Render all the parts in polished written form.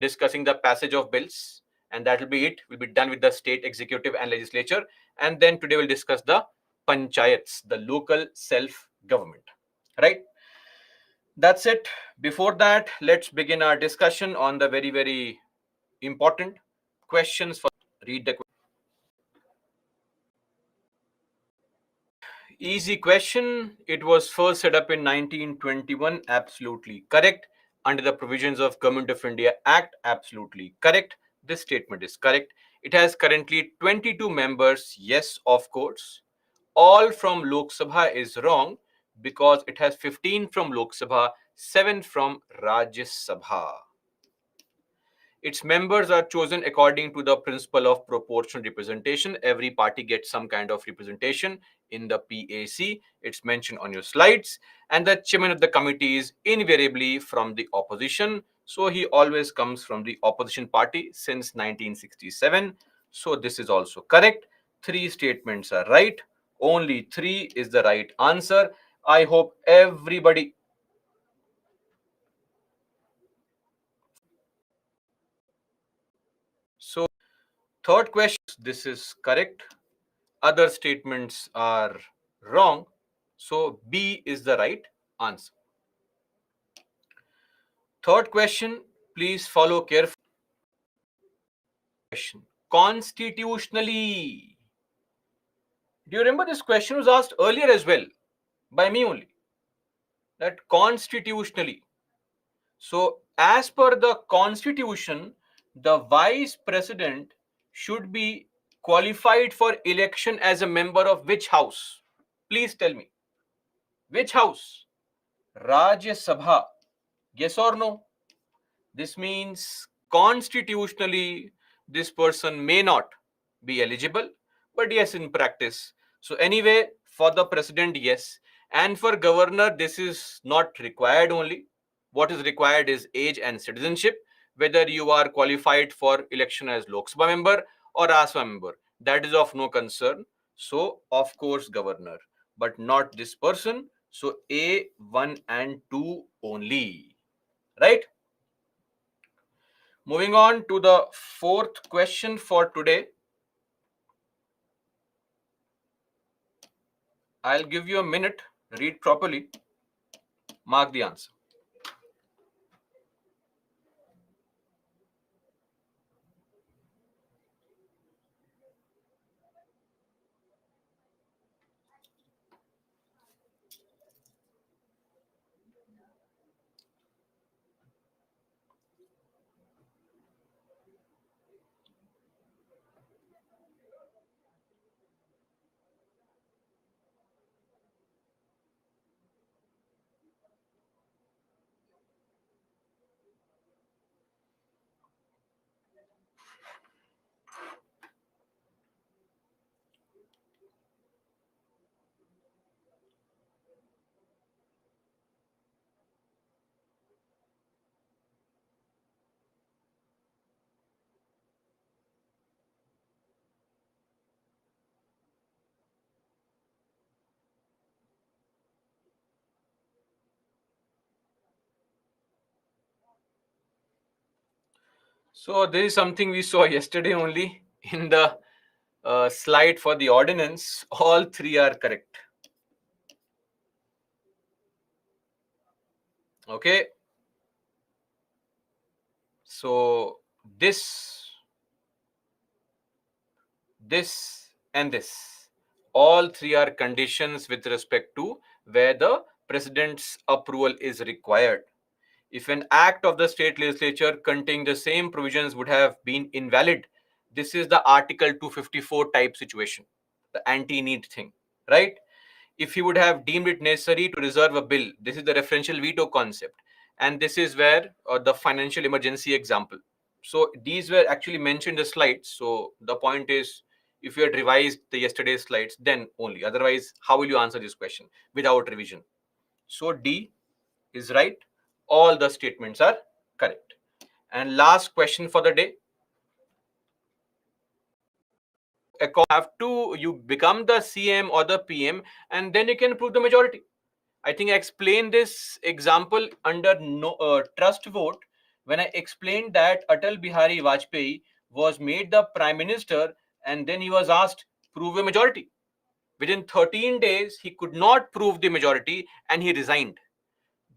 discussing the passage of bills, and that will be it. We'll be done with the state executive and legislature, and then today we'll discuss the panchayats, the local self government. Right? That's it. Before that, let's begin our discussion on the very, very important questions. For read the easy question. It was first set up in 1921. Absolutely correct. Under the provisions of Government of India Act. Absolutely correct. This statement is correct. It has currently 22 members. Yes, of course. All from Lok Sabha is wrong because it has 15 from Lok Sabha, 7 from Rajya Sabha. Its members are chosen according to the principle of proportional representation. Every party gets some kind of representation in the PAC. It's mentioned on your slides. And the chairman of the committee is invariably from the opposition. So he always comes from the opposition party since 1967. So this is also correct. 3 statements are right. Only 3 is the right answer. I hope everybody. So, third question, this is correct. Other statements are wrong. So, B is the right answer. Third question, please follow carefully. Question. Constitutionally. Do you remember this question was asked earlier as well by me only? That constitutionally. So, as per the constitution, the vice president should be qualified for election as a member of which house? Please tell me. Which house? Rajya Sabha. Yes or no? This means constitutionally this person may not be eligible, but yes, in practice. So, anyway, for the president, yes. And for governor, this is not required only. What is required is age and citizenship, whether you are qualified for election as Lok Sabha member or Asam member. That is of no concern. So, of course, governor, but not this person. So, A, 1 and 2 only. Right? Moving on to the fourth question for today. I'll give you a minute, read properly, mark the answer. So, this is something we saw yesterday only in the slide for the ordinance. All 3 are correct. Okay. So, this, and this, all 3 are conditions with respect to where the president's approval is required. If an act of the state legislature containing the same provisions would have been invalid, this is the Article 254 type situation, the anti-need thing, right? If he would have deemed it necessary to reserve a bill, this is the referential veto concept. And this is where the financial emergency example. So these were actually mentioned in the slides. So the point is, if you had revised the yesterday's slides, then only. Otherwise, how will you answer this question without revision? So D is right. All the statements are correct. And last question for the day. Have to you become the CM or the PM, and then you can prove the majority. I think I explained this example under no trust vote. when I explained that Atal Bihari Vajpayee was made the prime minister and then he was asked, prove a majority. Within 13 days, he could not prove the majority and he resigned.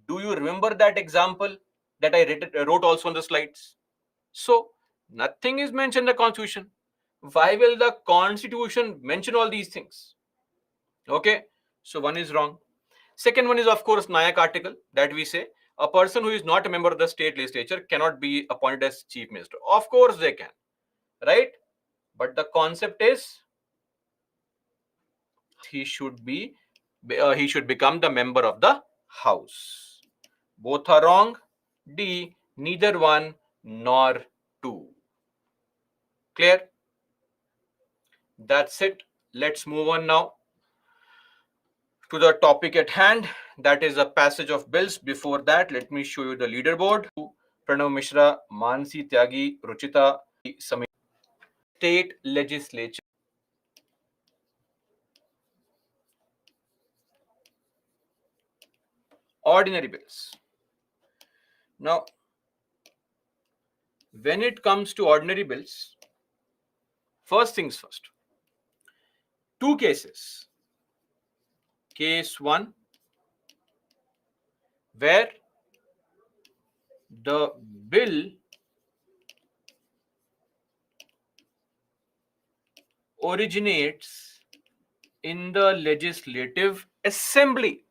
Do you remember that example that I wrote also on the slides? So, nothing is mentioned in the constitution. Why will the constitution mention all these things? Okay, so one is wrong. Second one is, of course, Nayak article that we say a person who is not a member of the state legislature cannot be appointed as chief minister. Of course, they can, right? But the concept is he should be he should become the member of the house. Both are wrong. D, neither one nor two. Clear? That's it. Let's move on now to the topic at hand, that is a passage of bills. Before that, let me show you the leaderboard. Pranav Mishra, Mansi Tyagi, Ruchita, Samit. State legislature. Ordinary bills. Now, when it comes to ordinary bills, first things first. Two cases. Case 1, where the bill originates in the legislative assembly.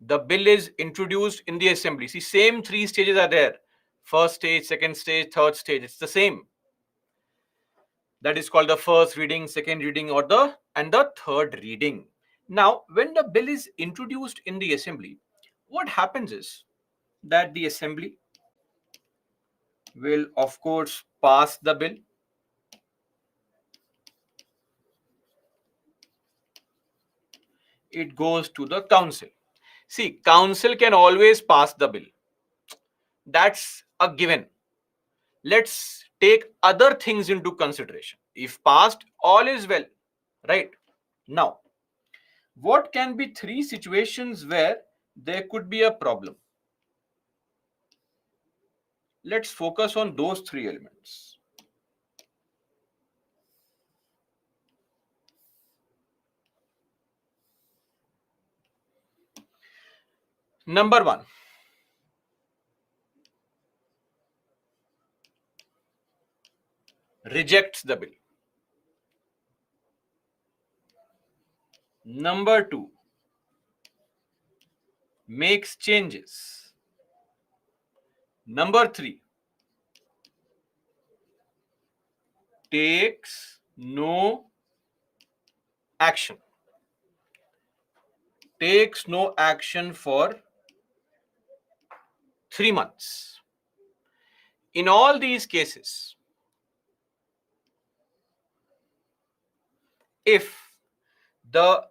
The bill is introduced in the assembly. See, same three stages are there. First stage, second stage, third stage. It's the same. That is called the first reading, second reading, or the third reading. Now, when the bill is introduced in the assembly, what happens is that the assembly will, of course, pass the bill. It goes to the council. See, council can always pass the bill. That's a given. Let's take other things into consideration. If passed, all is well, right? Now, what can be three situations where there could be a problem? Let's focus on those three elements. Number 1, rejects the bill. Number 2, makes changes. Number 3, takes no action. Takes no action for 3 months. In all these cases, if the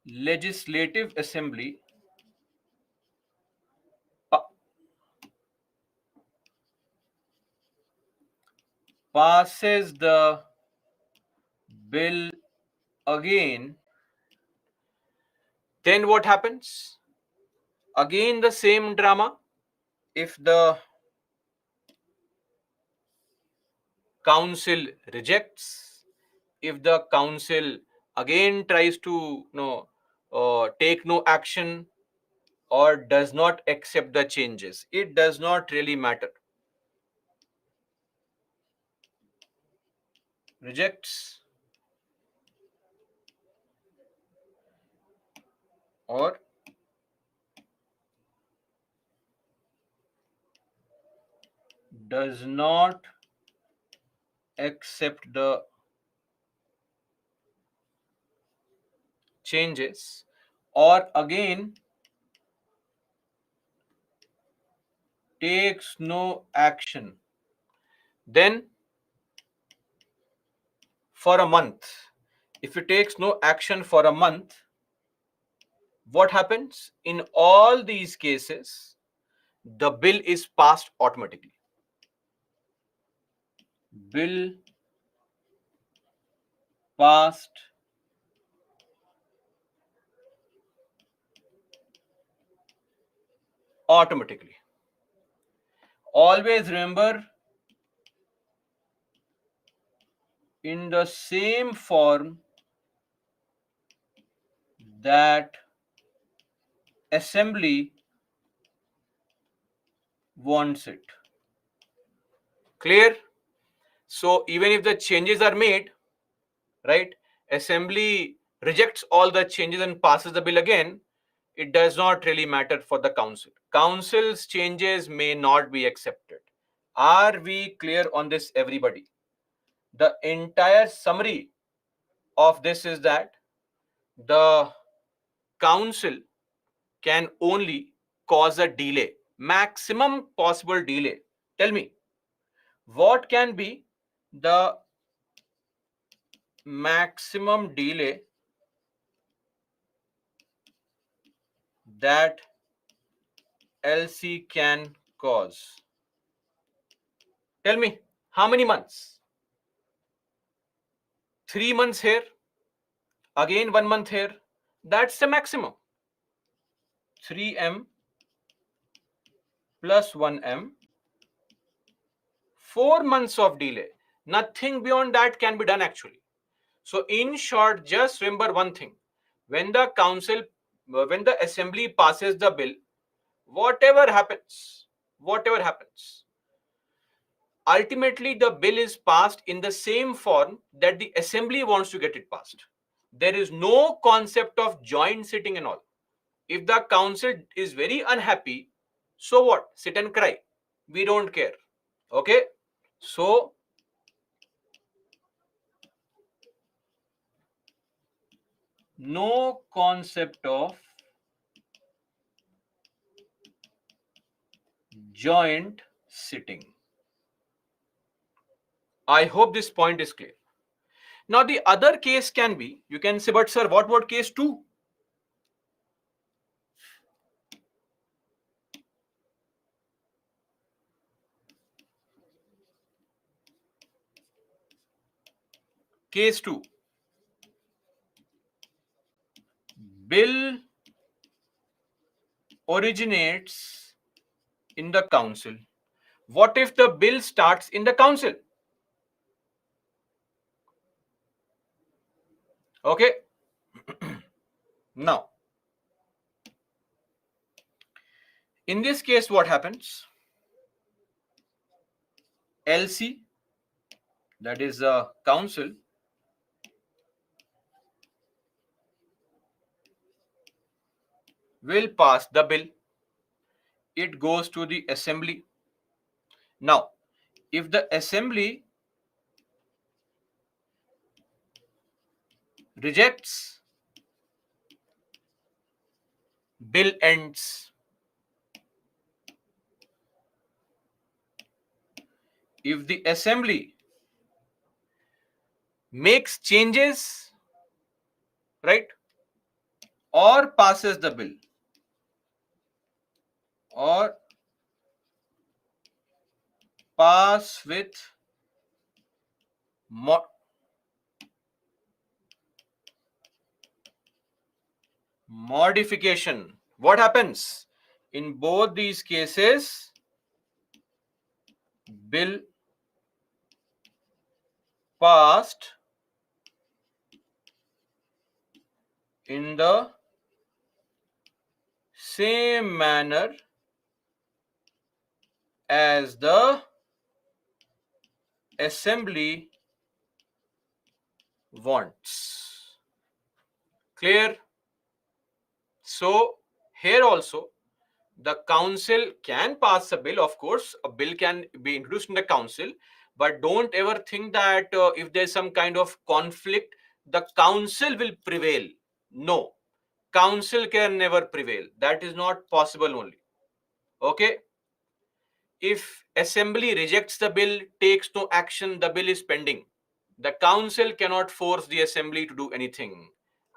legislative assembly passes the bill again, then what happens? Again, the same drama. If the council rejects, if the council again tries to take no action or does not accept the changes, it does not really matter. Rejects or does not accept the changes, or again takes no action, then for a month, if it takes no action for a month, what happens? In all these cases, the bill is passed automatically. Bill passed automatically. Always remember, in the same form that assembly wants it. Clear? So even if the changes are made, right, assembly rejects all the changes and passes the bill again, it does not really matter for the council. Council's changes may not be accepted. Are we clear on this, everybody? The entire summary of this is that the council can only cause a delay, maximum possible delay. Tell me, what can be the maximum delay that LC can cause? Tell me, how many months? 3 months here, again 1 month here. That's the maximum. 3M plus 1M, 4 months of delay. Nothing beyond that can be done actually. So in short, just remember one thing. When the council, when the assembly passes the bill, whatever happens, ultimately the bill is passed in the same form that the assembly wants to get it passed. There is no concept of joint sitting and all. If the council is very unhappy, so what? Sit and cry. We don't care. Okay? So, no concept of joint sitting. I hope this point is clear. Now, the other case can be, you can say, but sir, what about case 2? Case 2. Bill originates in the council. What if the bill starts in the council? Okay. Now, in this case, what happens? LC, that is the council, will pass the bill. It goes to the assembly. Now, if the assembly rejects, bill ends. If the assembly makes changes, right, or passes the bill, or pass with modification, what happens? In both these cases, bill passed in the same manner as the assembly wants. Clear? So here also the council can pass a bill. Of course, a bill can be introduced in the council, but don't ever think that if there's some kind of conflict, the council will prevail. No, council can never prevail. That is not possible only. Okay? If assembly rejects the bill, takes no action, the bill is pending. The council cannot force the assembly to do anything.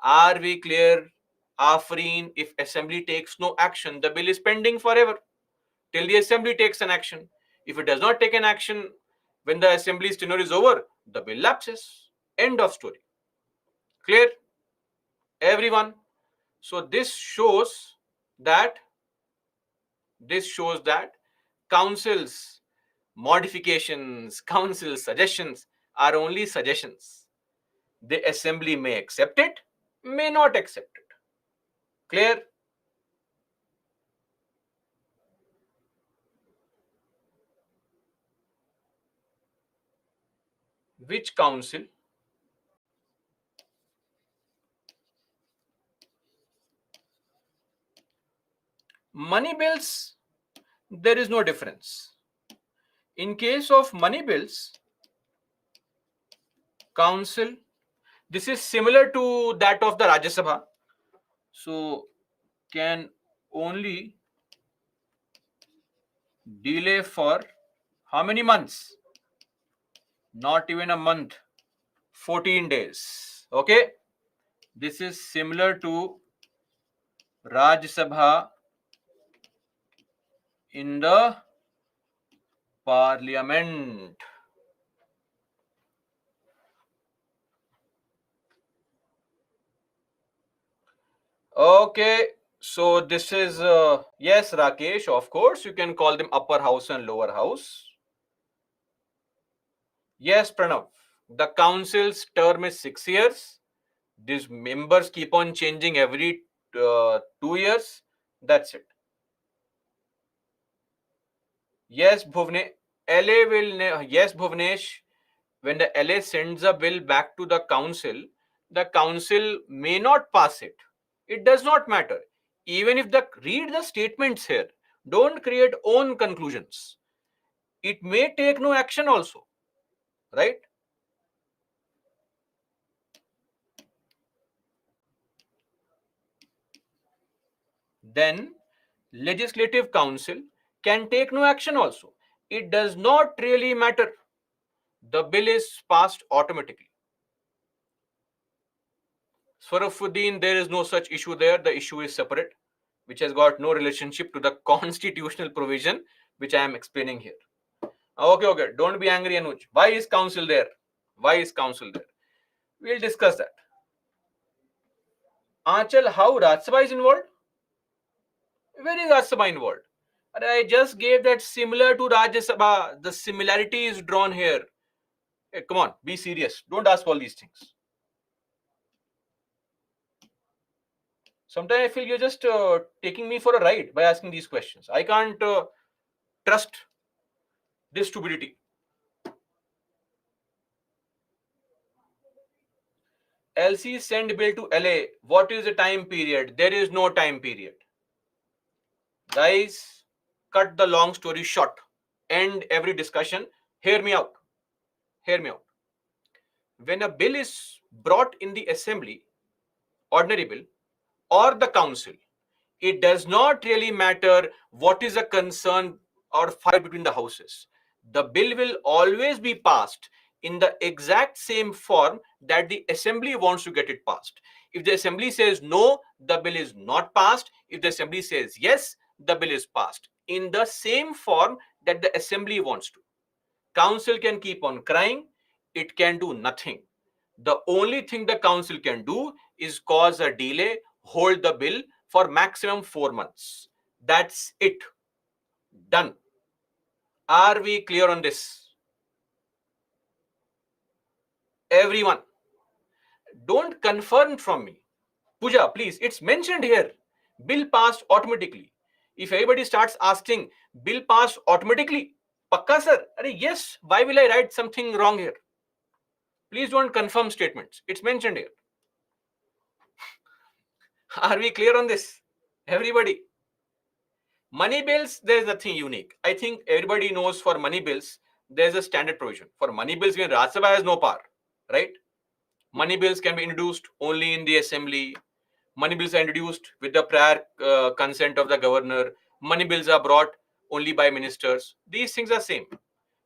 Are we clear? Afreen, if assembly takes no action, the bill is pending forever till the assembly takes an action. If it does not take an action, when the assembly's tenure is over, the bill lapses. End of story. Clear? Everyone? So this shows that This shows that council's modifications, council suggestions are only suggestions. The assembly may accept it, may not accept it. Clear? Which council? Money bills, there is no difference. In case of money bills, council, this is similar to that of the Rajya Sabha. So, can only delay for how many months? Not even a month, 14 days. Okay, this is similar to Rajya Sabha in the parliament. Okay, so this is yes, Rakesh, of course you can call them upper house and lower house. Yes, Pranav, the council's term is 6 years. These members keep on changing every 2 years. That's it. Yes, yes, Bhuvnesh, when the LA sends a bill back to the council may not pass it. It does not matter. Even if read the statements here, don't create own conclusions. It may take no action also, right? Then legislative council can take no action also. It does not really matter. The bill is passed automatically. Swarufuddin, there is no such issue there. The issue is separate, which has got no relationship to the constitutional provision, which I am explaining here. Okay, okay. Don't be angry, Anuj. Why is council there? Why is council there? We'll discuss that. Achal, how Rajya Sabha is involved? Where is Rajya Sabha involved? And I just gave that similar to Rajya Sabha. The similarity is drawn here. Hey, come on, be serious. Don't ask all these things. Sometimes I feel you're just taking me for a ride by asking these questions. I can't trust this stupidity. LC send bill to LA. What is the time period? There is no time period. Guys, cut the long story short. End every discussion. Hear me out. Hear me out. When a bill is brought in the assembly, ordinary bill, or the council, it does not really matter what is a concern or fight between the houses. The bill will always be passed in the exact same form that the assembly wants to get it passed. If the assembly says no, the bill is not passed. If the assembly says yes, the bill is passed in the same form that the assembly wants to. Council can keep on crying, it can do nothing. The only thing the council can do is cause a delay, hold the bill for maximum 4 months. That's it. Done. Are we clear on this? Everyone, don't confirm from me. Pooja, please, it's mentioned here. Bill passed automatically. If everybody starts asking, bill passed automatically, Pakka sir, yes, why will I write something wrong here? Please don't confirm statements. It's mentioned here. Are we clear on this? Everybody. Money bills, there's nothing unique. I think everybody knows for money bills, there's a standard provision. For money bills, when Rajya Sabha has no power, right? Money bills can be introduced only in the assembly. Money bills are introduced with the prior consent of the governor. Money bills are brought only by ministers. These things are same.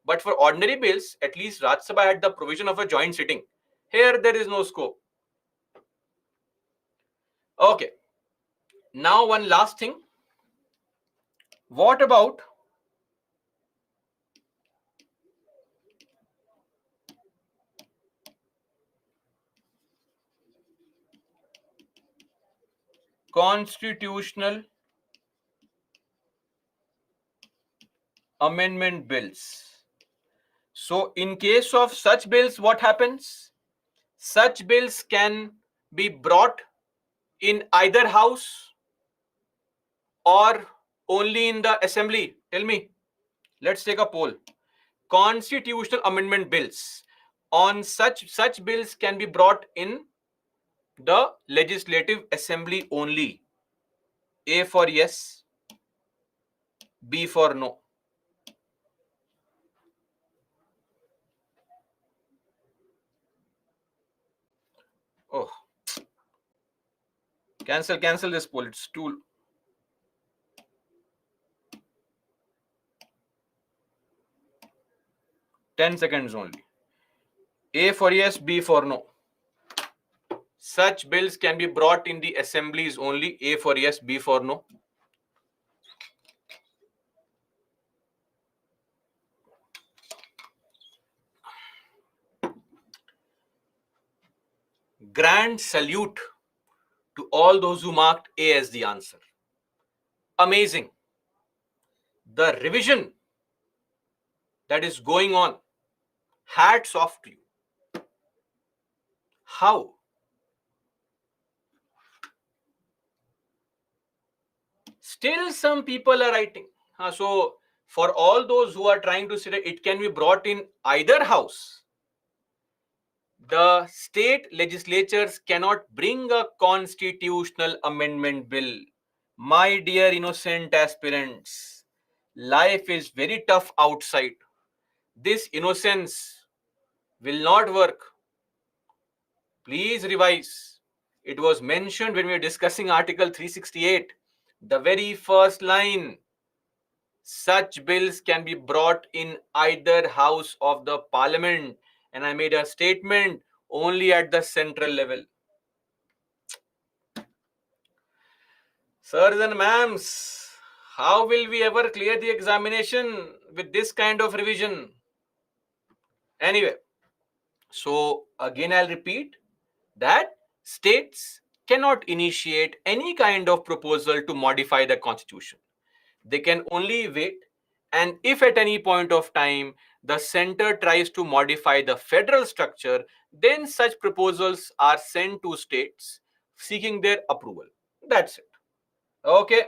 But for ordinary bills, at least Rajya Sabha had the provision of a joint sitting. Here, there is no scope. Okay. Now, one last thing. What about constitutional amendment bills. So in case of such bills, what happens? Such bills can be brought in either house or only in the assembly. Tell me. Let's take a poll. Constitutional amendment bills. On such bills can be brought in the legislative assembly only. A for yes, B for no. Oh, cancel this poll. It's too. 10 seconds only. A for yes, B for no. Such bills can be brought in the assemblies only. A for yes, B for no. Grand salute to all those who marked A as the answer. Amazing. The revision that is going on. Hats off to you. How? Still some people are writing. So for all those who are trying to say that it can be brought in either house, the state legislatures cannot bring a constitutional amendment bill. My dear innocent aspirants, life is very tough outside. This innocence will not work. Please revise. It was mentioned when we were discussing Article 368. The very first line, such bills can be brought in either house of the parliament. And I made a statement only at the central level. Sirs and ma'ams, how will we ever clear the examination with this kind of revision? Anyway, so again I'll repeat that states cannot initiate any kind of proposal to modify the constitution. They can only wait, and if at any point of time the center tries to modify the federal structure, then such proposals are sent to states seeking their approval. That's it. Okay.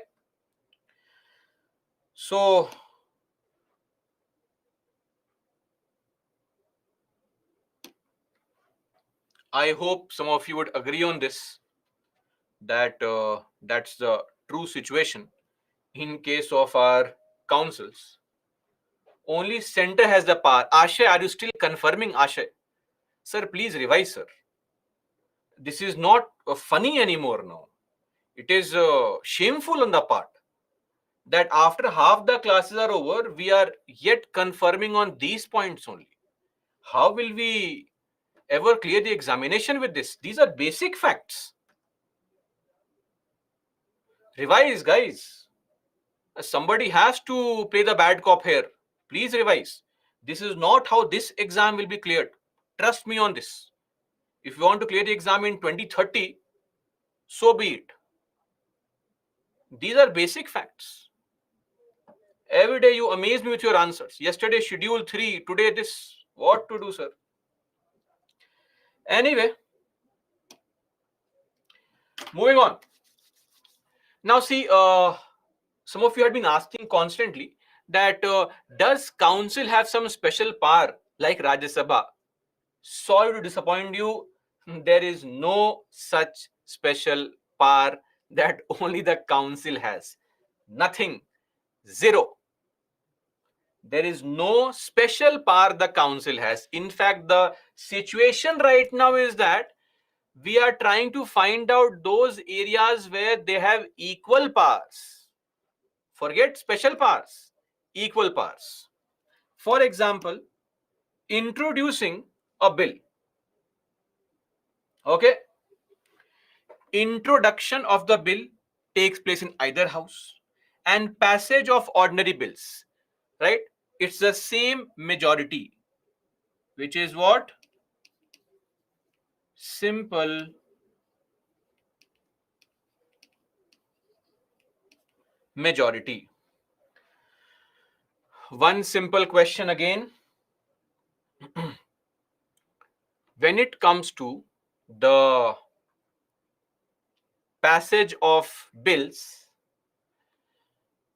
So I hope some of you would agree on this, that that's the true situation in case of our councils. Only center has the power. Ashay, are you still confirming, Ashay? Sir, please revise, sir. This is not funny anymore now. It is shameful on the part that after half the classes are over, we are yet confirming on these points only. How will we ever clear the examination with this? These are basic facts. Revise, guys. Somebody has to play the bad cop here. Please revise. This is not how this exam will be cleared. Trust me on this. If you want to clear the exam in 2030, so be it. These are basic facts. Every day you amaze me with your answers. Yesterday, schedule 3. Today, this. What to do, sir? Anyway, moving on. Now, see, some of you have been asking constantly that does council have some special power like Rajya Sabha? Sorry to disappoint you. There is no such special power that only the council has. Nothing. Zero. There is no special power the council has. In fact, the situation right now is that we are trying to find out those areas where they have equal powers. Forget special powers, equal powers. For example, introducing a bill. Okay. Introduction of the bill takes place in either house, and passage of ordinary bills, right? It's the same majority, which is what? Simple majority. one simple question again. When it comes to the passage of bills,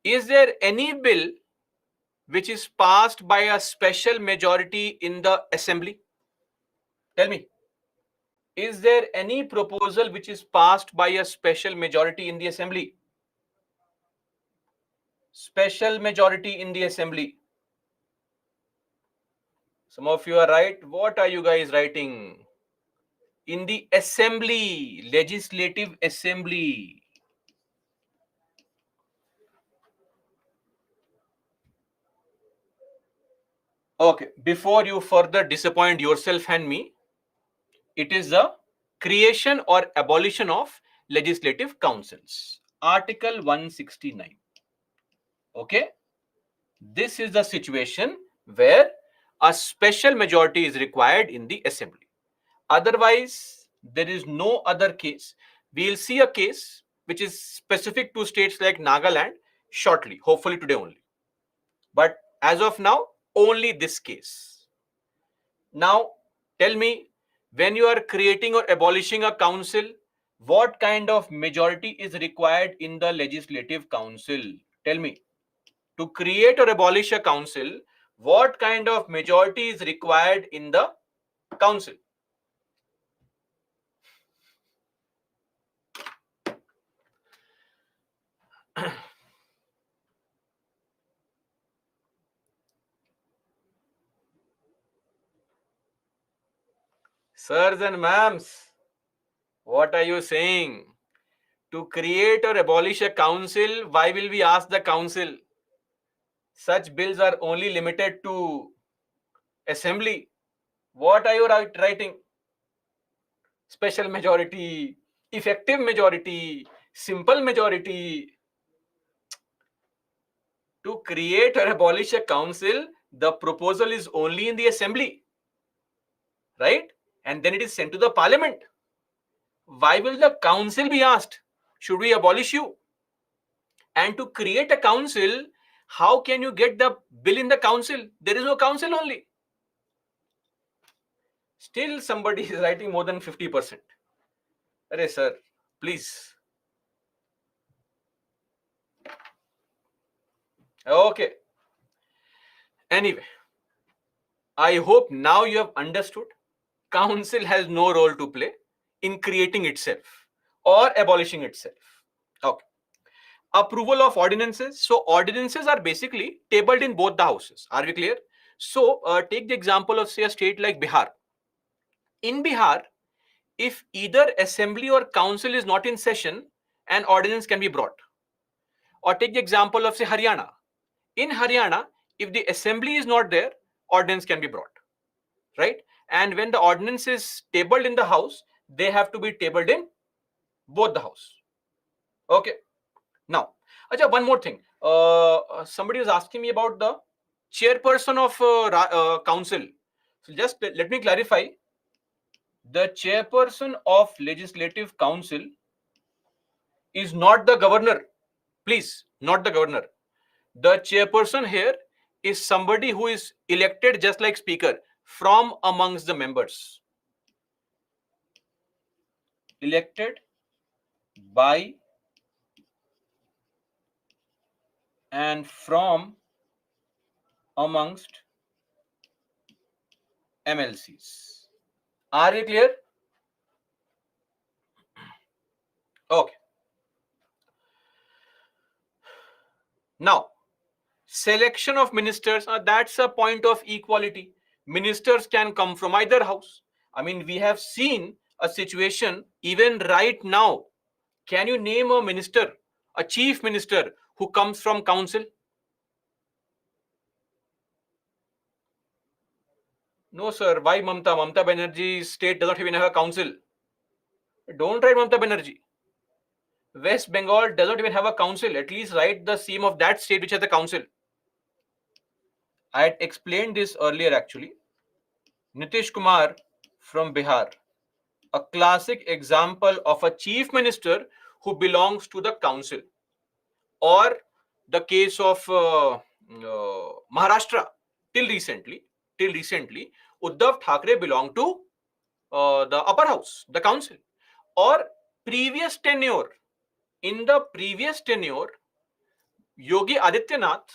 is there any bill which is passed by a special majority in the assembly? Tell me, is there any proposal which is passed by a special majority in the assembly? Special majority in the assembly. Some of you are right. What are you guys writing? In the assembly, legislative assembly. Okay, before you further disappoint yourself and me, it is the creation or abolition of legislative councils. Article 169. Okay, this is the situation where a special majority is required in the assembly. Otherwise, there is no other case. We'll see a case which is specific to states like Nagaland shortly, hopefully today only. But as of now, only this case. Now, tell me, when you are creating or abolishing a council, what kind of majority is required in the legislative council? Tell me, to create or abolish a council, what kind of majority is required in the council? Sirs and ma'ams, what are you saying? To create or abolish a council, why will we ask the council? Such bills are only limited to assembly. What are you writing? Special majority, effective majority, simple majority. To create or abolish a council, the proposal is only in the assembly, right? And then it is sent to the parliament. Why will the council be asked? Should we abolish you? And to create a council, how can you get the bill in the council? There is no council only. Still somebody is writing more than 50%. Arey sir, please. Okay. Anyway, I hope now you have understood council has no role to play in creating itself or abolishing itself. Okay. Approval of ordinances. So ordinances are basically tabled in both the houses. Are we clear? So take the example of say a state like Bihar. In Bihar, if either assembly or council is not in session, an ordinance can be brought. Or take the example of say Haryana. In Haryana, if the assembly is not there, ordinance can be brought, right? And when the ordinance is tabled in the house, they have to be tabled in both the house. Okay. Now, Acha, one more thing. Somebody was asking me about the chairperson of council. So just let me clarify. The chairperson of legislative council is not the governor. Please, not the governor. The chairperson here is somebody who is elected just like speaker from amongst the members. Elected by and from amongst MLCs. Are you clear? Okay. Now, selection of ministers, that's a point of equality. Ministers can come from either house. I mean, we have seen a situation even right now. Can you name a minister, a chief minister who comes from council? No, sir. Why Mamta? Mamta Banerjee's state does not even have a council. Don't write Mamta Banerjee. West Bengal does not even have a council. At least write the CM of that state which has a council. I had explained this earlier actually. Nitish Kumar from Bihar. A classic example of a chief minister who belongs to the council. Or the case of Maharashtra. Till recently, Uddhav Thackeray belonged to the upper house, the council. Or previous tenure, in the previous tenure, Yogi Adityanath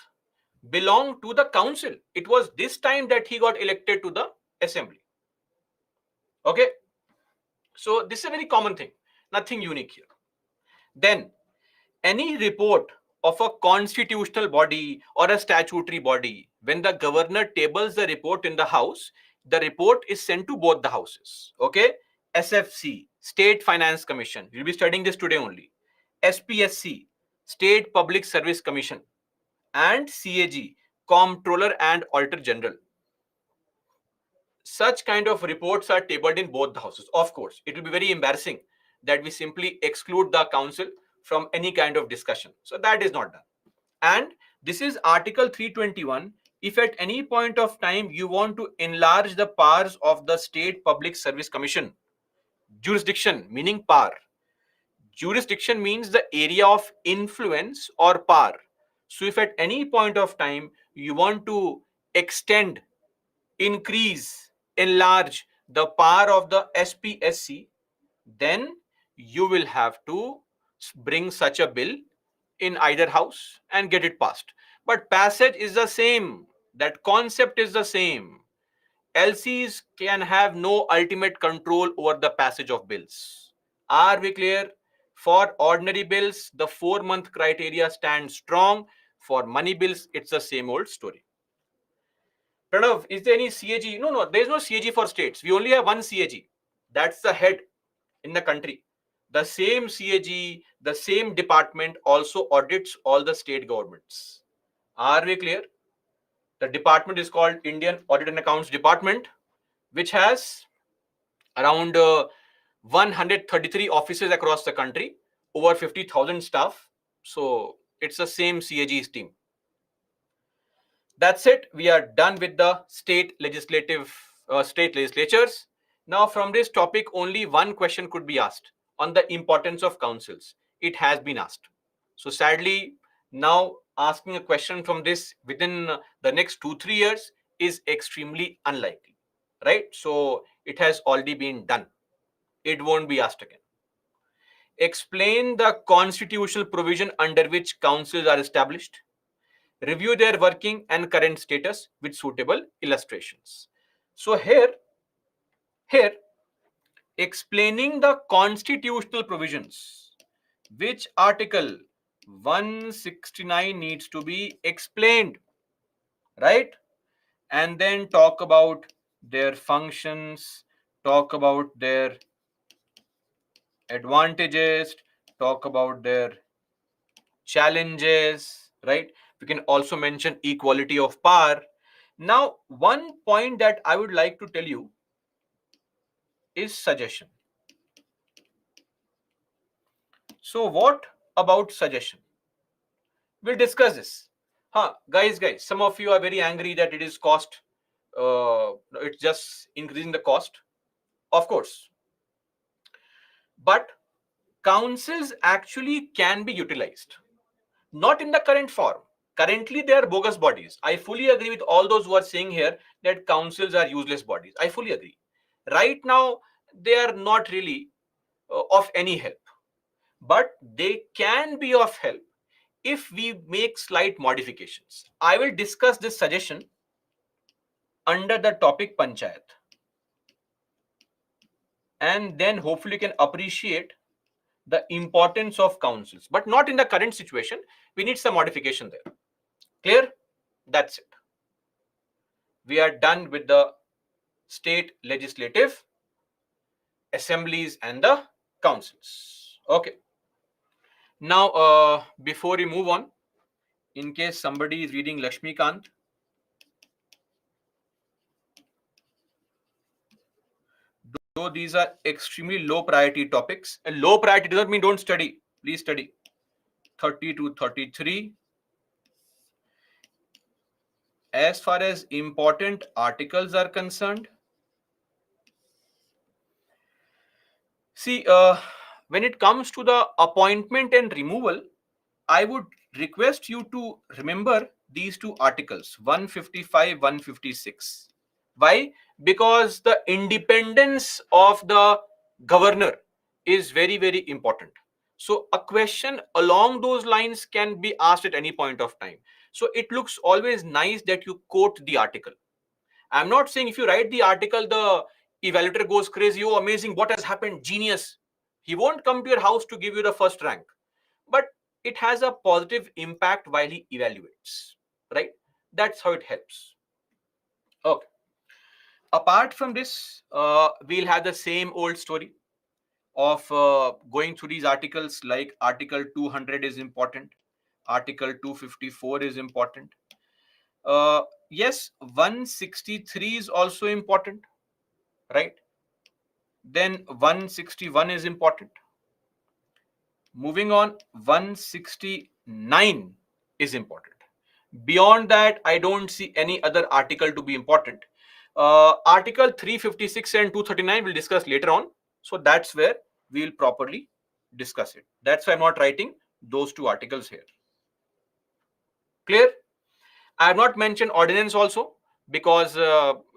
belonged to the council. It was this time that he got elected to the assembly. Okay, so this is a very common thing, nothing unique here. Then any report of a constitutional body or a statutory body, when the governor tables the report in the house, the report is sent to both the houses. Okay, SFC, State Finance Commission, we'll be studying this today only. SPSC, State Public Service Commission, and CAG, Comptroller and Auditor General. Such kind of reports are tabled in both the houses. Of course, it will be very embarrassing that we simply exclude the council from any kind of discussion. So that is not done. And this is Article 321. If at any point of time you want to enlarge the powers of the State Public Service Commission, jurisdiction meaning power. Jurisdiction means the area of influence or power. So if at any point of time you want to extend, increase, enlarge the power of the SPSC, then you will have to bring such a bill in either house and get it passed. But passage is the same, that concept is the same. LCs can have no ultimate control over the passage of bills. Are we clear? For ordinary bills, the 4-month criteria stands strong. For money bills, it's the same old story. Pranav, is there any CAG? No, there is no CAG for states. We only have one CAG. That's the head in the country. The same CAG, the same department also audits all the state governments. Are we clear? The department is called Indian Audit and Accounts Department, which has around 133 offices across the country, over 50,000 staff. So it's the same CAG's team. That's it. We are done with the state legislatures. Now, from this topic, only one question could be asked on the importance of councils. It has been asked. So sadly, now asking a question from this within the next 2-3 years is extremely unlikely, right? So it has already been done. It won't be asked again. Explain the constitutional provision under which councils are established. Review their working and current status with suitable illustrations. So here, explaining the constitutional provisions, which article 169 needs to be explained, right? And then talk about their functions, talk about their advantages, talk about their challenges, right? We can also mention equality of power. Now, one point that I would like to tell you is suggestion. So what about suggestion? We'll discuss this. Guys, some of you are very angry that it is cost. It's just increasing the cost. Of course. But councils actually can be utilized. Not in the current form. Currently, they are bogus bodies. I fully agree with all those who are saying here that councils are useless bodies. I fully agree. Right now, they are not really of any help. But they can be of help if we make slight modifications. I will discuss this suggestion under the topic Panchayat. And then hopefully you can appreciate the importance of councils, but not in the current situation. We need some modification there. Clear? That's it. We are done with the state legislative assemblies and the councils. Okay. Now, before we move on, in case somebody is reading Lakshmikant, though these are extremely low priority topics, and low priority does not mean don't study. Please study. 30 to 33. As far as important articles are concerned, see, when it comes to the appointment and removal, I would request you to remember these two articles 155, 156. Why? Because the independence of the governor is very, very important. So a question along those lines can be asked at any point of time. So it looks always nice that you quote the article. I'm not saying if you write the article, the evaluator goes crazy. Oh, amazing. What has happened? Genius. He won't come to your house to give you the first rank, but it has a positive impact while he evaluates, right? That's how it helps. Okay. Apart from this, we'll have the same old story of going through these articles, like Article 200 is important, Article 254 is important. Yes, 163 is also important, right? Then 161 is important. Moving on, 169 is important. Beyond that, I don't see any other article to be important. Article 356 and 239 we'll discuss later on. So that's where we'll properly discuss it. That's why I'm not writing those two articles here. Clear? I have not mentioned ordinance also because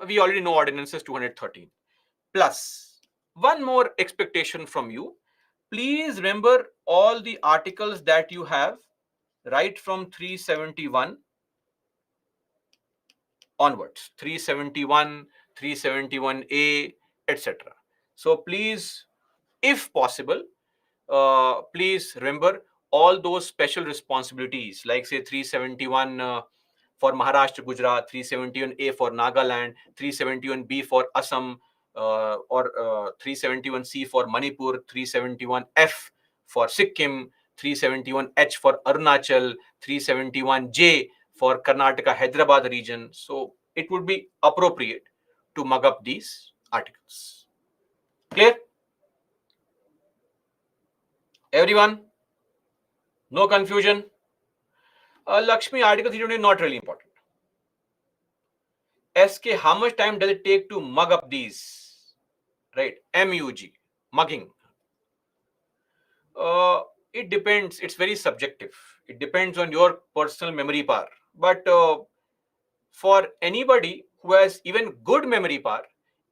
we already know ordinance is 213. Plus, one more expectation from you. Please remember all the articles that you have right from 371 onwards, 371, 371A, etc. So please, if possible, please remember all those special responsibilities, like say 371 for Maharashtra, Gujarat, 371A for Nagaland, 371B for Assam, or 371C for Manipur, 371F for Sikkim, 371H for Arunachal, 371J for Karnataka, Hyderabad region. So it would be appropriate to mug up these articles. Clear? Everyone? No confusion? Lakshmi, Article 320 not really important. SK, how much time does it take to mug up these? Right, MUG, mugging. It depends. It's very subjective. It depends on your personal memory power. But for anybody who has even good memory power,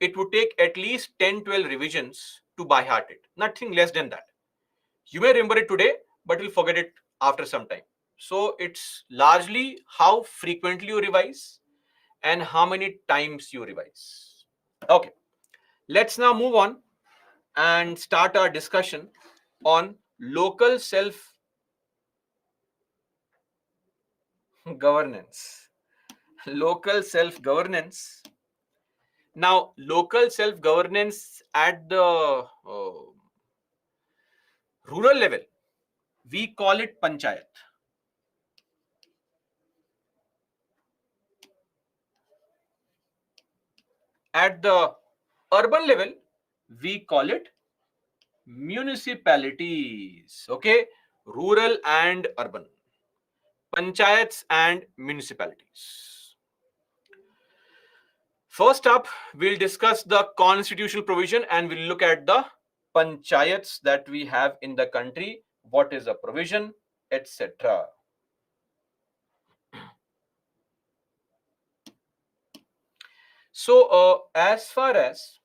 it would take at least 10, 12 revisions to by heart it. Nothing less than that. You may remember it today, but you'll forget it after some time. So it's largely how frequently you revise and how many times you revise. Okay, let's now move on and start our discussion on local self governance. Local self governance. Now, local self governance at the rural level, we call it panchayat. At the urban level, we call it municipalities. Okay, rural and urban, panchayats and municipalities. First up, we'll discuss the constitutional provision and we'll look at the panchayats that we have in the country, what is a provision, etc. So, as far as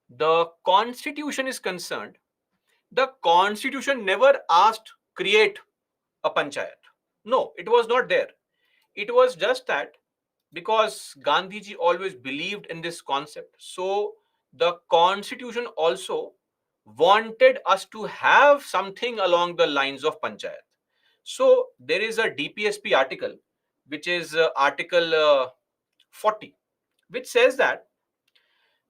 the constitution is concerned, the constitution never asked create a panchayat. No, it was not there. It was just that because Gandhiji always believed in this concept. So the constitution also wanted us to have something along the lines of panchayat. So there is a DPSP article, which is Article 40, which says that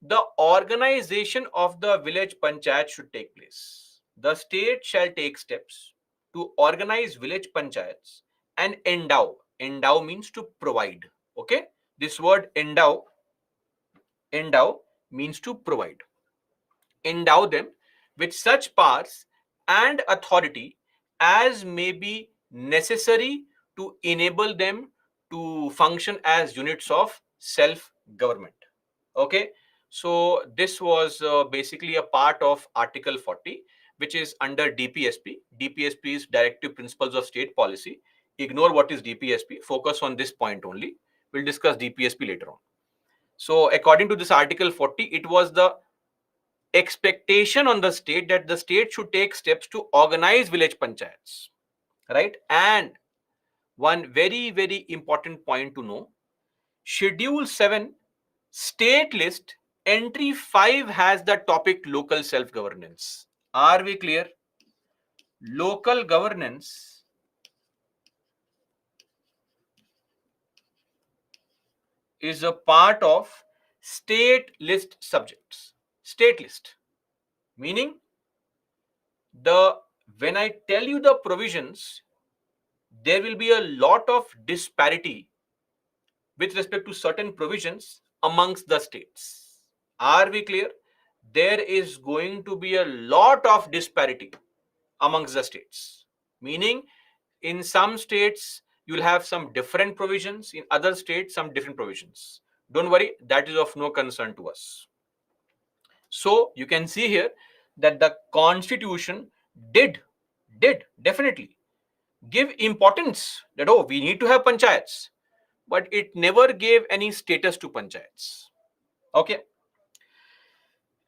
the organization of the village panchayat should take place. The state shall take steps to organize village panchayats and endow. Endow means to provide. Okay, this word endow means to provide. Endow them with such powers and authority as may be necessary to enable them to function as units of self government. Okay, so this was basically a part of Article 40, which is under DPSP. DPSP is Directive Principles of State Policy. ignore what is DPSP, focus on this point only. We'll discuss DPSP later on. So according to this Article 40, it was the expectation on the state that the state should take steps to organize village panchayats, right? And one very, very important point to know, Schedule 7, State List, Entry 5 has the topic local self-governance. Are we clear? Local governance is a part of state list subjects. State list, meaning when I tell you the provisions, there will be a lot of disparity with respect to certain provisions amongst the states. Are we clear? There is going to be a lot of disparity amongst the states, meaning in some states you'll have some different provisions, in other states some different provisions. Don't worry, that is of no concern to us. So you can see here that the constitution did definitely give importance that, oh, we need to have panchayats, but it never gave any status to panchayats. Okay.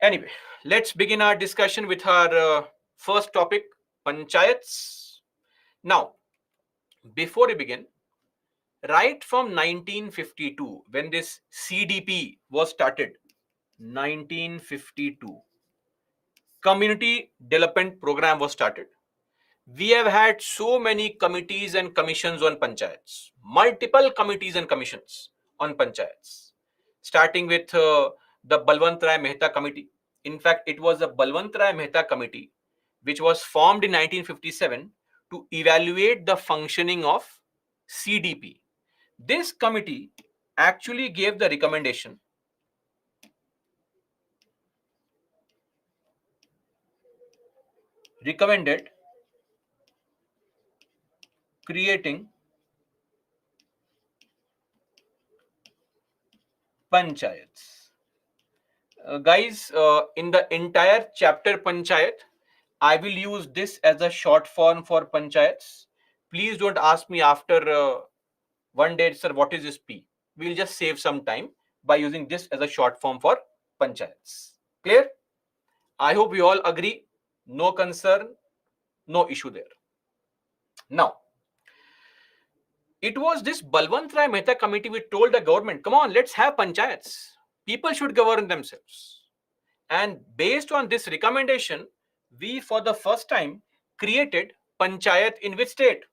Anyway, let's begin our discussion with our first topic, panchayats. Now, before we begin, right from 1952, when this CDP was started, 1952, Community Development Program was started. We have had so many committees and commissions on panchayats, multiple committees and commissions on panchayats, starting with the Balwant Rai Mehta Committee. In fact, it was the Balwant Rai Mehta Committee which was formed in 1957 to evaluate the functioning of CDP. This committee actually gave the recommended creating panchayats. Guys, in the entire chapter panchayat, I will use this as a short form for panchayats. Please don't ask me after one day, sir, what is this P? We'll just save some time by using this as a short form for panchayats. Clear? I hope we all agree. No concern, no issue there. Now, it was this Balwant Rai Mehta committee which told the government, come on, let's have panchayats. People should govern themselves. And based on this recommendation, we for the first time created panchayat in which state?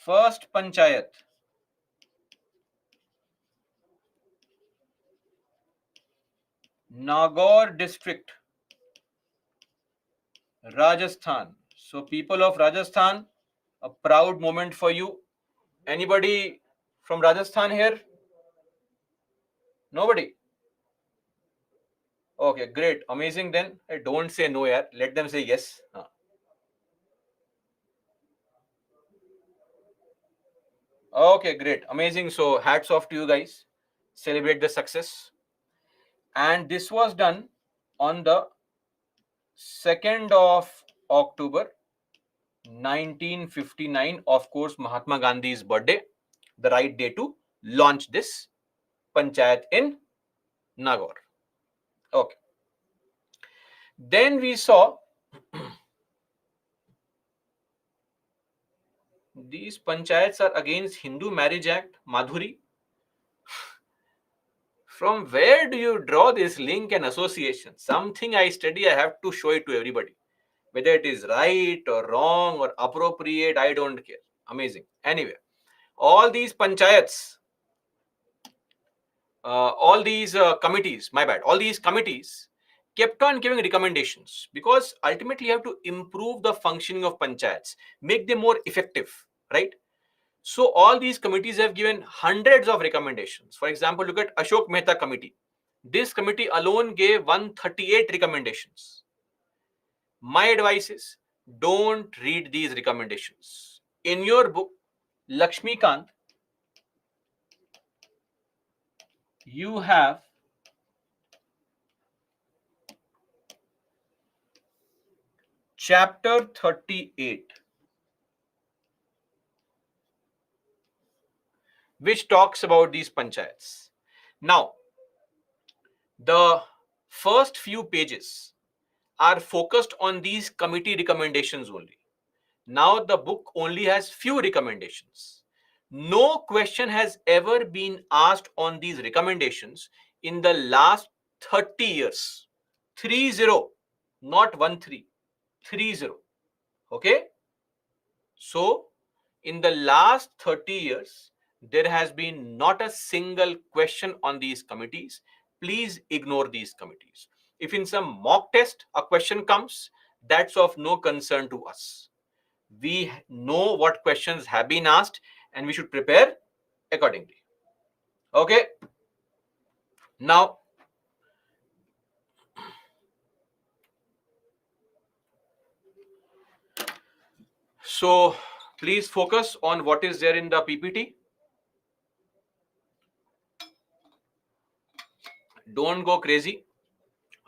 First panchayat, Nagaur district, Rajasthan. So people of Rajasthan, a proud moment for you. Anybody from Rajasthan here? Nobody? Okay, great, amazing then. Hey, don't say no, yaar. Let them say yes. Okay, great, amazing. So hats off to you guys. Celebrate the success. And this was done on the 2nd of October 1959. Of course, Mahatma Gandhi's birthday, the right day to launch this panchayat in Nagaur. Okay. Then we saw these panchayats are against Hindu Marriage Act, Madhuri. From where do you draw this link and association? Something I study, I have to show it to everybody. Whether it is right or wrong or appropriate, I don't care. Amazing. Anyway, all these panchayats, all these committees, my bad, all these committees kept on giving recommendations because ultimately you have to improve the functioning of panchayats, make them more effective, right? So all these committees have given hundreds of recommendations. For example, look at Ashok Mehta committee. This committee alone gave 138 recommendations. My advice is don't read these recommendations. In your book, Lakshmikant, you have chapter 38, which talks about these panchayats. Now, the first few pages are focused on these committee recommendations only. Now the book only has few recommendations. No question has ever been asked on these recommendations in the last 30 years. 30, not 13, 30. Okay? So, in the last 30 years, there has been not a single question on these committees. Please ignore these committees. If in some mock test a question comes, that's of no concern to us. We know what questions have been asked and we should prepare accordingly. Okay? Now, so please focus on what is there in the PPT. Don't go crazy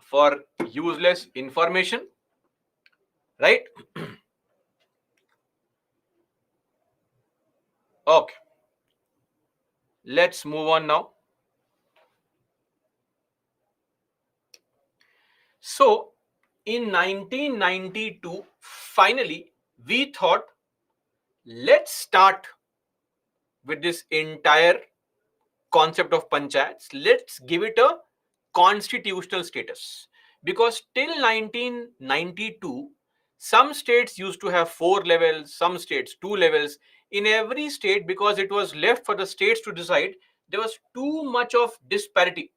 for useless information, right? Okay, let's move on now. So, in 1992, finally, we thought, let's start with this entire concept of panchayats. Let's give it a constitutional status. Because till 1992, some states used to have 4 levels, some states 2 levels. In every state, because it was left for the states to decide, there was too much of disparity.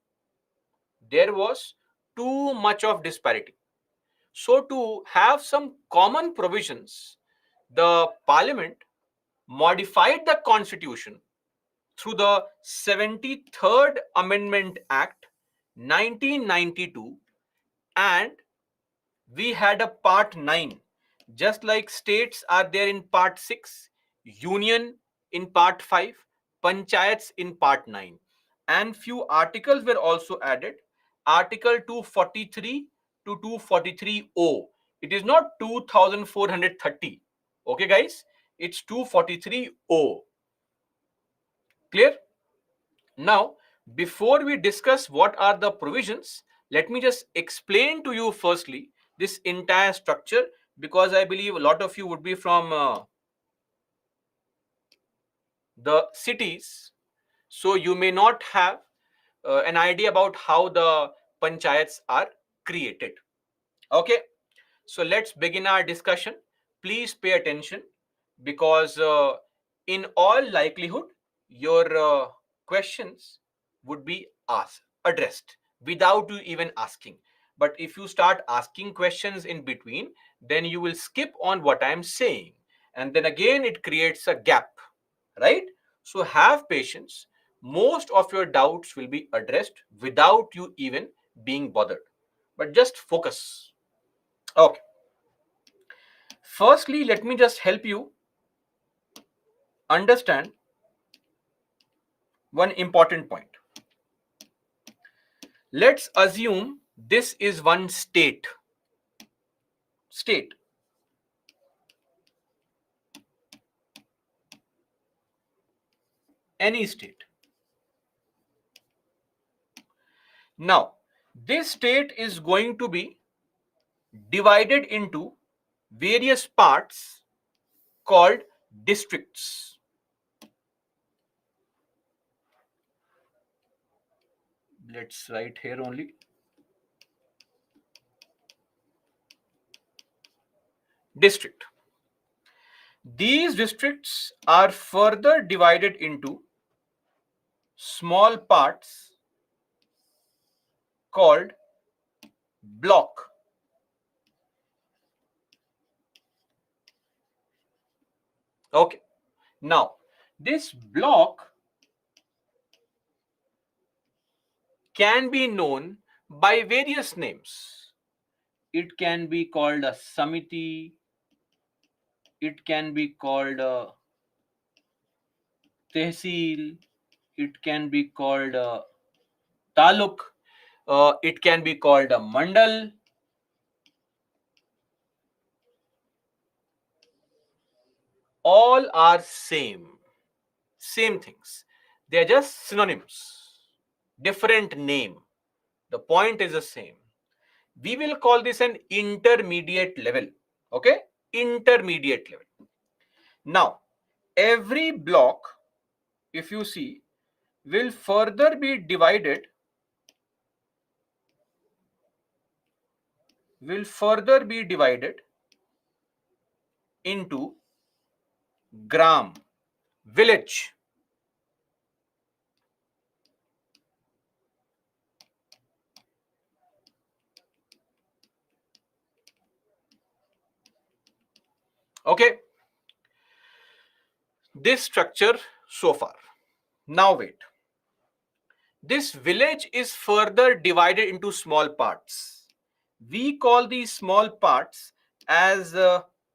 There was too much of disparity. So, to have some common provisions, the parliament modified the constitution through the 73rd Amendment Act 1992, and we had a part 9. Just like states are there in part 6, union in part 5, panchayats in part 9, and few articles were also added. Article 243 to 243O. It is not 2430. Okay, guys, it's 243O. Clear? Now, before we discuss what are the provisions, let me just explain to you firstly this entire structure, because I believe a lot of you would be from the cities, so you may not have an idea about how the panchayats are created. Okay, so let's begin our discussion. Please pay attention, because in all likelihood, your questions would be addressed without you even asking. But if you start asking questions in between, then you will skip on what I'm saying. And then again, it creates a gap, right? So have patience. Most of your doubts will be addressed without you even being bothered. But just focus. Okay. Firstly, let me just help you understand one important point. Let's assume this is one state. State. Any state. Now, this state is going to be divided into various parts called districts. Let's write here only. District. These districts are further divided into small parts called block. Okay. Now, this block can be known by various names. It can be called a samiti, it can be called a tehsil, it can be called a taluk, it can be called a mandal, all are same things. They are just synonyms, different name. The point is the same. We will call this an intermediate level. Okay, intermediate level. Now, every block, if you see, will further be divided into gram, village. Okay, this structure so far. Now wait. This village is further divided into small parts. We call these small parts as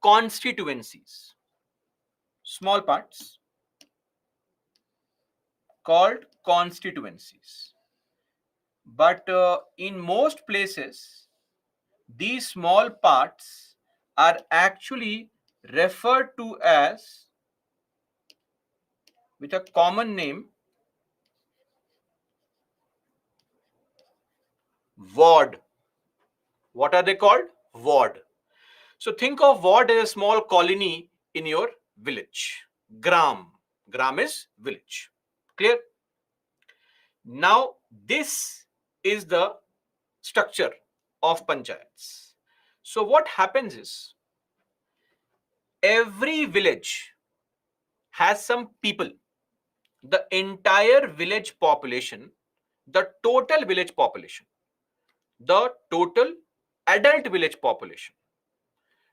constituencies. Small parts called constituencies. But in most places, these small parts are actually referred to as, with a common name, ward. What are they called? Ward. So think of ward as a small colony in your village. Gram. Gram is village. Clear? Now this is the structure of panchayats. So what happens is, every village has some people. The entire village population, the total village population, the total adult village population,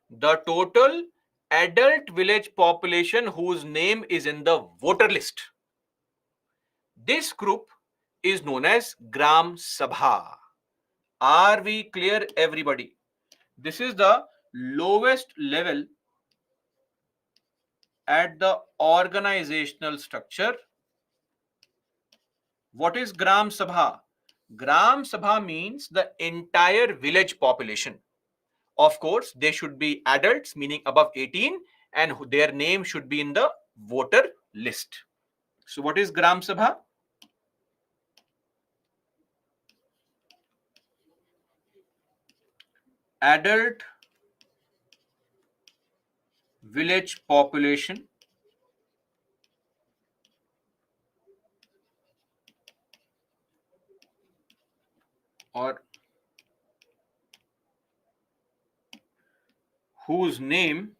the total adult village population whose name is in the voter list. This group is known as Gram Sabha. Are we clear, everybody? This is the lowest level at the organizational structure. What is Gram Sabha? Gram Sabha means the entire village population. Of course, they should be adults, meaning above 18, and their name should be in the voter list. So what is Gram Sabha? Adult village population or whose names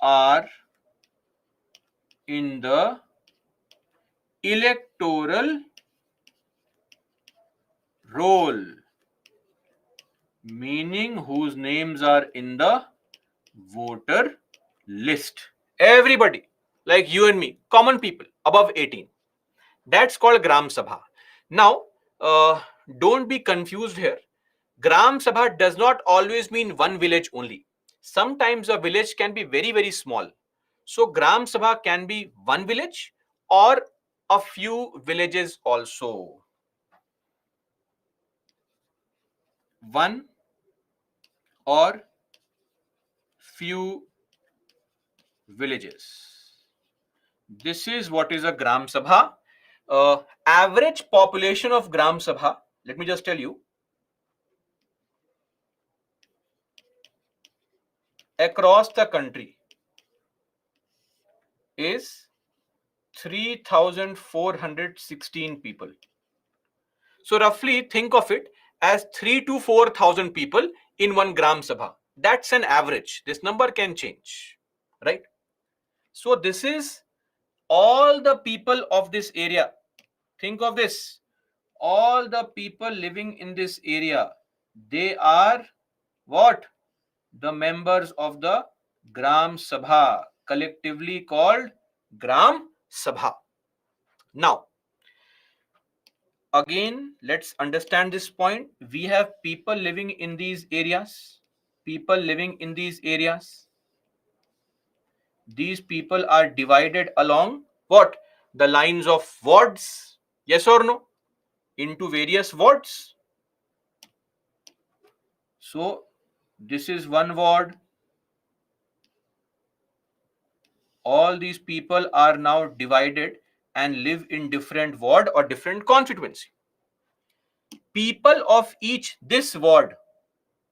are in the electoral roll, meaning whose names are in the voter list. Everybody, like you and me, common people above 18. That's called Gram Sabha. Now, don't be confused here. Gram Sabha does not always mean one village only. Sometimes a village can be very, very small. So, Gram Sabha can be one village or a few villages also. One or few villages. This is what is a Gram Sabha. Average population of Gram Sabha, let me just tell you, across the country is 3,416 people. So roughly think of it as 3 to 4,000 people in one Gram Sabha. That's an average. This number can change, right? So this is all the people of this area. Think of this. All the people living in this area, they are what? The members of the Gram Sabha, collectively called Gram Sabha. Now, again, let's understand this point. We have people living in these areas. People living in these areas. These people are divided along what? The lines of wards. Yes or no? Into various wards. So this is one ward. All these people are now divided and live in different ward or different constituency. People of each this ward,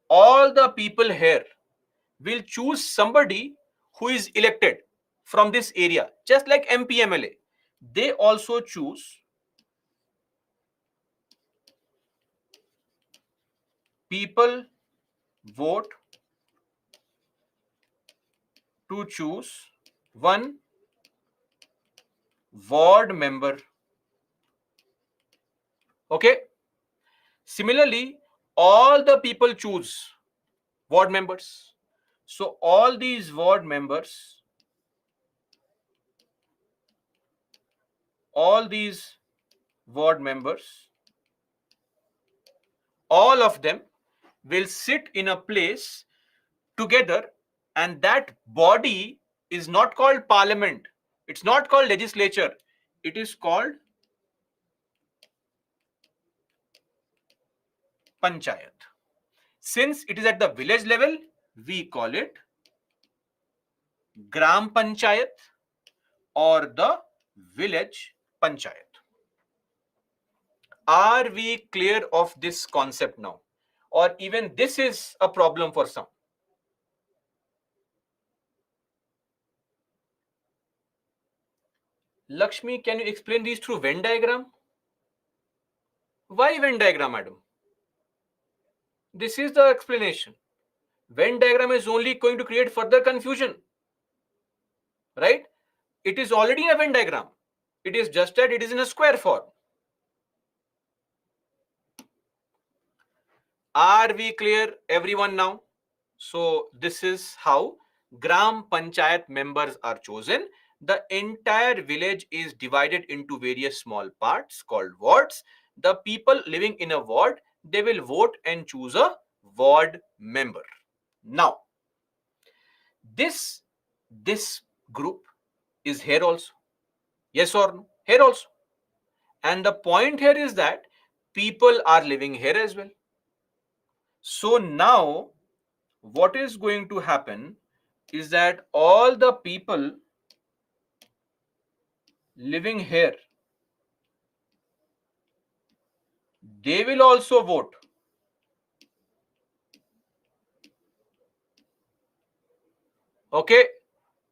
all the people here will choose somebody who is elected from this area, just like MP MLA. They also choose people vote to choose one ward member. Okay. Similarly, all the people choose ward members. So all these ward members, all these ward members, all of them will sit in a place together, and that body is not called parliament, it's not called legislature, it is called panchayat. Since it is at the village level, we call it gram panchayat or the village panchayat. Are we clear of this concept now? Or even this is a problem for some? Lakshmi, can you explain these through Venn diagram? Why Venn diagram, madam? This is the explanation. Venn diagram is only going to create further confusion, right? It is already a Venn diagram. It is just that it is in a square form. Are we clear, everyone, now? So this is how Gram Panchayat members are chosen. The entire village is divided into various small parts called wards. The people living in a ward, they will vote and choose a ward member. Now, this group is here also. Yes or no? Here also. And the point here is that people are living here as well. So now, what is going to happen is that all the people living here, they will also vote. Okay,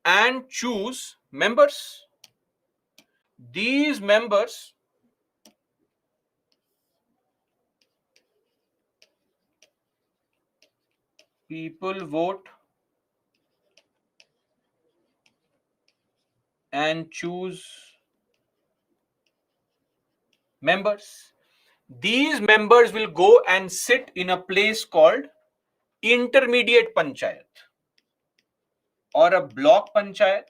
and choose members. These members people vote and choose members. These members will go and sit in a place called intermediate panchayat or a block panchayat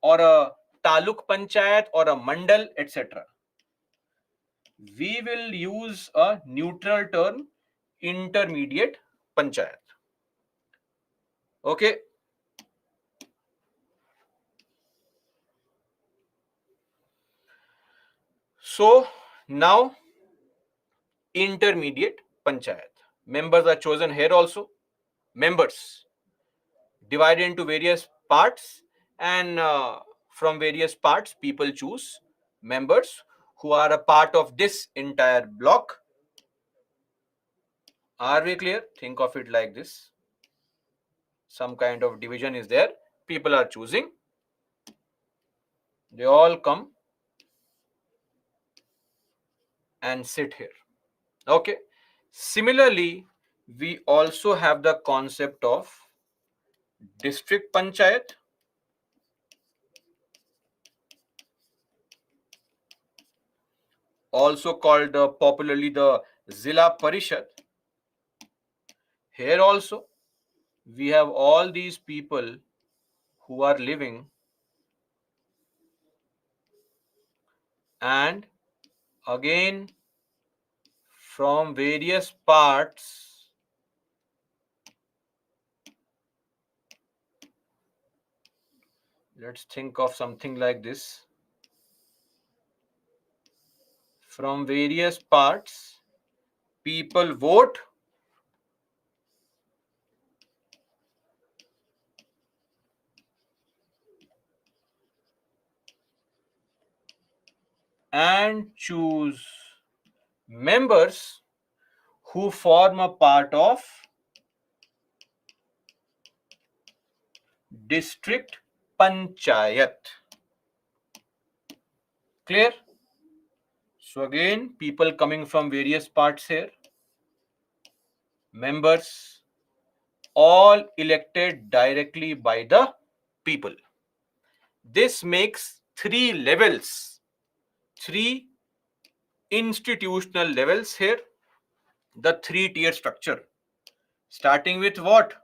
or a taluk panchayat or a mandal, etc. We will use a neutral term, intermediate panchayat. Okay. So now intermediate panchayat. Members are chosen here also. Members divided into various parts, and from various parts, people choose members who are a part of this entire block. Are we clear? Think of it like this. Some kind of division is there. People are choosing. They all come and sit here. Okay. Similarly, we also have the concept of district panchayat, also called popularly the Zilla Parishad. Here also, we have all these people who are living, and again from various parts, let's think of something like this. From various parts, people vote and choose members who form a part of district panchayat. Clear? So again, people coming from various parts here, members, all elected directly by the people. This makes three levels, three institutional levels here, the three-tier structure. Starting with what?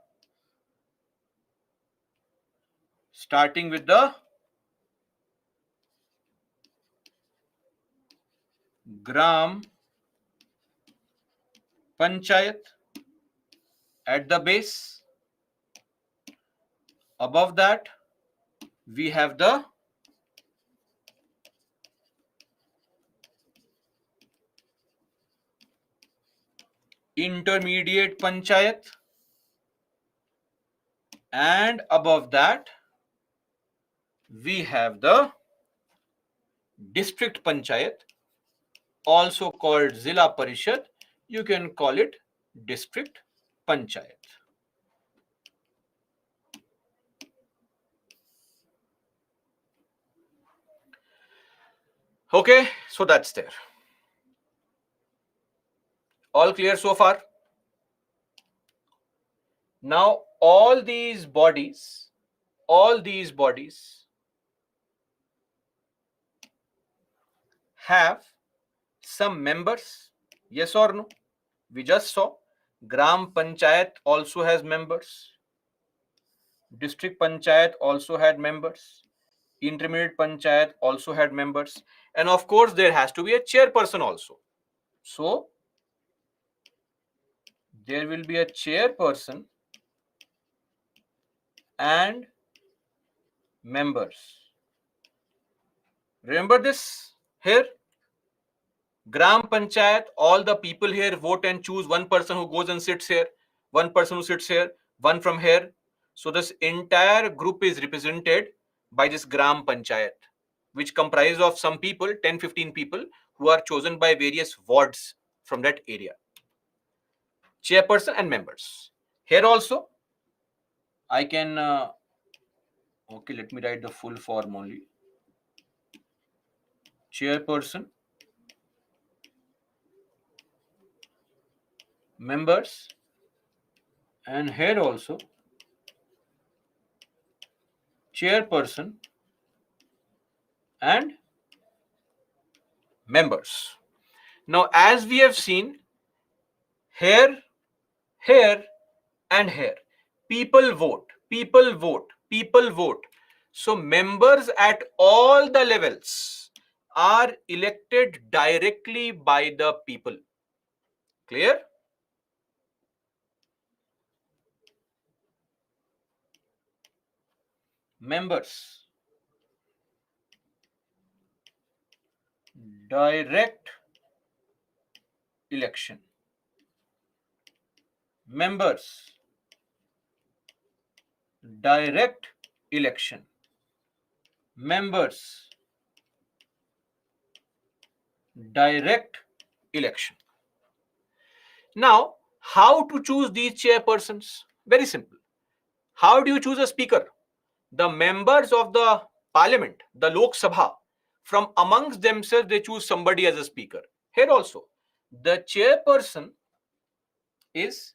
Starting with the Gram Panchayat at the base. Above that, we have the intermediate Panchayat, and above that, we have the district Panchayat, also called Zilla Parishad. You can call it district Panchayat. Okay, so that's there. All clear so far? Now, all these bodies have some members, yes or no? We just saw Gram Panchayat also has members, District Panchayat also had members, Intermediate Panchayat also had members, and of course there has to be a chairperson also. So there will be a chairperson and members. Remember this here? Gram Panchayat, all the people here vote and choose one person who goes and sits here, one person who sits here, one from here. So this entire group is represented by this Gram Panchayat, which comprises of some people, 10-15 people, who are chosen by various wards from that area. Chairperson and members. Here also, I can, okay, let me write the full form only. Chairperson, members, and here also chairperson and members. Now, as we have seen here, here, and here, people vote, people vote, people vote. So, members at all the levels are elected directly by the people. Clear? Members, direct election. Members, direct election. Members, direct election. Now, how to choose these chairpersons? Very simple. How do you choose a speaker? The members of the parliament, the Lok Sabha, from amongst themselves, they choose somebody as a speaker. Here also, the chairperson is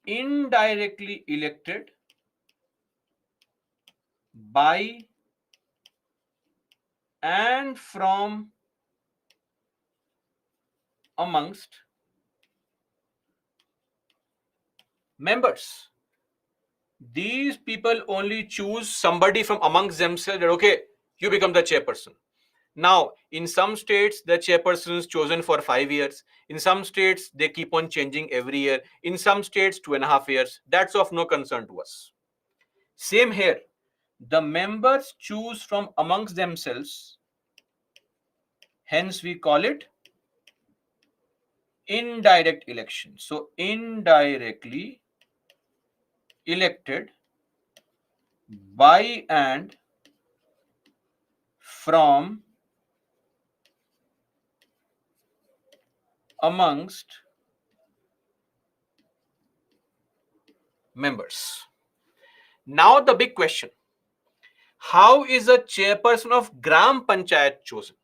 indirectly elected by and from amongst members. These people only choose somebody from amongst themselves that, okay, you become the chairperson. Now, in some states, the chairperson is chosen for 5 years. In some states, they keep on changing every year. In some states, 2.5 years. That's of no concern to us. Same here. The members choose from amongst themselves. Hence, we call it indirect election. So, indirectly elected by and from amongst members. Now the big question: how is a chairperson of Gram Panchayat chosen?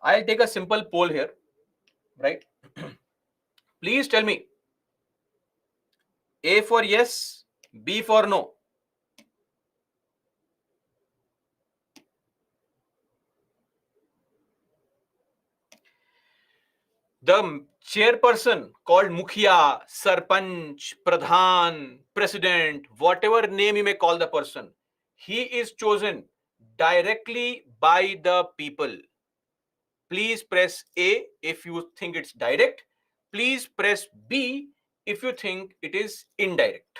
I'll take a simple poll here, right? Please tell me A for yes, B for no. The chairperson called Mukhiya, Sarpanch, Pradhan, President, whatever name you may call the person, he is chosen directly by the people. Please press A if you think it's direct. Please press B if you think it is indirect.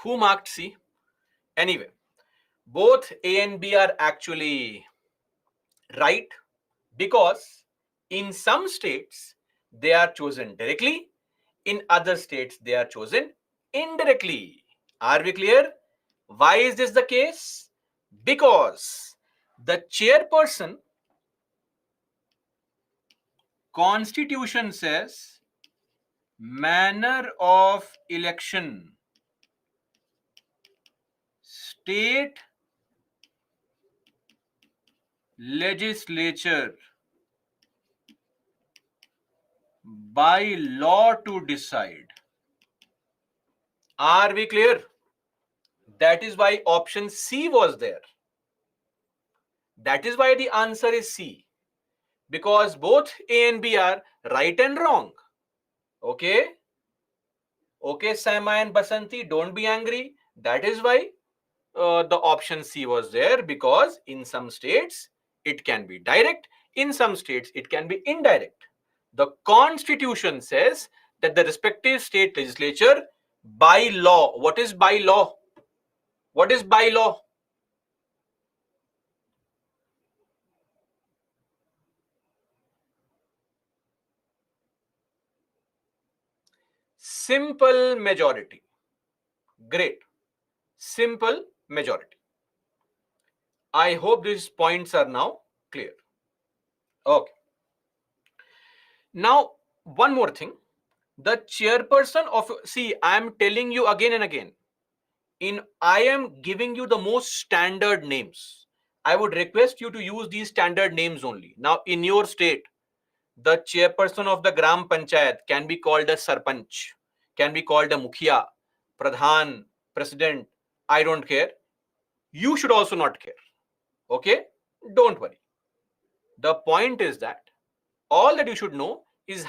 Who marked C? Anyway, both A and B are actually right, because in some states they are chosen directly, in other states they are chosen indirectly. Are we clear? Why is this the case? Because the chairperson, constitution says, manner of election, state legislature by law to decide. Are we clear? That is why option C was there. That is why the answer is C, because both A and B are right and wrong. Okay? Okay, Sama and Basanti, don't be angry. That is why the option C was there, because in some states it can be direct, in some states it can be indirect. The constitution says that the respective state legislature by law, what is by law? What is by law? Simple majority. Great. Simple majority. I hope these points are now clear. Okay. Now, one more thing. The chairperson of, see, I am telling you again and again, I am giving you the most standard names. I would request you to use these standard names only. Now, in your state, the chairperson of the Gram Panchayat can be called a Sarpanch, can be called a Mukhiya, Pradhan, President. I don't care. You should also not care. Okay? Don't worry. The point is that all that you should know is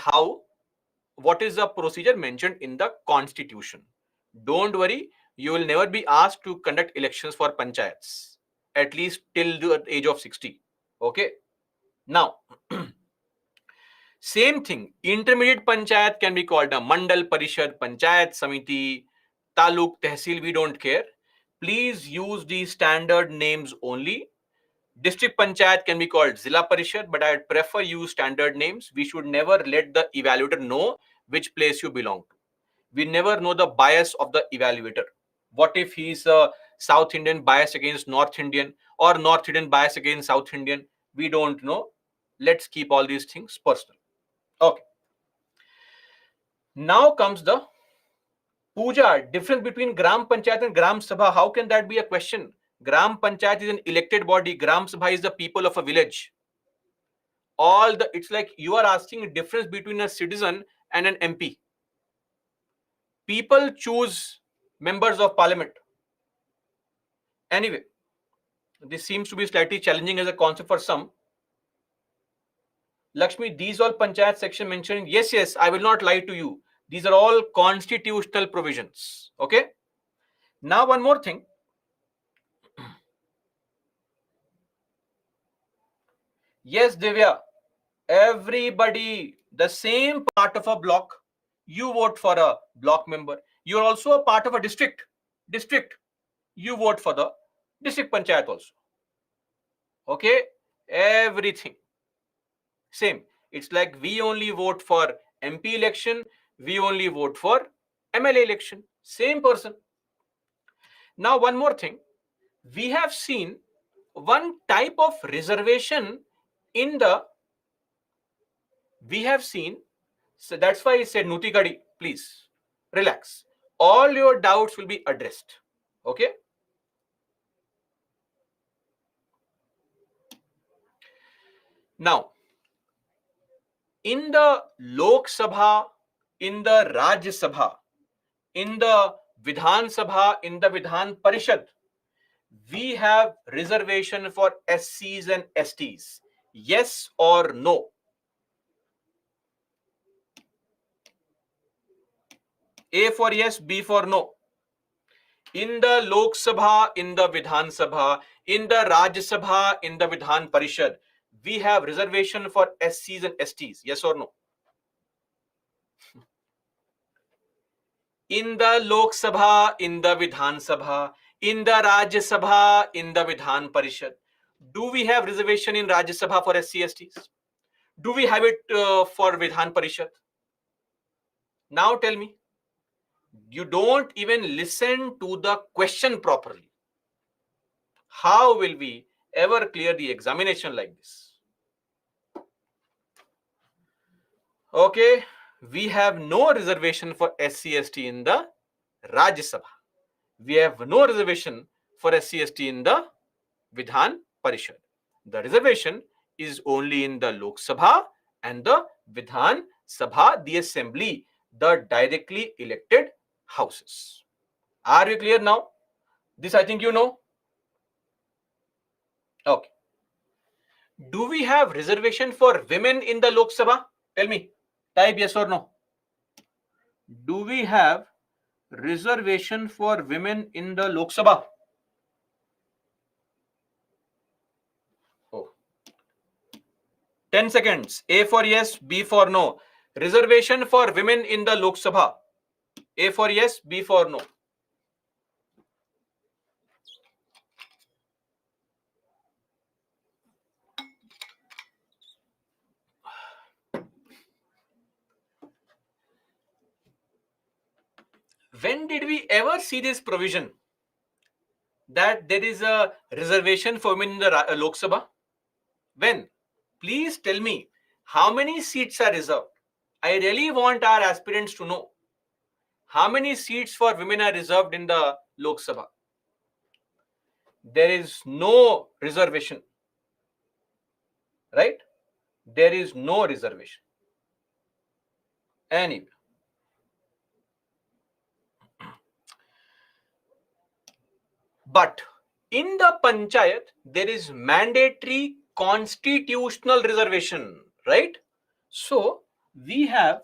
what is the procedure mentioned in the constitution. Don't worry, you will never be asked to conduct elections for panchayats, at least till the age of 60. Okay? Now, same thing, intermediate panchayat can be called a Mandal Parishad, Panchayat Samiti, Taluk, Tehsil, we don't care. Please use these standard names only. District Panchayat can be called Zilla Parishad, but I'd prefer use standard names. We should never let the evaluator know which place you belong to. We never know the bias of the evaluator. What if he's a South Indian bias against North Indian, or North Indian bias against South Indian? We don't know. Let's keep all these things personal. Okay. Now comes the puja. Difference between Gram Panchayat and Gram Sabha. How can that be a question? Gram Panchayat is an elected body. Gram Sabha is the people of a village. It's like you are asking a difference between a citizen and an MP. People choose members of parliament. Anyway, this seems to be slightly challenging as a concept for some. Lakshmi, these all panchayat section mentioned, yes, I will not lie to you. These are all constitutional provisions. Okay. Now, one more thing. Yes, Divya, everybody, the same part of a block, you vote for a block member. You're also a part of a district, you vote for the district panchayat also. Okay, everything same. It's like we only vote for MP election, we only vote for MLA election, same person. Now one more thing, we have seen one type of reservation in the, we have seen, so that's why I said Nuti Gadi, please relax, all your doubts will be addressed. Okay, now in the Lok Sabha, in the Rajya Sabha, in the Vidhan Sabha, in the Vidhan Parishad, we have reservation for SCs and STs. Yes or no? A for yes, B for no. In the Lok Sabha, in the Vidhan Sabha, in the Rajya Sabha, in the Vidhan Parishad, we have reservation for SCs and STs. Yes or no? In the Lok Sabha, in the Vidhan Sabha, in the Rajya Sabha, in the Vidhan Parishad, do we have reservation in Rajya Sabha for SC STs? Do we have it for Vidhan Parishad? Now tell me, you don't even listen to the question properly. How will we ever clear the examination like this? Okay, we have no reservation for SC ST in the Rajya Sabha. We have no reservation for SC ST in the Vidhan Parishad. The reservation is only in the Lok Sabha and the Vidhan Sabha, the assembly, the directly elected houses. Are you clear now? This I think you know. Okay. Do we have reservation for women in the Lok Sabha? Tell me. Type yes or no. Do we have reservation for women in the Lok Sabha? Oh. 10 seconds. A for yes, B for no. Reservation for women in the Lok Sabha. A for yes, B for no. When did we ever see this provision that there is a reservation for women in the Lok Sabha? When? Please tell me how many seats are reserved. I really want our aspirants to know how many seats for women are reserved in the Lok Sabha. There is no reservation, right? There is no reservation. Anyway, but in the panchayat, there is mandatory constitutional reservation, right? So we have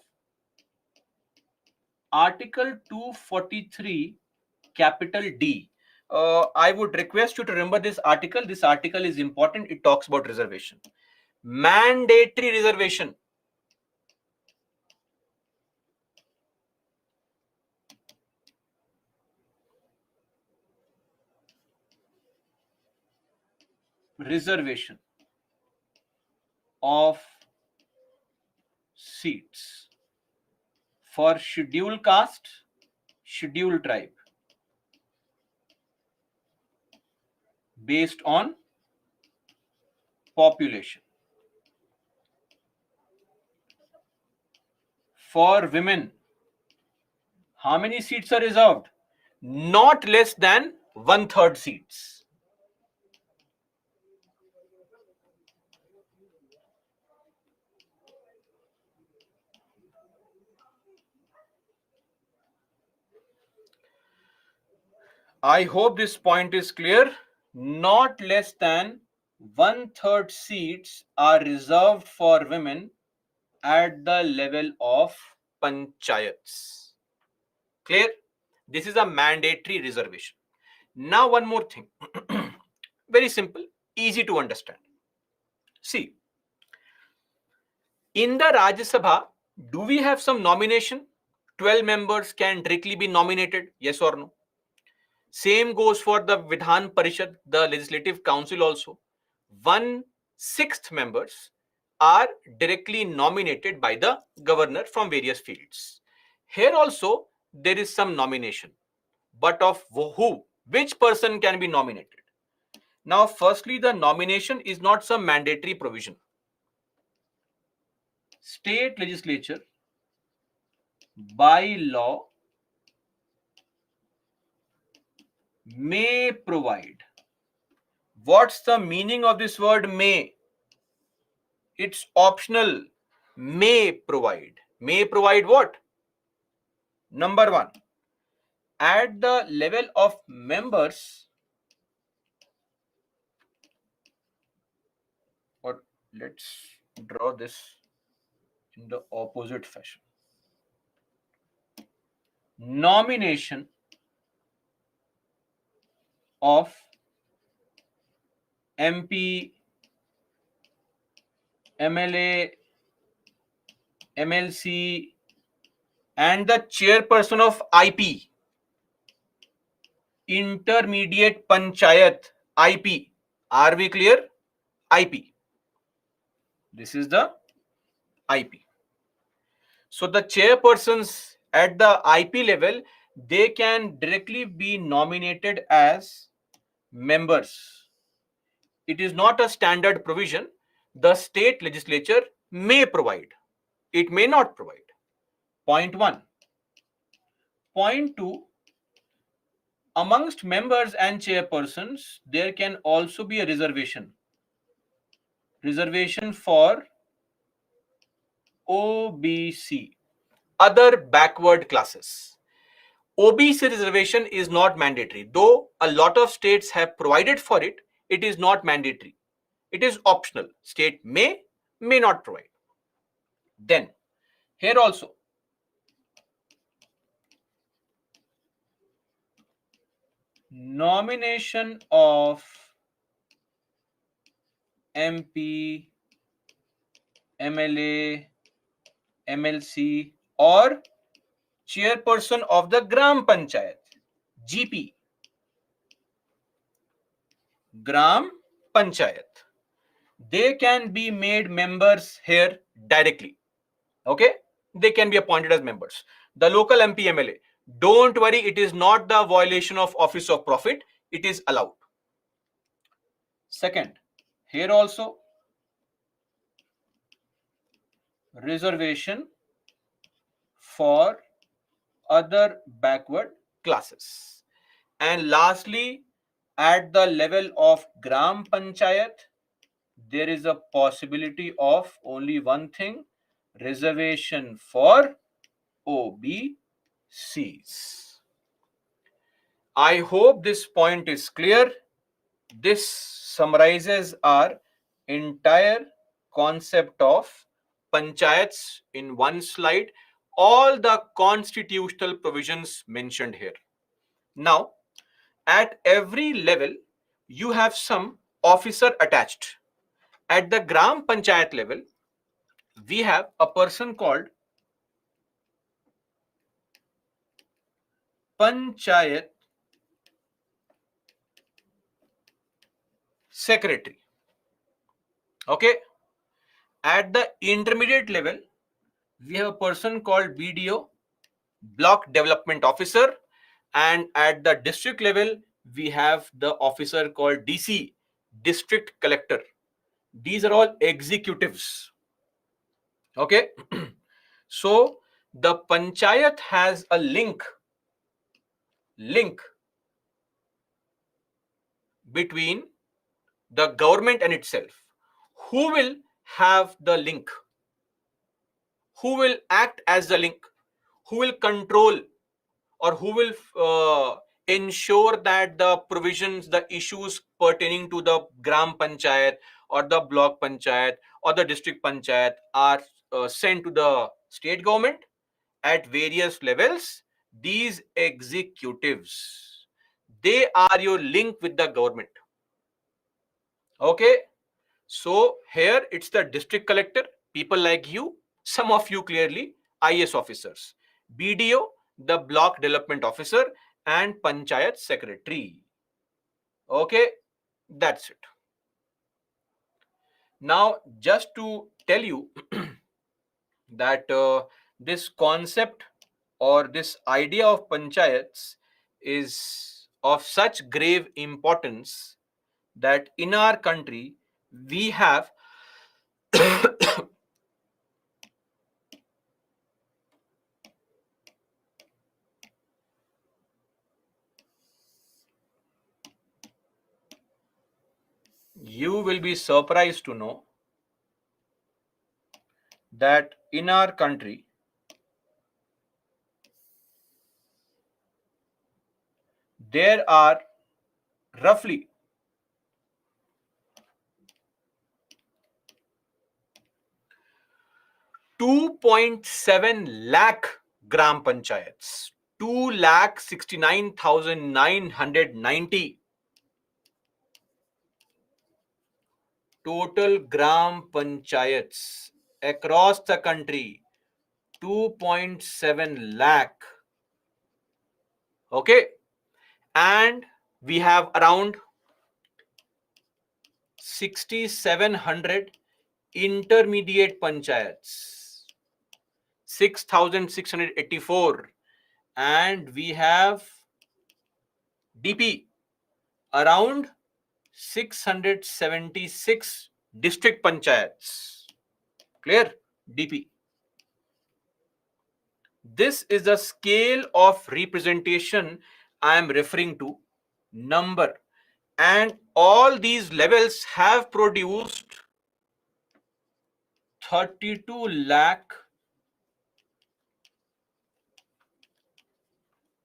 Article 243, capital D. I would request you to remember this article. This article is important. It talks about reservation. Mandatory reservation. Reservation of seats for scheduled caste, scheduled tribe based on population. For women, how many seats are reserved? Not less than 1/3 seats. I hope this point is clear. Not less than 1/3 seats are reserved for women at the level of panchayats. Clear? This is a mandatory reservation. Now one more thing. Very simple, easy to understand. See, in the Rajya Sabha, do we have some nomination 12 members can directly be nominated, yes or no? Same goes for the Vidhan Parishad, the Legislative Council also. 1/6 members are directly nominated by the governor from various fields. Here also there is some nomination, but of who? Which person can be nominated? Now, firstly, the nomination is not some mandatory provision. State legislature by law may provide. What's the meaning of this word may? It's optional. May provide. May provide what? Number one, at the level of members, or let's draw this in the opposite fashion. Nomination of MP, MLA, MLC, and the chairperson of IP, intermediate panchayat, IP. Are we clear? IP. This is the IP. So the chairpersons at the IP level, they can directly be nominated as members. It is not a standard provision. The state legislature may provide. It may not provide. Point one. Point two, amongst members and chairpersons, there can also be a reservation. Reservation for OBC, other backward classes. OBC reservation is not mandatory. Though a lot of states have provided for it, it is not mandatory. It is optional. State may not provide. Then, here also, nomination of MP, MLA, MLC, or chairperson of the Gram Panchayat, GP, Gram Panchayat. They can be made members here directly. Okay? They can be appointed as members. The local MP, MLA, don't worry, it is not the violation of office of profit. It is allowed. Second, here also, reservation for other backward classes. And lastly, at the level of Gram Panchayat, there is a possibility of only one thing, reservation for OBCs. I hope this point is clear. This summarizes our entire concept of panchayats in one slide, all the constitutional provisions mentioned here. Now, at every level, you have some officer attached. At the Gram Panchayat level, we have a person called Panchayat Secretary. Okay. At the intermediate level, we have a person called BDO, Block Development Officer. And at the district level, we have the officer called DC, District Collector. These are all executives. Okay. So the panchayat has a link between the government and itself. Who will have the link? Who will act as the link? Who will control, or who will ensure that the provisions, the issues pertaining to the Gram Panchayat or the Block Panchayat or the District Panchayat are sent to the state government at various levels? These executives, they are your link with the government. Okay. So here it's the district collector, people like you, some of you clearly IAS officers. BDO, the block development officer, and panchayat secretary. Okay, that's it. Now, just to tell you that this concept or this idea of panchayats is of such grave importance that in our country we have you will be surprised to know that in our country there are roughly 2.7 lakh gram panchayats. 2,69,990 total gram panchayats across the country. 2.7 lakh. Okay, and we have around 6,700 intermediate panchayats, 6,684, and we have DP around 676 district panchayats. Clear? DP. This is the scale of representation I am referring to, number, and all these levels have produced 32 lakh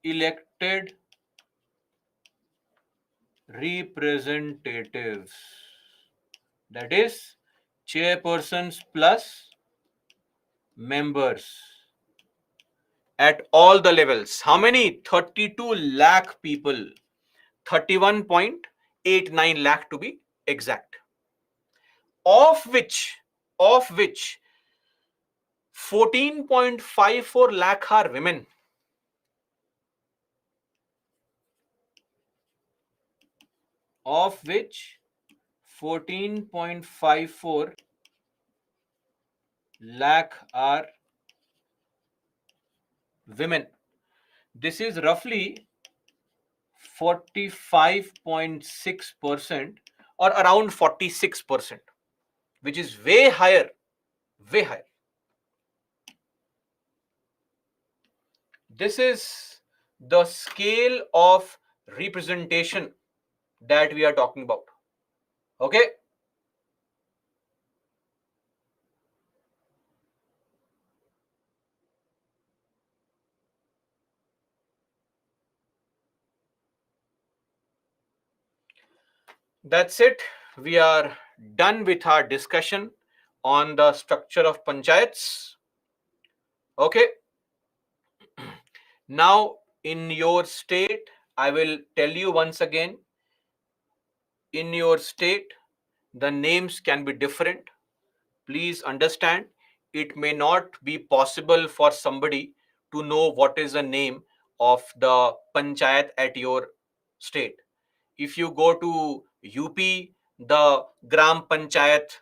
elected representatives, that is chairpersons plus members at all the levels. How many? 32 lakh people, 31.89 lakh to be exact, of which 14.54 lakh are women, of which 14.54 lakh are women. This is roughly 45.6% or around 46%, which is way higher, way higher. This is the scale of representation that we are talking about. Okay. That's it. We are done with our discussion on the structure of panchayats. Okay. Now, in your state, I will tell you once again, in your state, the names can be different. Please understand, it may not be possible for somebody to know what is the name of the panchayat at your state. If you go to UP, the Gram Panchayat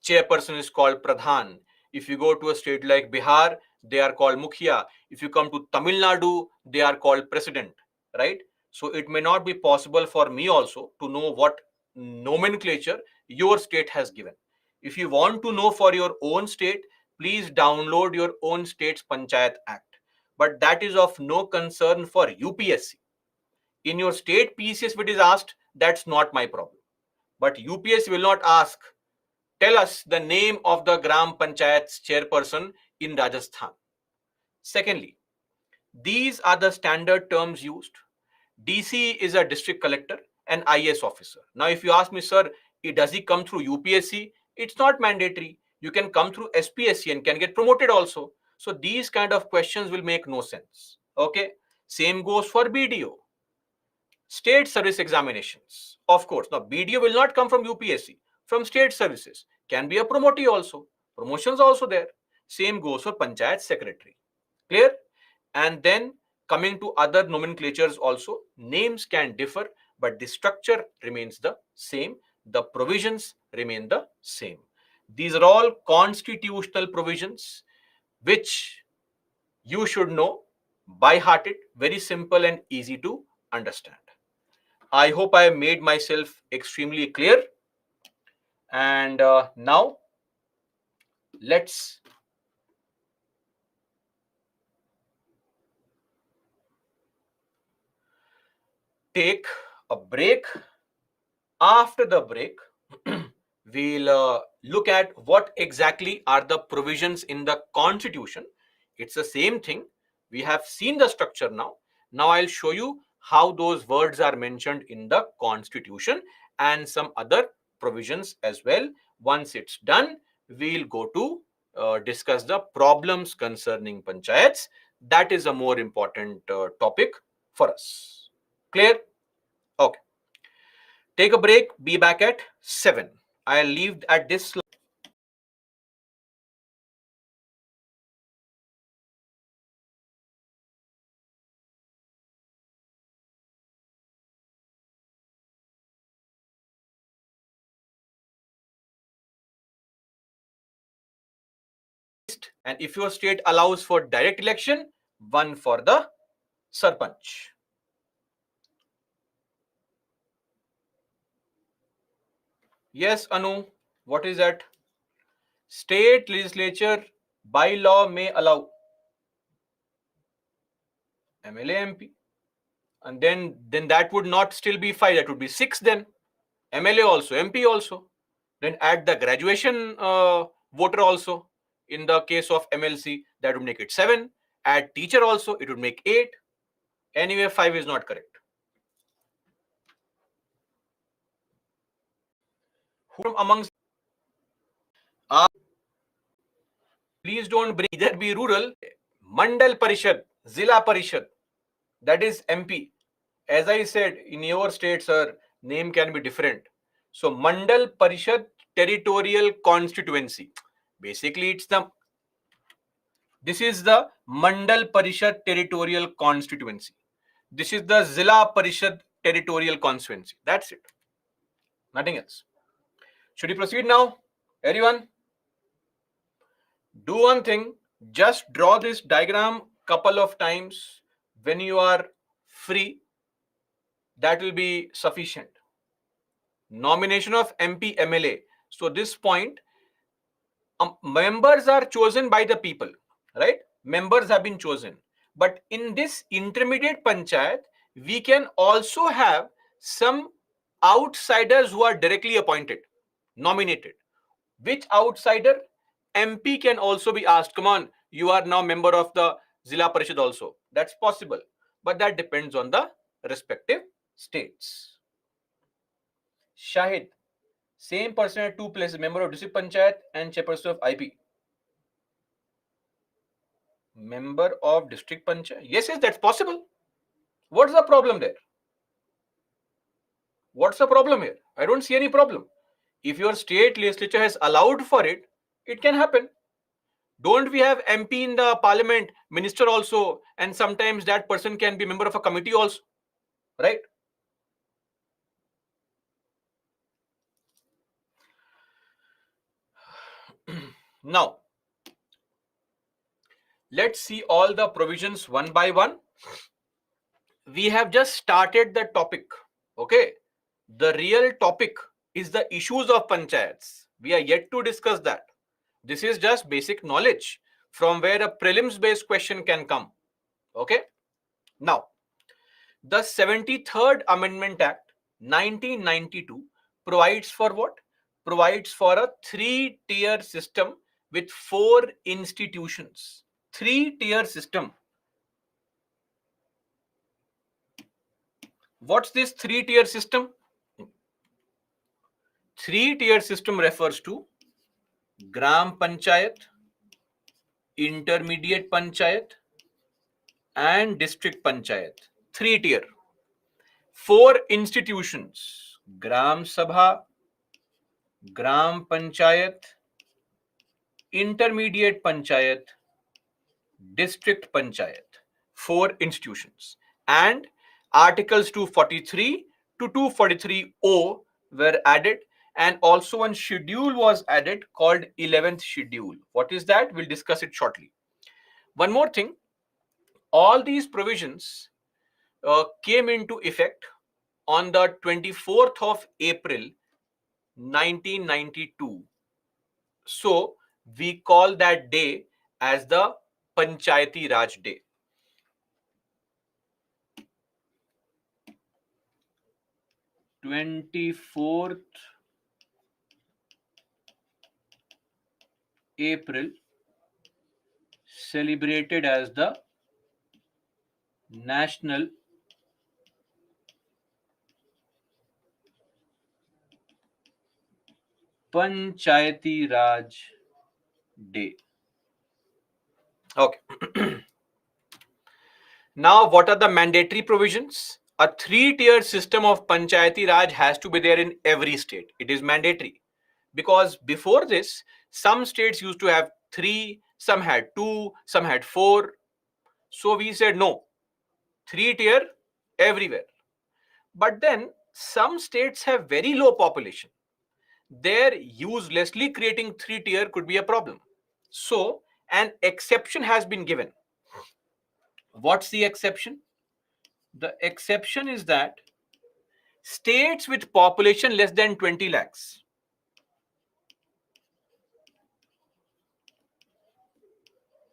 chairperson is called Pradhan. If you go to a state like Bihar, they are called Mukhya. If you come to Tamil Nadu, they are called President, right? So it may not be possible for me also to know what nomenclature your state has given. If you want to know for your own state, please download your own state's Panchayat Act. But that is of no concern for UPSC. In your state PCS, if it is asked, that's not my problem. But UPSC will not ask, tell us the name of the Gram Panchayat's chairperson in Rajasthan. Secondly, these are the standard terms used. DC is a district collector, an IS officer. Now, if you ask me, sir, does he come through UPSC? It's not mandatory. You can come through SPSC and can get promoted also. So these kind of questions will make no sense. Okay. Same goes for BDO. State service examinations. Of course, now BDO will not come from UPSC, from state services. Can be a promotee also. Promotions also there. Same goes for Panchayat Secretary. Clear? And then coming to other nomenclatures also, names can differ, but the structure remains the same. The provisions remain the same. These are all constitutional provisions which you should know by heart. It very simple and easy to understand. I hope I have made myself extremely clear. And now let's take a break. After the break, we'll look at what exactly are the provisions in the Constitution. It's the same thing. We have seen the structure now. Now I'll show you how those words are mentioned in the Constitution and some other provisions as well. Once it's done, we'll go to discuss the problems concerning panchayats. That is a more important topic for us. Clear? Okay. Take a break. Be back at 7. I'll leave at this slide. And if your state allows for direct election, one for the sarpanch. Yes, Anu, what is that? State legislature by law may allow MLA MP. And then that would not still be 5, that would be 6 then. MLA also, MP also. Then add the graduation voter also. In the case of MLC, that would make it 7. Add teacher also, it would make 8. Anyway, 5 is not correct. Who amongst please don't bring either be rural, Mandal Parishad, Zila Parishad, that is MP. As I said, in your state, sir, name can be different. So Mandal Parishad Territorial Constituency. Basically, this is the Mandal Parishad Territorial Constituency. This is the Zila Parishad Territorial Constituency. That's it. Nothing else. Should we proceed now? Everyone? Do one thing, just draw this diagram couple of times when you are free. That will be sufficient. Nomination of MP MLA. So this point, members are chosen by the people, right? Members have been chosen. But in this intermediate panchayat, we can also have some outsiders who are directly appointed, nominated. Which outsider? MP can also be asked, come on, you are now member of the Zila Parishad also. That's possible. But that depends on the respective states. Shahid, same person at 2 places, member of district panchayat and chairperson of IP. Member of district panchayat. Yes, that's possible. What's the problem there? What's the problem here? I don't see any problem. If your state legislature has allowed for it, it can happen. Don't we have MP in the parliament, minister also, and sometimes that person can be member of a committee also, right? Now, let's see all the provisions one by one. We have just started the topic, okay? The real topic is the issues of panchayats. We are yet to discuss that. This is just basic knowledge from where a prelims based question can come, okay? Now, the 73rd Amendment Act 1992 provides for what? Provides for a 3-tier system with 4 institutions. 3-tier system. What's this 3-tier system? 3-tier system refers to Gram Panchayat, Intermediate Panchayat, and District Panchayat. 3-tier. 4 institutions: Gram Sabha, Gram Panchayat, Intermediate Panchayat, District Panchayat. 4 institutions. And Articles 243 to 243O were added, and also one schedule was added called 11th schedule. What is that? We'll discuss it shortly. One more thing, all these provisions came into effect on the 24th of April 1992. So we call that day as the Panchayati Raj Day. 24th April, celebrated as the National Panchayati Raj Day. Okay. Now, what are the mandatory provisions? A 3-tier system of Panchayati Raj has to be there in every state. It is mandatory. Because before this, some states used to have 3, some had 2, some had 4. So we said no, 3-tier everywhere. But then some states have very low population. There, uselessly creating 3-tier could be a problem. So an exception has been given. What's the exception? The exception is that states with population less than 20 lakhs,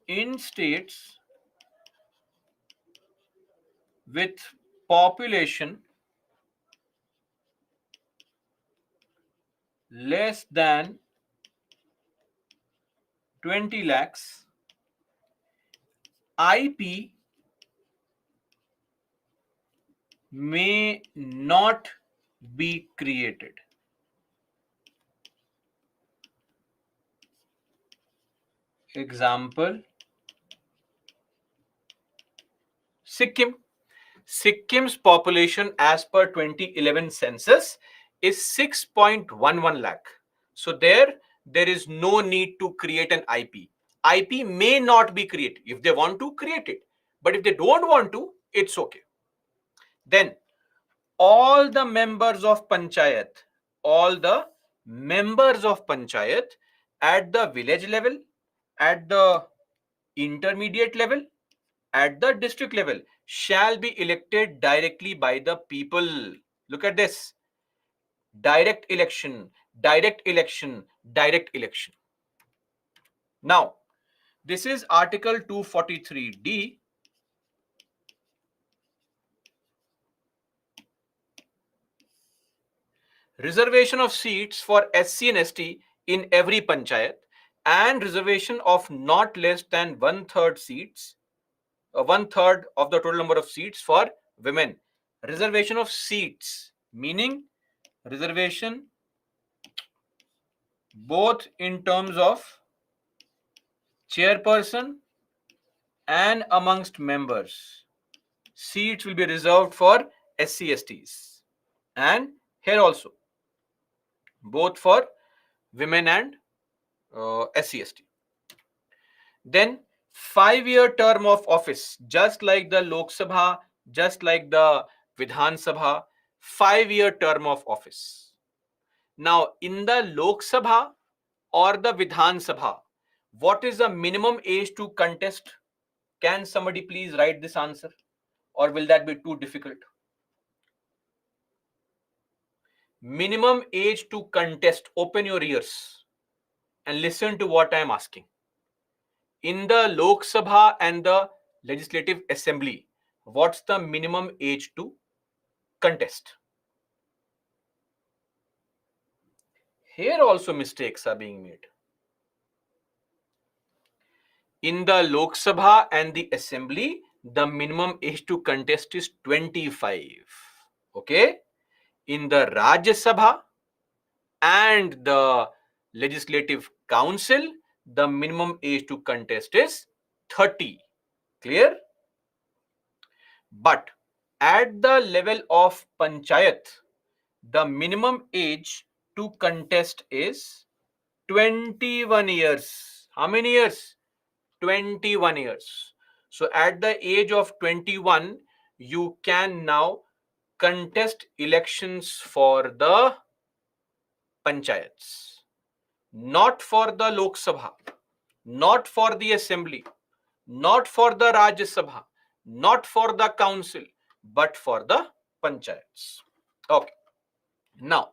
in states with population less than 20 lakhs, IP may not be created. Example, Sikkim. Sikkim's population as per 2011 census is 6.11 lakh. So there is no need to create an IP. IP may not be created. If they want to, create it. But if they don't want to, it's okay. Then all the members of panchayat, all the members of panchayat at the village level, at the intermediate level, at the district level shall be elected directly by the people. Look at this. Direct election, direct election, direct election. Now, this is Article 243D. Reservation of seats for SC and ST in every panchayat, and reservation of not less than 1/3 seats, 1/3 of the total number of seats for women. Reservation of seats, meaning reservation both in terms of chairperson and amongst members. Seats will be reserved for SC/STs, and here also both for women and SC/ST. Then 5-year term of office, just like the Lok Sabha, just like the Vidhan Sabha, 5-year term of office. Now, in the Lok Sabha or the Vidhan Sabha, what is the minimum age to contest? Can somebody please write this answer, or will that be too difficult? Minimum age to contest. Open your ears and listen to what I am asking. In the Lok Sabha and the Legislative Assembly, what's the minimum age to contest? Here also mistakes are being made. In the Lok Sabha and the Assembly, the minimum age to contest is 25. Okay? In the Rajya Sabha and the Legislative Council, the minimum age to contest is 30. Clear? But at the level of panchayat, the minimum age to contest is 21 years. How many years? 21 years. So at the age of 21, you can now contest elections for the panchayats, not for the Lok Sabha, not for the assembly, not for the Rajya Sabha, not for the council, but for the panchayats. Okay. Now,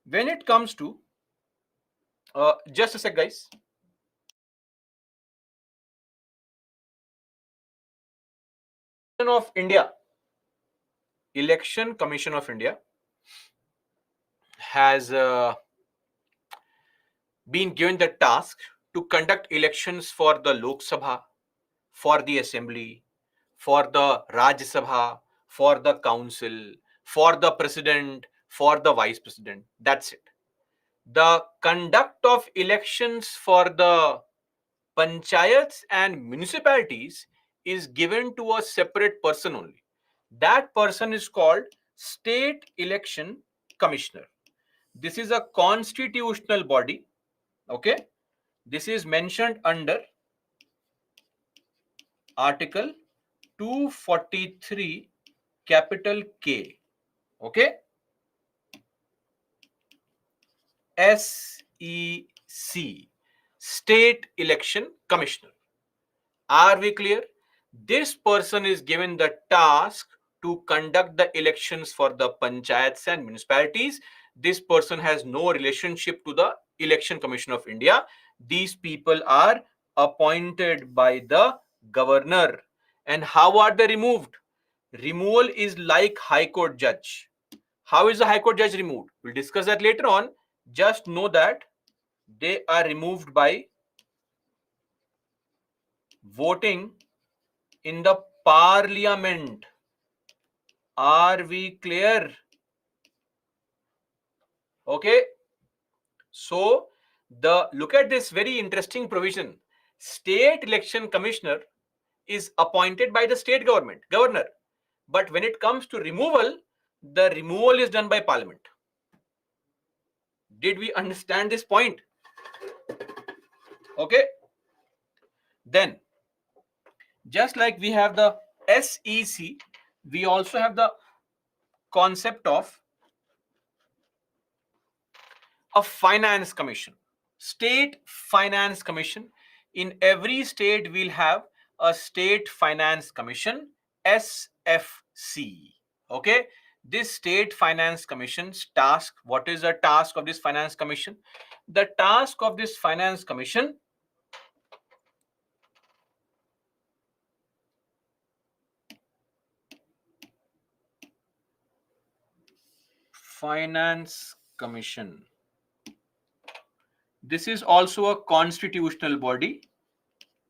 when it comes to just a sec, guys. Of India, Election Commission of India has been given the task to conduct elections for the Lok Sabha, for the assembly, for the Rajya Sabha, for the council, for the president, for the vice president. That's it. The conduct of elections for the panchayats and municipalities is given to a separate person only. That person is called State Election Commissioner. This is a constitutional body. Okay. This is mentioned under Article 243 capital K. Okay. SEC, State Election Commissioner. Are we clear? This person is given the task to conduct the elections for the panchayats and municipalities. This person has no relationship to the Election Commission of India. These people are appointed by the governor. And how are they removed? Removal is like High Court judge. How is the High Court judge removed? We'll discuss that later on. Just know that they are removed by voting in the parliament. Are we clear? Okay. So look at this very interesting provision. State Election Commissioner is appointed by the state governor. But when it comes to removal, the removal is done by parliament. Did we understand this point? Okay. Then, just like we have the SEC, we also have the concept of a finance commission, State Finance Commission. In every state, we'll have a State Finance Commission, SFC. Okay. This State Finance Commission's task, what is the task of this Finance Commission? The task of this Finance Commission This is also a constitutional body,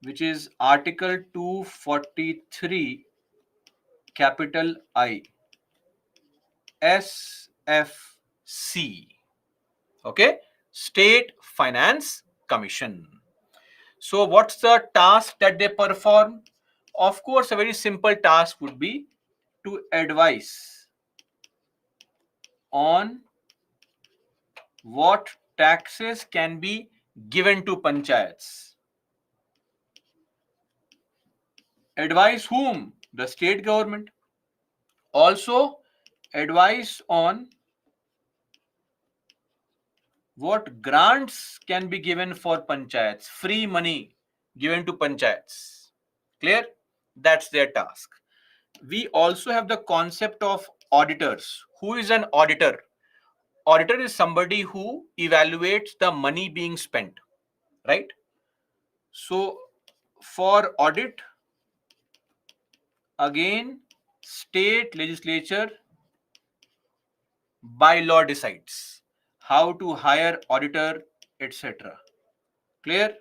which is Article 243 capital I, SFC. Okay, State Finance Commission. So what's the task that they perform? Of course, a very simple task would be to advise on what taxes can be given to panchayats. Advise whom? The state government. Also, advice on what grants can be given for panchayats, free money given to panchayats. Clear? That's their task. We also have the concept of auditors. Who is an auditor? Auditor is somebody who evaluates the money being spent, right? So for audit, again, state legislature by law decides how to hire auditor, etc. Clear?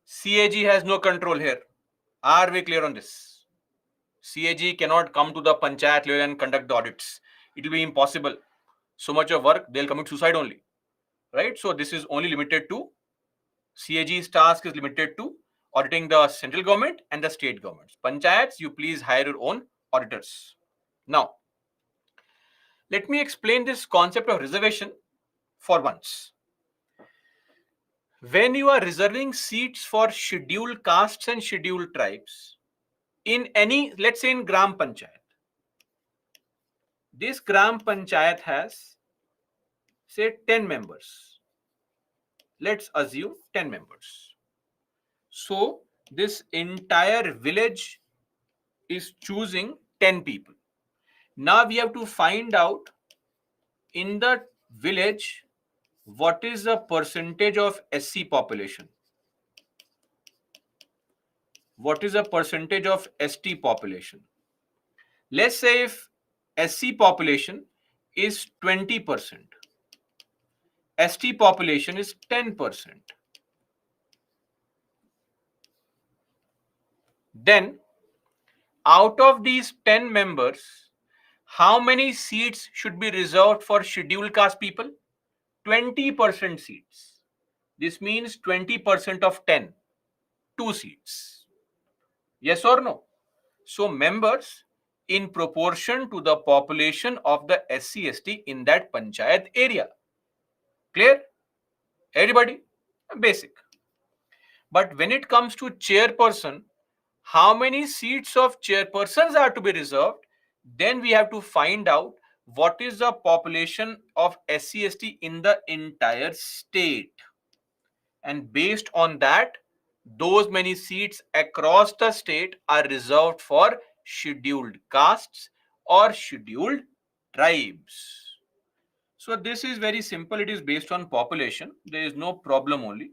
CAG has no control here. Are we clear on this? CAG cannot come to the panchayat level and conduct the audits. It will be impossible. So much of work, they'll commit suicide only. Right? So this is only limited to CAG's task is limited to auditing the central government and the state governments. Panchayats, you please hire your own auditors. Now, let me explain this concept of reservation for once. when you are reserving seats for scheduled castes and scheduled tribes in any, let's say in Gram Panchayat, this Gram Panchayat has, say, 10 members. Let's assume 10 members. So, this entire village is choosing 10 people. Now, we have to find out in the village what is the percentage of SC population. What is the percentage of ST population? Let's say if SC population is 20%, ST population is 10%. Then, out of these 10 members, how many seats should be reserved for scheduled caste people? 20% seats. This means 20% of 10, 2 seats. Yes or no? So, members in proportion to the population of the SC/ST in that panchayat area. Clear? Everybody? Basic. But when it comes to chairperson, how many seats of chairpersons are to be reserved? Then we have to find out what is the population of SC/ST in the entire state. And based on that, those many seats across the state are reserved for scheduled castes or scheduled tribes. So this is very simple. It is based on population. There is no problem only.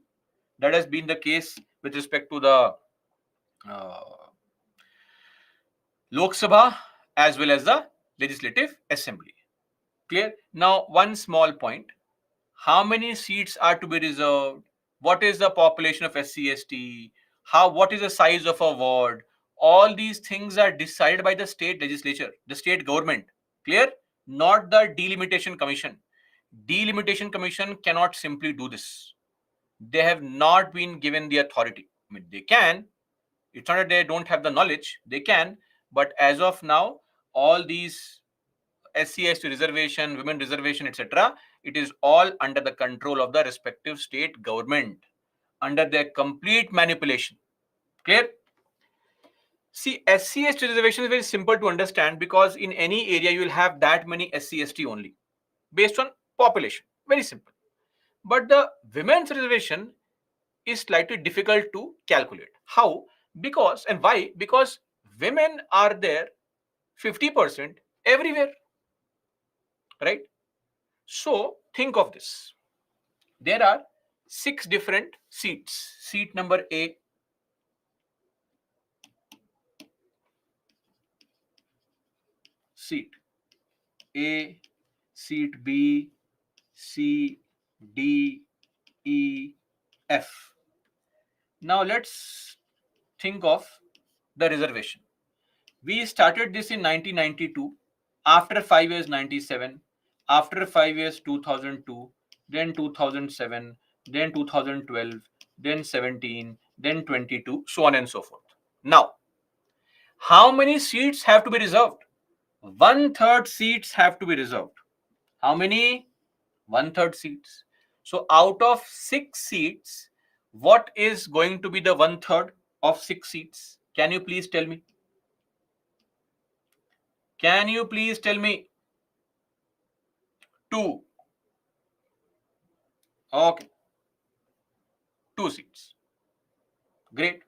That has been the case with respect to the uh, Lok Sabha as well as the Legislative Assembly. Clear? Now, one small point. How many seats are to be reserved? What is the population of SC/ST? What is the size of a ward? All these things are decided by the state legislature, the state government. Clear? Not the delimitation commission. Delimitation commission cannot simply do this. They have not been given the authority. I mean, they can. It's not that they don't have the knowledge. They can. But as of now, all these SC/ST reservation, women reservation, etc., it is all under the control of the respective state government, under their complete manipulation. Clear? See, SC/ST reservation is very simple to understand because in any area you will have that many SC/ST only, based on population. Very simple. But the women's reservation is slightly difficult to calculate. How? Because, and why? Because women are there 50% everywhere, right? So think of this. There are 6 different seats. Seat number A, seat A, seat B, C, D, E, F. Now let's think of the reservation. We started this in 1992. After 5 years, 97. After 5 years, 2002. Then 2007. Then 2012. Then 17. Then 22. So on and so forth. Now, how many seats have to be reserved? 1/3 seats have to be reserved. How many? 1/3 seats. So out of 6 seats, what is going to be the 1/3 of 6 seats? Can you please tell me? Can you please tell me? 2. Okay. 2 seats. Great.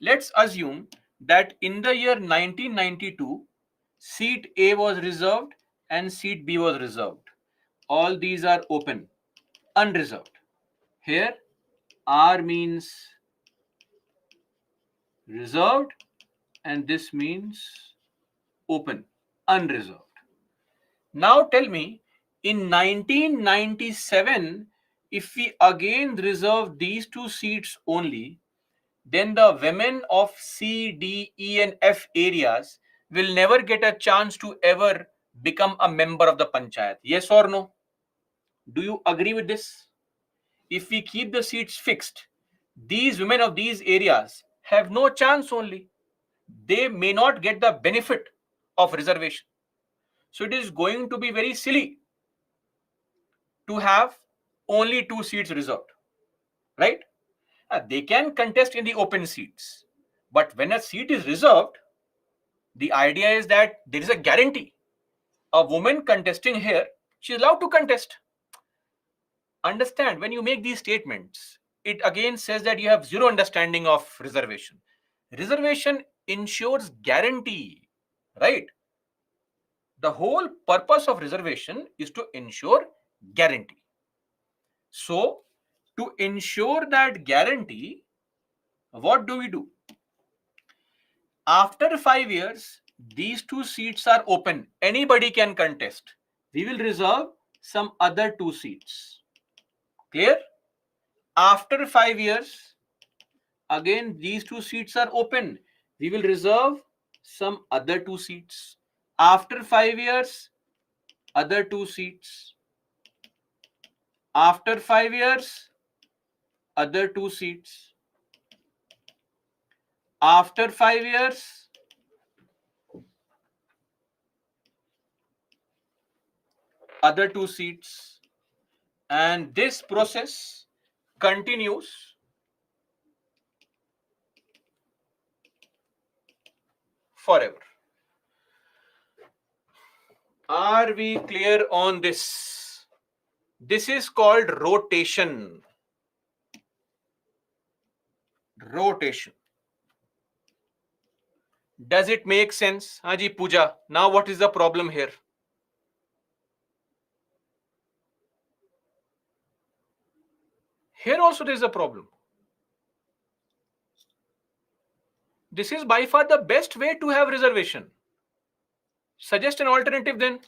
Let's assume that in the year 1992, seat A was reserved and seat B was reserved. All these are open, unreserved. Here, R means reserved and this means open, unreserved. Now tell me, in 1997, if we again reserve these 2 seats only, then the women of C, D, E, and F areas will never get a chance to ever become a member of the panchayat. Yes or no? Do you agree with this? If we keep the seats fixed, these women of these areas have no chance only. They may not get the benefit of reservation. So it is going to be very silly to have only 2 seats reserved. right? They can contest in the open seats, but when a seat is reserved, the idea is that there is a guarantee. A woman contesting here, she is allowed to contest. Understand, when you make these statements, it again says that you have zero understanding of reservation. Reservation ensures guarantee, right? The whole purpose of reservation is to ensure guarantee. So, to ensure that guarantee, what do we do? After 5 years, these two seats are open. Anybody can contest. We will reserve some other two seats. Clear? After 5 years, again, these two seats are open. We will reserve some other two seats. After 5 years, other two seats. After 5 years, other two seats. After 5 years, other two seats. And this process continues forever. Are we clear on this? This is called rotation. Rotation. Does it make sense? Haji Pooja, now what is the problem here? Here also there is a problem. This is by far the best way to have reservation. Suggest an alternative then.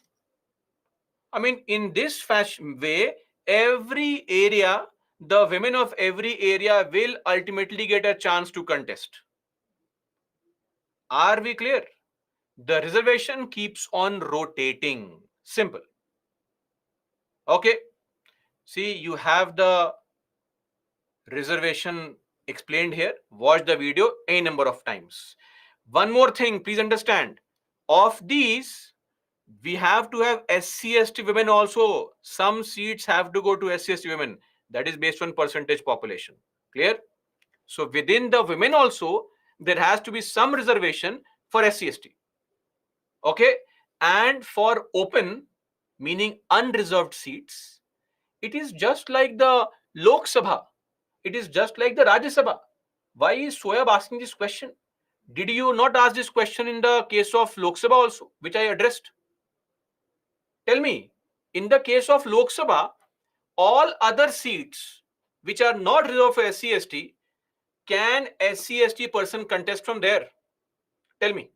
I mean, in this fashion way, every area, the women of every area will ultimately get a chance to contest. Are we clear? The reservation keeps on rotating. Simple. Okay. See, you have the reservation explained here. Watch the video a number of times. One more thing, please understand. Of these, we have to have SC/ST women also. Some seats have to go to SC/ST women. That is based on percentage population. Clear? So within the women also, there has to be some reservation for SC/ST. Okay? And for open, meaning unreserved seats, it is just like the Lok Sabha. It is just like the Rajya Sabha. Why is Soyab asking this question? Did you not ask this question in the case of Lok Sabha also, which I addressed? Tell me, in the case of Lok Sabha, all other seats which are not reserved for SC/ST, can SC/ST person contest from there? Tell me.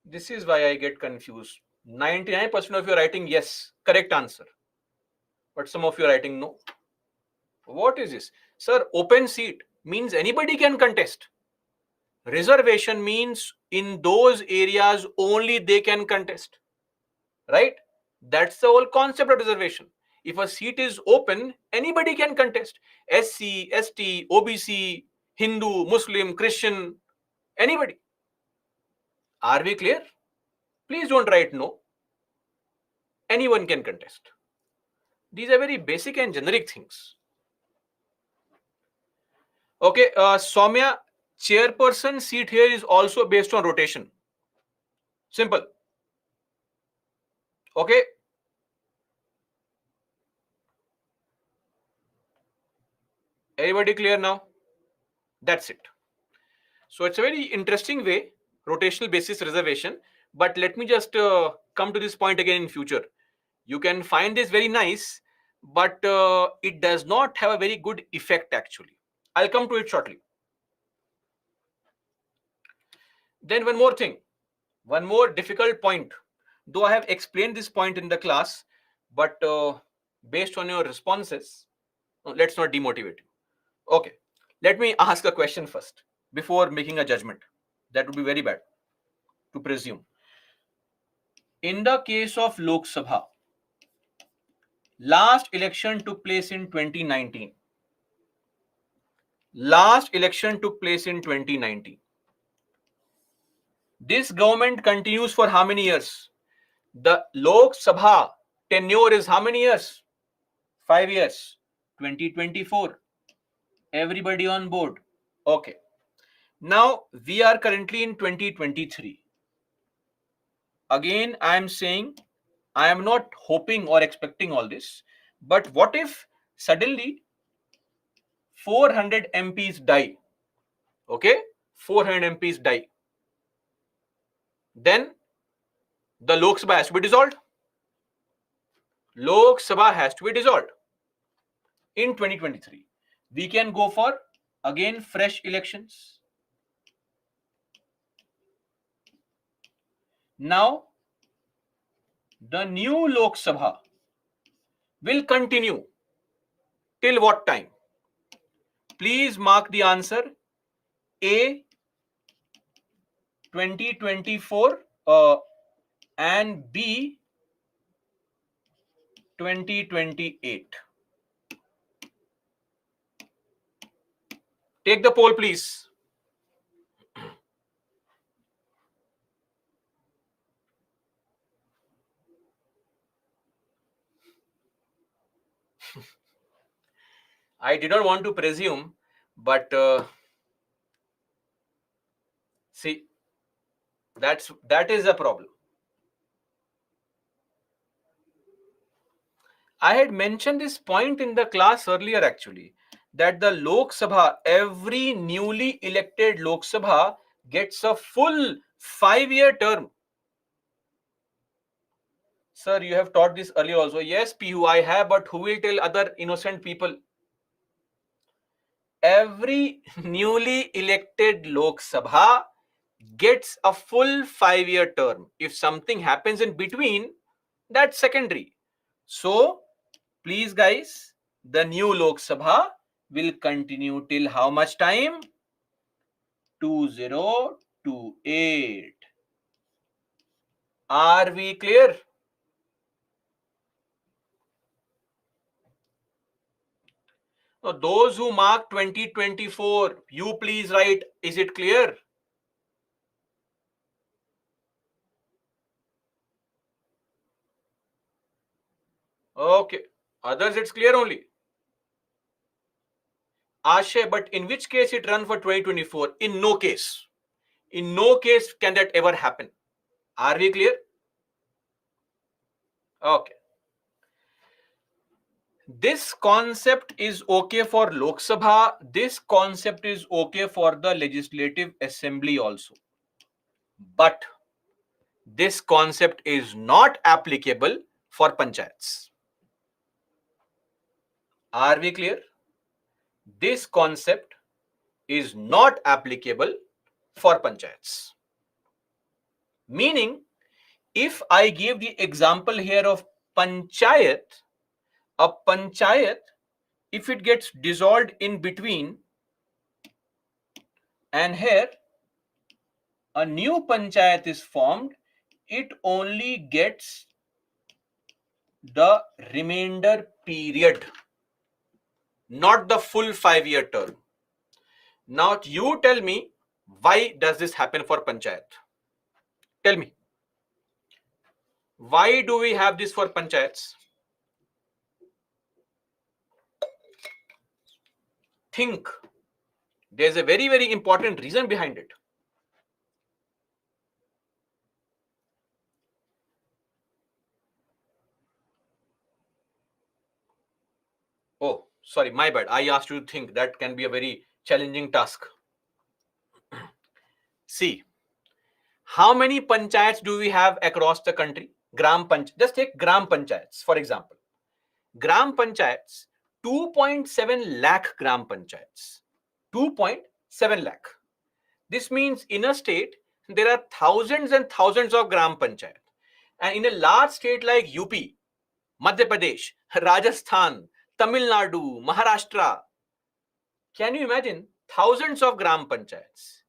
This is why I get confused. 99% of you are writing yes, correct answer. But some of you are writing no. What is this? Sir, open seat means anybody can contest. Reservation means in those areas only they can contest. Right? That's the whole concept of reservation. If a seat is open, anybody can contest. SC, ST, OBC, Hindu, Muslim, Christian, anybody. Are we clear? Please don't write no. Anyone can contest. These are very basic and generic things. Okay, Soumya, chairperson seat here is also based on rotation. Simple. Okay. Everybody clear now? That's it. So it's a very interesting way, rotational basis reservation. But let me just come to this point again in future. You can find this very nice, but it does not have a very good effect actually. I'll come to it shortly. Then one more thing, one more difficult point. Though I have explained this point in the class, but based on your responses, let's not demotivate you. Okay, let me ask a question first before making a judgment. That would be very bad to presume. In the case of Lok Sabha, last election took place in 2019. Last election took place in 2019. This government continues for how many years? The Lok Sabha tenure is how many years? 5 years. 2024. Everybody on board. Okay. Now we are currently in 2023. Again, I am saying I am not hoping or expecting all this, but what if suddenly 400 MPs die? Okay, 400 MPs die. Then the Lok Sabha has to be dissolved. Lok Sabha has to be dissolved in 2023. We can go for again fresh elections. Now, the new Lok Sabha will continue till what time? Please mark the answer A 2024 and B 2028. Take the poll, please. I did not want to presume, but see, that is a problem. I had mentioned this point in the class earlier actually, that the Lok Sabha, every newly elected Lok Sabha gets a full 5-year term. Sir, you have taught this earlier also. Yes, Pihu, I have, but who will tell other innocent people? Every newly elected Lok Sabha gets a full 5-year term. If something happens in between, that's secondary. So, please guys, the new Lok Sabha will continue till how much time? 2028. Are we clear? Now, those who mark 2024, you please write, is it clear? Okay. Others, it's clear only. Ashay, but in which case it run for 2024? In no case. In no case can that ever happen. Are we clear? Okay. This concept is okay for Lok Sabha. This concept is okay for the Legislative Assembly also. But this concept is not applicable for panchayats. Are we clear? This concept is not applicable for panchayats. Meaning, if I give the example here of panchayat, a panchayat, if it gets dissolved in between, and here a new panchayat is formed, it only gets the remainder period, not the full 5-year term. Now you tell me, why does this happen for panchayat? Tell me. Why do we have this for panchayats? Think. There's a very, very important reason behind it. Oh, sorry, my bad. I asked you to think. That can be a very challenging task. See, how many panchayats do we have across the country? Just take gram panchayats, for example. Gram panchayats, 2.7 lakh gram panchayats. 2.7 lakh. This means in a state, there are thousands and thousands of gram panchayat. And in a large state like UP, Madhya Pradesh, Rajasthan, Tamil Nadu, Maharashtra, can you imagine thousands of gram panchayats?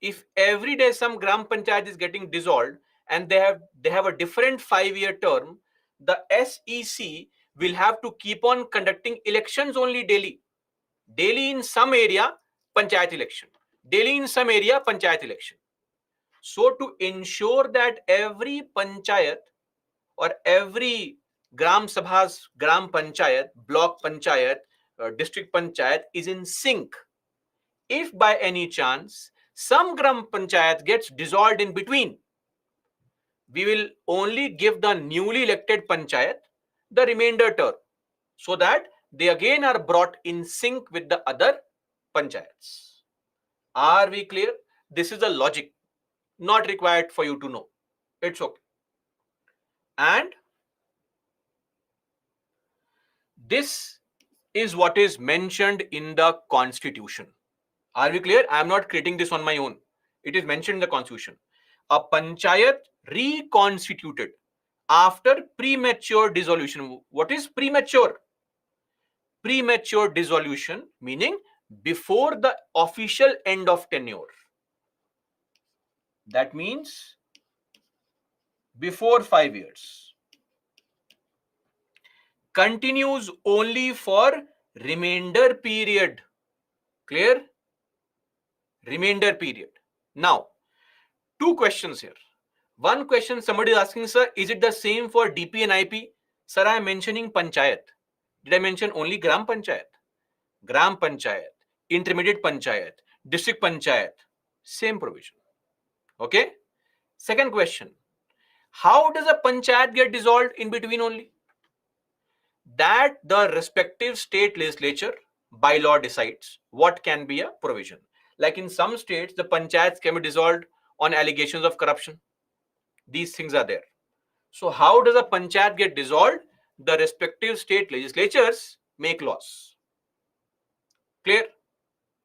If every day some gram panchayat is getting dissolved and they have a different 5-year term, the SEC will have to keep on conducting elections only daily. Daily in some area, panchayat election. Daily in some area, panchayat election. So to ensure that every panchayat or every gram sabhas, gram panchayat, block panchayat, district panchayat is in sync, if by any chance some gram panchayat gets dissolved in between, we will only give the newly elected panchayat the remainder term, so that they again are brought in sync with the other panchayats. Are we clear? This is the logic, not required for you to know. It's okay. And this is what is mentioned in the constitution. Are we clear? I am not creating this on my own. It is mentioned in the constitution. A panchayat reconstituted after premature dissolution. What is premature? Premature dissolution meaning before the official end of tenure. That means before 5 years. Continues only for remainder period. Clear? Remainder period. Now, two questions here. One question somebody is asking, sir, is it the same for DP and IP? Sir, I am mentioning panchayat. Did I mention only gram panchayat? Gram panchayat, intermediate panchayat, district panchayat, same provision. Okay? Second question. How does a panchayat get dissolved in between only? That the respective state legislature by law decides what can be a provision. Like in some states, the panchayats can be dissolved on allegations of corruption. These things are there. So how does a panchayat get dissolved? The respective state legislatures make laws. Clear?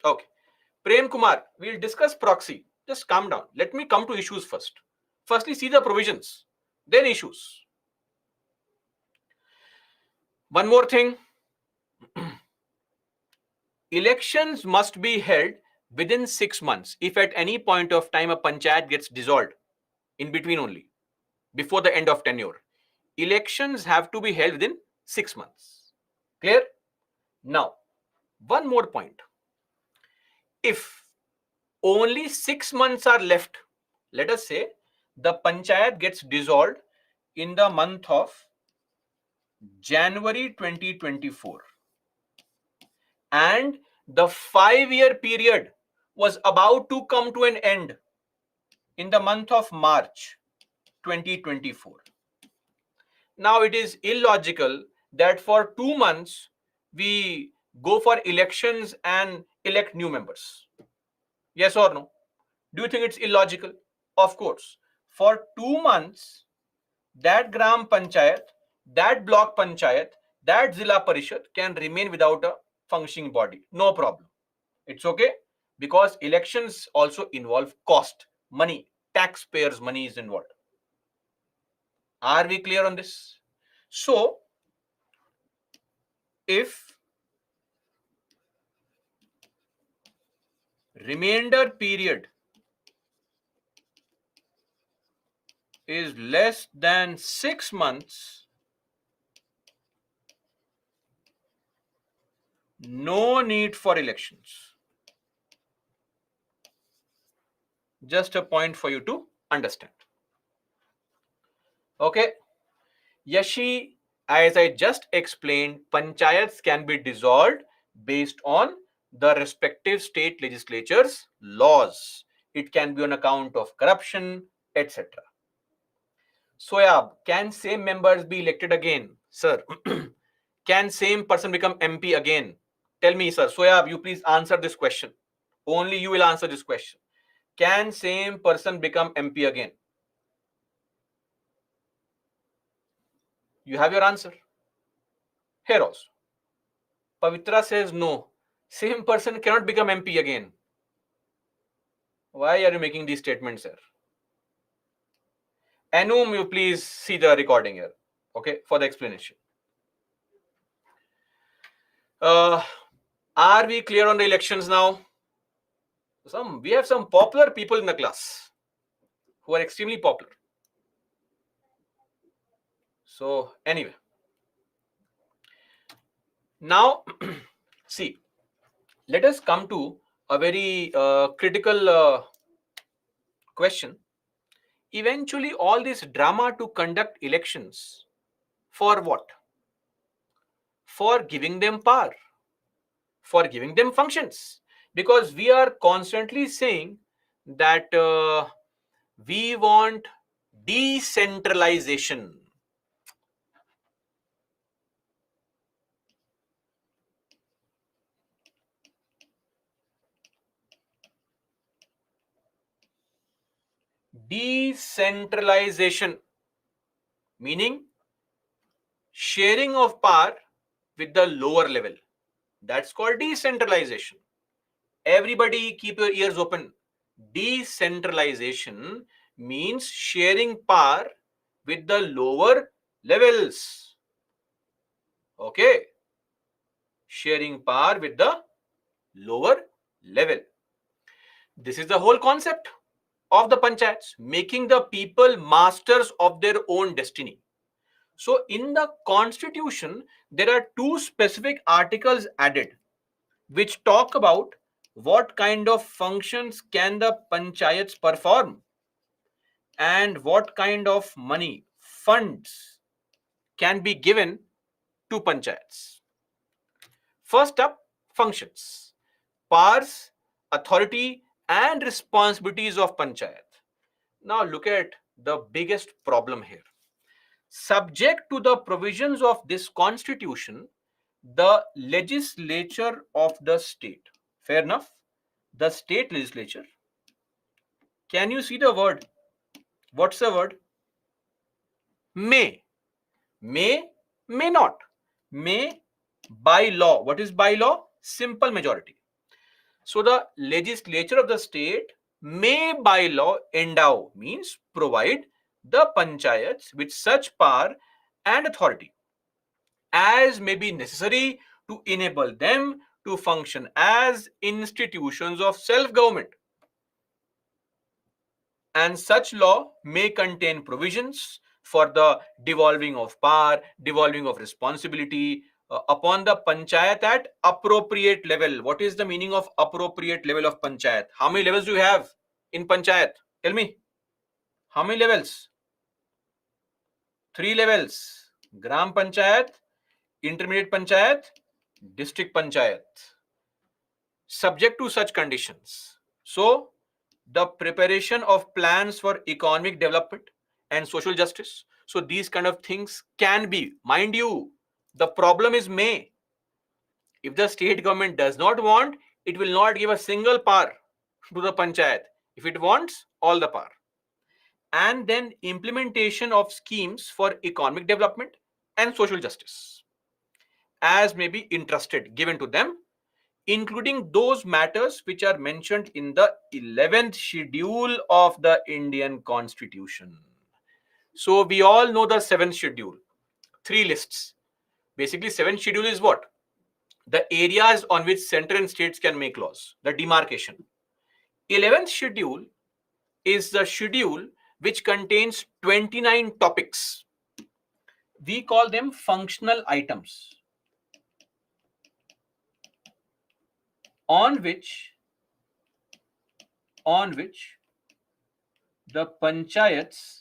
Okay. Prem Kumar, we'll discuss proxy. Just calm down. Let me come to issues first. Firstly, see the provisions, then issues. One more thing. Elections must be held within 6 months. If at any point of time a panchayat gets dissolved, in between only, before the end of tenure, elections have to be held within 6 months. Clear? Now, one more point. If only 6 months are left, let us say the panchayat gets dissolved in the month of January 2024, and the 5-year period was about to come to an end in the month of March 2024. Now it is illogical that for 2 months we go for elections and elect new members. Yes or no? Do you think it's illogical? Of course. For 2 months, that gram panchayat, that block panchayat, that zilla parishad can remain without a functioning body. No problem. It's okay, because elections also involve cost, money, taxpayers' money is involved. Are we clear on this? So, if remainder period is less than 6 months, no need for elections. Just a point for you to understand. Okay. Yashi, as I just explained, panchayats can be dissolved based on the respective state legislatures' laws. It can be on account of corruption, etc. Soyab, can same members be elected again? Sir, can same person become MP again? Tell me, sir. Soyab, you please answer this question. Only you will answer this question. Can same person become MP again? You have your answer. Here also. Pavitra says no. Same person cannot become MP again. Why are you making these statements, sir? Anum, you please see the recording here, okay, for the explanation. Are we clear on the elections now? We have some popular people in the class who are extremely popular. So anyway, now see, let us come to a very critical question. Eventually, all this drama to conduct elections for what? For giving them power, for giving them functions. Because we are constantly saying that we want decentralization. Decentralization, meaning sharing of power with the lower level. That's called decentralization. Everybody keep your ears open. Decentralization means sharing power with the lower levels. Okay? Sharing power with the lower level. This is the whole concept of the panchayats, making the people masters of their own destiny. So, in the constitution, there are two specific articles added which talk about what kind of functions can the panchayats perform and what kind of money, funds can be given to panchayats. First up, functions, powers, authority, and responsibilities of panchayat. Now, look at the biggest problem here. Subject to the provisions of this constitution, the legislature of the state. Fair enough? The state legislature. Can you see the word? What's the word? May. May not. May by law. What is by law? Simple majority. So the legislature of the state may by law endow, means provide the panchayats with such power and authority as may be necessary to enable them to function as institutions of self-government. And such law may contain provisions for the devolving of power, devolving of responsibility upon the panchayat at appropriate level. What is the meaning of appropriate level of panchayat? How many levels do you have in panchayat? Tell me. How many levels? 3 levels. Gram panchayat, intermediate panchayat, district panchayat. Subject to such conditions. So, the preparation of plans for economic development and social justice. So these kind of things can be, mind you, the problem is may. If the state government does not want, it will not give a single power to the panchayat. If it wants, all the power. And then implementation of schemes for economic development and social justice, as may be entrusted, given to them, including those matters which are mentioned in the 11th schedule of the Indian Constitution. So we all know the 7th schedule, 3 lists. Basically, 7th schedule is what? The areas on which center and states can make laws, the demarcation. 11th schedule is the schedule which contains 29 topics. We call them functional items, on which the panchayats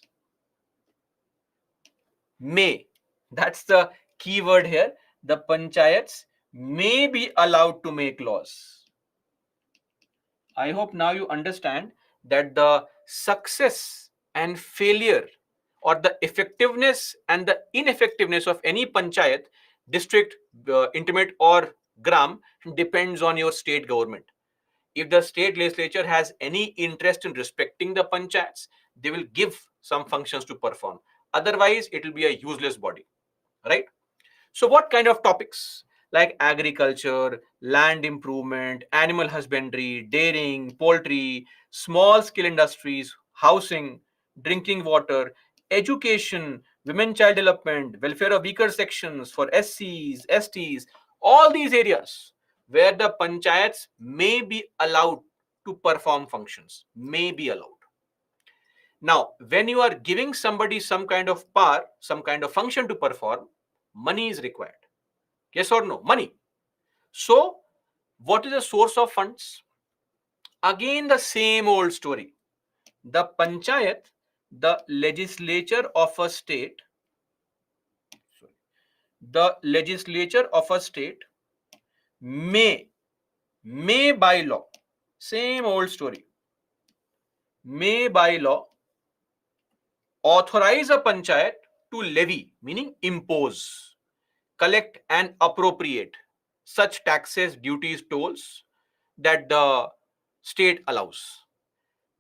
may, that's the key word here, the panchayats may be allowed to make laws. I hope now you understand that the success and failure, or the effectiveness and the ineffectiveness of any panchayat, district, intermediate or gram, depends on your state government. If the state legislature has any interest in respecting the panchayats, they will give some functions to perform. Otherwise, it will be a useless body, right? So, what kind of topics? Like agriculture, land improvement, animal husbandry, dairying, poultry, small scale industries, housing, drinking water, education, women child development, welfare of weaker sections for SCs, STs, all these areas where the panchayats may be allowed to perform functions, may be allowed. Now, when you are giving somebody some kind of power, some kind of function to perform, money is required. Yes or no? Money. So, what is the source of funds? Again, the same old story. The panchayat, the legislature of a state, may by law, same old story, may by law authorize a panchayat to levy, meaning impose, collect and appropriate such taxes, duties, tolls that the state allows.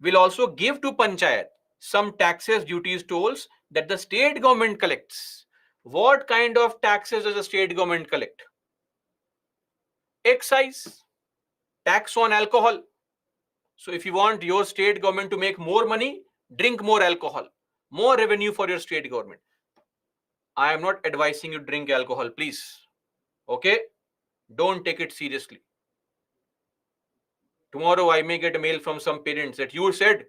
Will also give to panchayat some taxes, duties, tolls that the state government collects. What kind of taxes does the state government collect? Excise, tax on alcohol. So if you want your state government to make more money, drink more alcohol, more revenue for your state government. I am not advising you drink alcohol, please. Okay? Don't take it seriously. Tomorrow I may get a mail from some parents that you said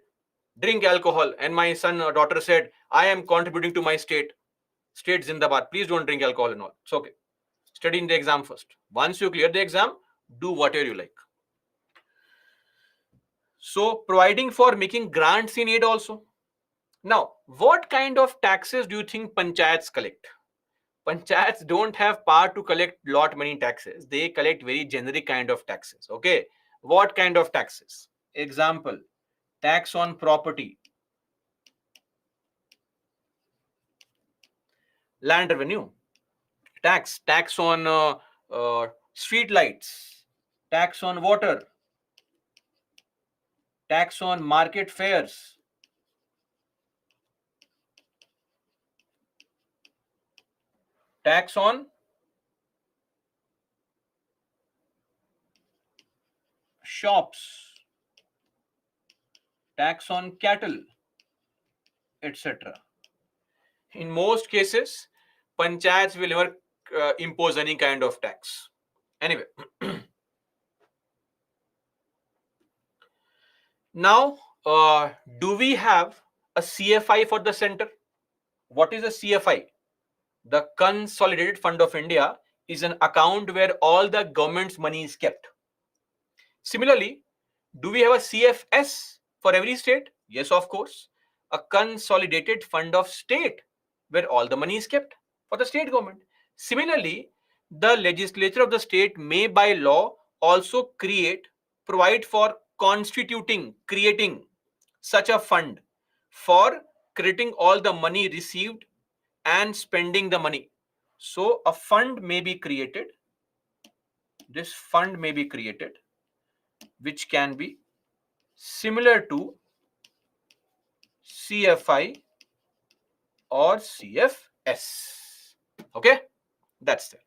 drink alcohol and my son or daughter said I am contributing to my state. State Zindabad. Please don't drink alcohol and all. It's okay. Study in the exam first. Once you clear the exam, do whatever you like. So providing for making grants in aid also. Now, what kind of taxes do you think panchayats collect? Panchayats don't have power to collect lot many taxes. They collect very generic kind of taxes. Okay. What kind of taxes? Example, tax on property, land revenue, tax on street lights, tax on water, tax on market fairs, tax on shops, tax on cattle, etc. In most cases, panchayats will never impose any kind of tax. Anyway, now do we have a CFI for the center? What is a CFI? The Consolidated Fund of India is an account where all the government's money is kept. Similarly, do we have a CFS for every state? Yes, of course. A Consolidated Fund of State where all the money is kept for the state government. Similarly, the legislature of the state may by law also provide for creating such a fund for creating all the money received and spending the money. So a fund may be created. This fund may be created, which can be similar to CFI or CFS. Okay, that's it.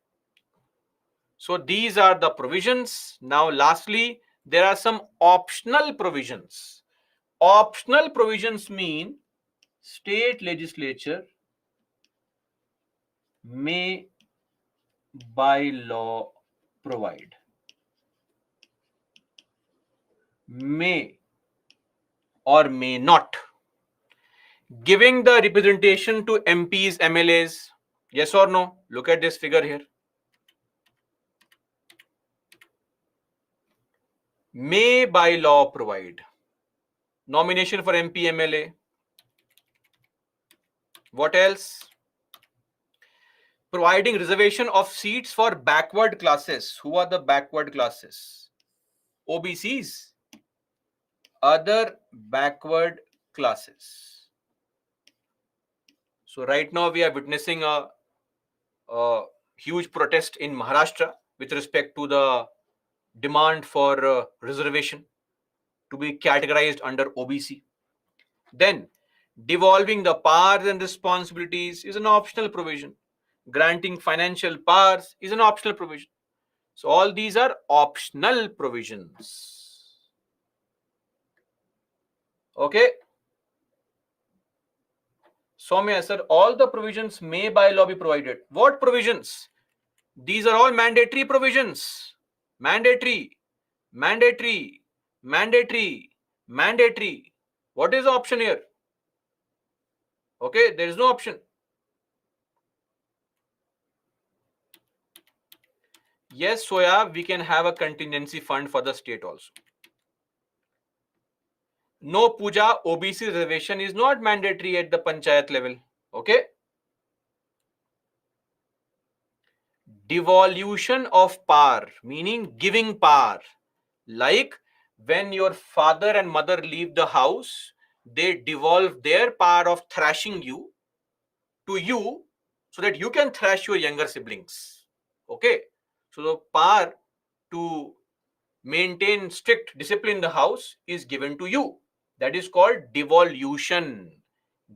So these are the provisions. Now, lastly, there are some optional provisions. Optional provisions mean state legislature may by law provide. May or may not. Giving the representation to MPs, MLAs, yes or no? Look at this figure here. May by law provide. Nomination for MP, MLA. What else? Providing reservation of seats for backward classes. Who are the backward classes? OBCs. Other backward classes. So right now we are witnessing a huge protest in Maharashtra with respect to the demand for reservation to be categorized under OBC. Then, devolving the powers and responsibilities is an optional provision. Granting financial powers is an optional provision. So, all these are optional provisions. Okay. Soumya sir, all the provisions may by law be provided. What provisions? These are all mandatory provisions. Mandatory, mandatory, mandatory, mandatory. What is the option here? Okay, there is no option. Yes, Soya, we can have a contingency fund for the state also. no puja, OBC reservation is not mandatory at the panchayat level. Okay. Devolution of power, meaning giving power. Like when your father and mother leave the house, they devolve their power of thrashing you to you so that you can thrash your younger siblings. Okay. So the power to maintain strict discipline in the house is given to you. That is called devolution,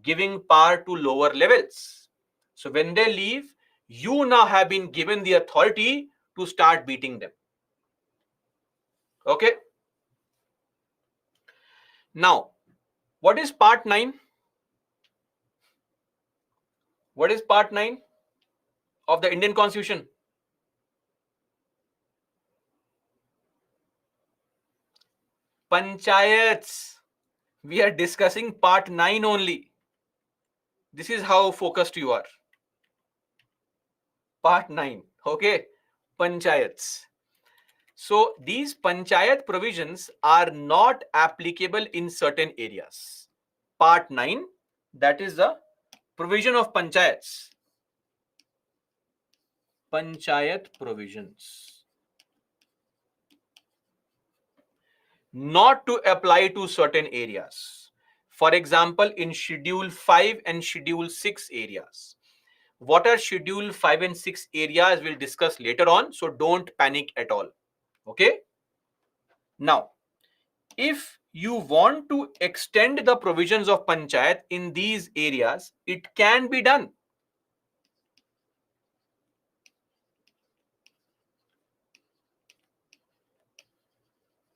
giving power to lower levels. So when they leave, you now have been given the authority to start beating them. Okay. Now, what is part 9? What is part 9 of the Indian Constitution? Panchayats. We are discussing part 9 only. This is how focused you are. Part 9. Okay. Panchayats. So these panchayat provisions are not applicable in certain areas. Part 9, that is the provision of panchayats. Panchayat provisions. Not to apply to certain areas. For example, in Schedule 5 and Schedule 6 areas. What are Schedule 5 and 6 areas? We'll discuss later on. So don't panic at all. Okay. Now, if you want to extend the provisions of panchayat in these areas, it can be done.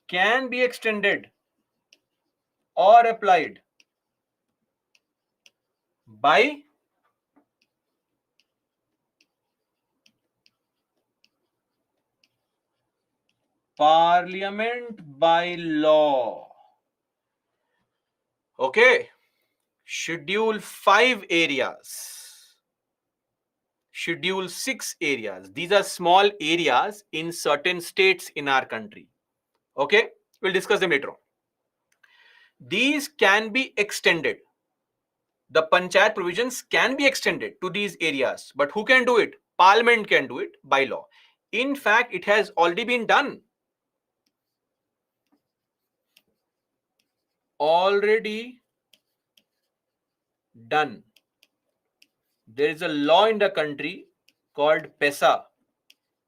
Can be extended or applied by Parliament by law. Okay. Schedule 5 areas. Schedule 6 areas. These are small areas in certain states in our country. Okay. We'll discuss them later on. These can be extended. The panchayat provisions can be extended to these areas. But who can do it? Parliament can do it by law. In fact, it has already been done. Already done. There is a law in the country called PESA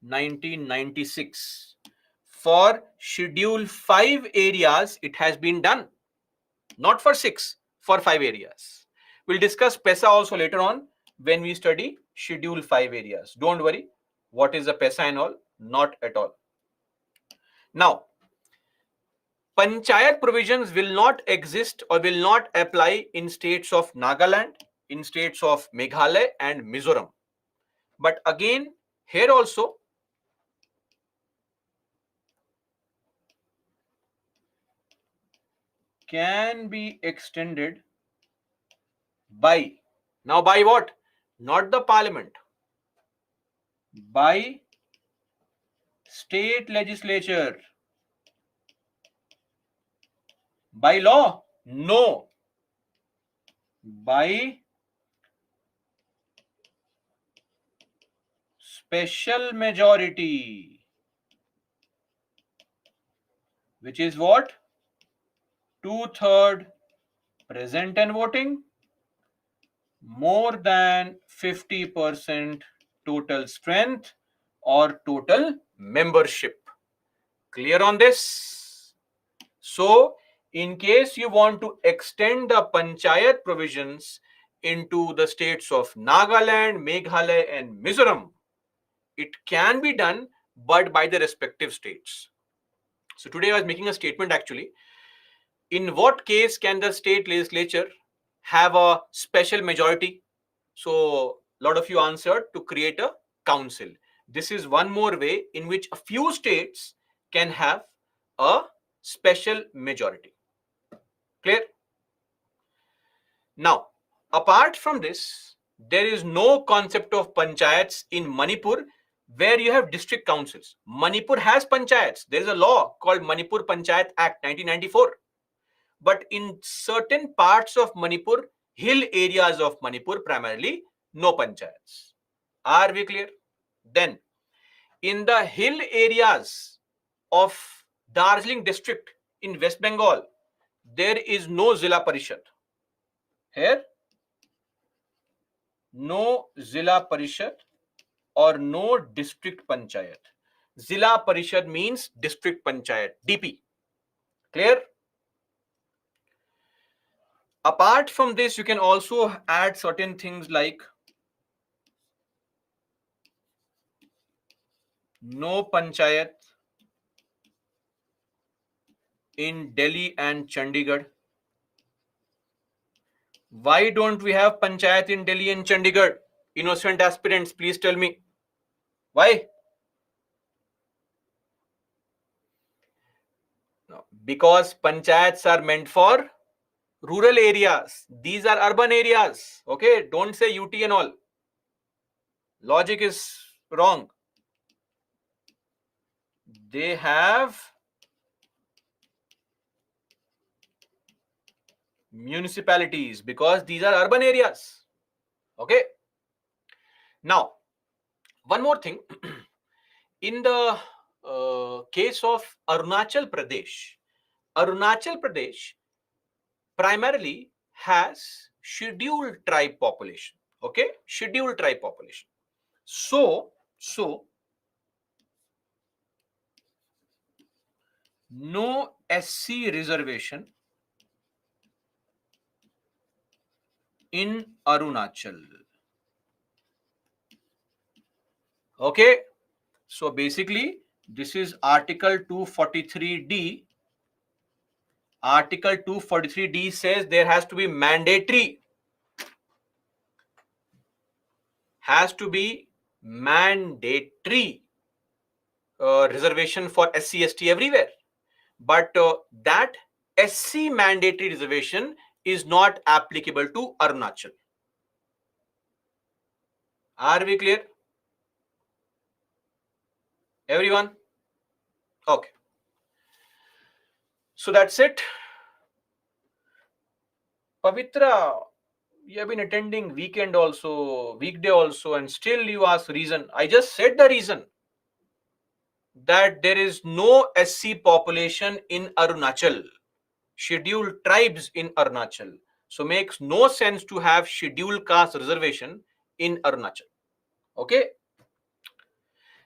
1996. For Schedule 5 areas, it has been done. Not for 6, for 5 areas. We'll discuss PESA also later on when we study Schedule 5 areas. Don't worry. What is a PESA and all? Not at all. Now, panchayat provisions will not exist or will not apply in states of Nagaland, in states of Meghalaya and Mizoram. But again, here also, can be extended by, now by what? Not the parliament, by state legislature. By law? No. By special majority, which is what? 2/3 present and voting, more than 50% total strength or total membership. Clear on this? So, in case you want to extend the panchayat provisions into the states of Nagaland, Meghalaya and Mizoram, it can be done, but by the respective states. So today I was making a statement actually. In what case can the state legislature have a special majority? So a lot of you answered to create a council. This is one more way in which a few states can have a special majority. Clear? Now, apart from this, there is no concept of panchayats in Manipur where you have district councils. Manipur has panchayats. There is a law called Manipur Panchayat Act 1994. but in certain parts of Manipur, hill areas of Manipur primarily, no panchayats. Are we clear? Then, in the hill areas of Darjeeling district in West Bengal, there is no Zilla Parishad. Here, no Zilla Parishad or no district panchayat. Zilla Parishad means district panchayat, DP. Clear? Apart from this, you can also add certain things like no panchayat in Delhi and Chandigarh. Why don't we have panchayat in Delhi and Chandigarh? Innocent aspirants, please tell me. Why? No, because panchayats are meant for rural areas. These are urban areas. Okay, don't say UT and all. Logic is wrong. They have municipalities because these are urban areas. Okay. Now, one more thing. In the case of Arunachal Pradesh primarily has scheduled tribe population. Okay, scheduled tribe population. So no SC reservation in Arunachal. Okay, so basically this is Article 243D. Article 243D says there has to be mandatory reservation for SC/ST everywhere. But that SC mandatory reservation is not applicable to Arunachal. Are we clear? Everyone? Okay. So that's it. Pavitra, you have been attending weekend also, weekday also, and still you ask reason. I just said the reason. That there is no SC population in Arunachal. Scheduled tribes in Arunachal. So makes no sense to have scheduled caste reservation in Arunachal. Okay.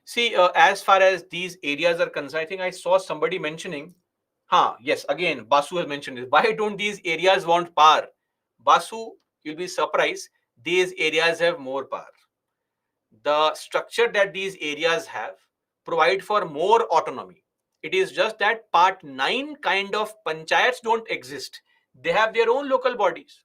See, as far as these areas are concerned, I think I saw somebody mentioning, yes, again, Basu has mentioned this. Why don't these areas want power? Basu, you'll be surprised, these areas have more power. The structure that these areas have provide for more autonomy. It is just that part 9 kind of panchayats don't exist. They have their own local bodies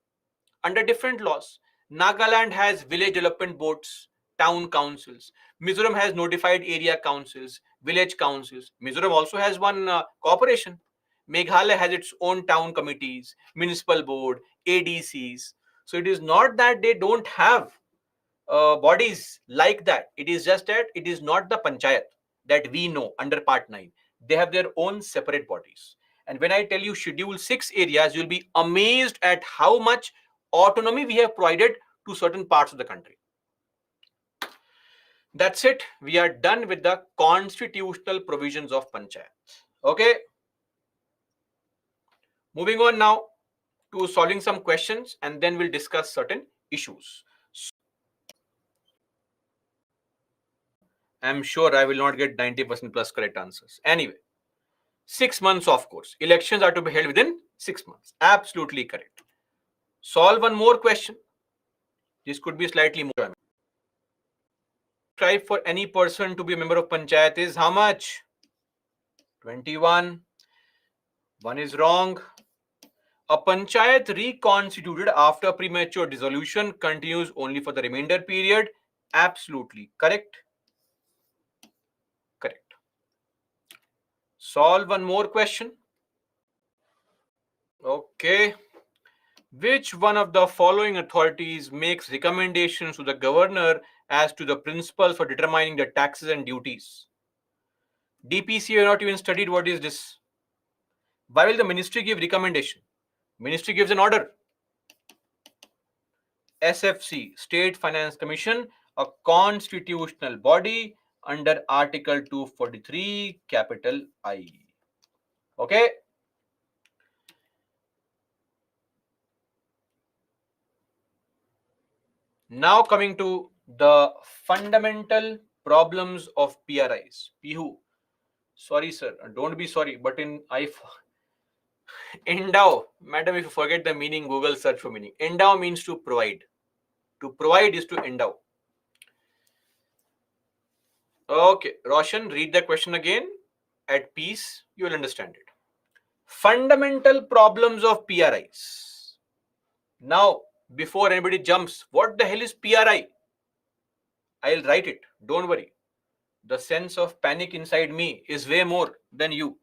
under different laws. Nagaland has village development boards, town councils. Mizoram has notified area councils, village councils. Mizoram also has one corporation. Meghalaya has its own town committees, municipal board, ADCs. So it is not that they don't have bodies like that. It is just that it is not the panchayat that we know under part 9. They have their own separate bodies. And when I tell you schedule 6 areas, you'll be amazed at how much autonomy we have provided to certain parts of the country. That's it. We are done with the constitutional provisions of panchayat. Okay. Moving on now to solving some questions, and then we'll discuss certain issues. I'm sure I will not get 90% plus correct answers. Anyway, 6 months, of course. Elections are to be held within 6 months. Absolutely correct. Solve one more question. This could be slightly more. Try for any person to be a member of panchayat is how much? 21. One is wrong. A panchayat reconstituted after premature dissolution continues only for the remainder period. Absolutely correct. Correct. Solve one more question. Okay. Which one of the following authorities makes recommendations to the governor as to the principles for determining the taxes and duties? DPC, you have not even studied what is this. Why will the ministry give recommendation? Ministry gives an order. SFC, State Finance Commission, a constitutional body under Article 243, capital I. Okay. Now coming to the fundamental problems of PRIs. Pihu. Sorry, sir. Don't be sorry. But in endow, madam, if you forget the meaning, Google search for meaning. Endow means to provide. To provide is to endow. Okay, Roshan, read the question again. At peace, you will understand it. Fundamental problems of PRIs. Now, before anybody jumps, what the hell is PRI? I'll write it. Don't worry. The sense of panic inside me is way more than you.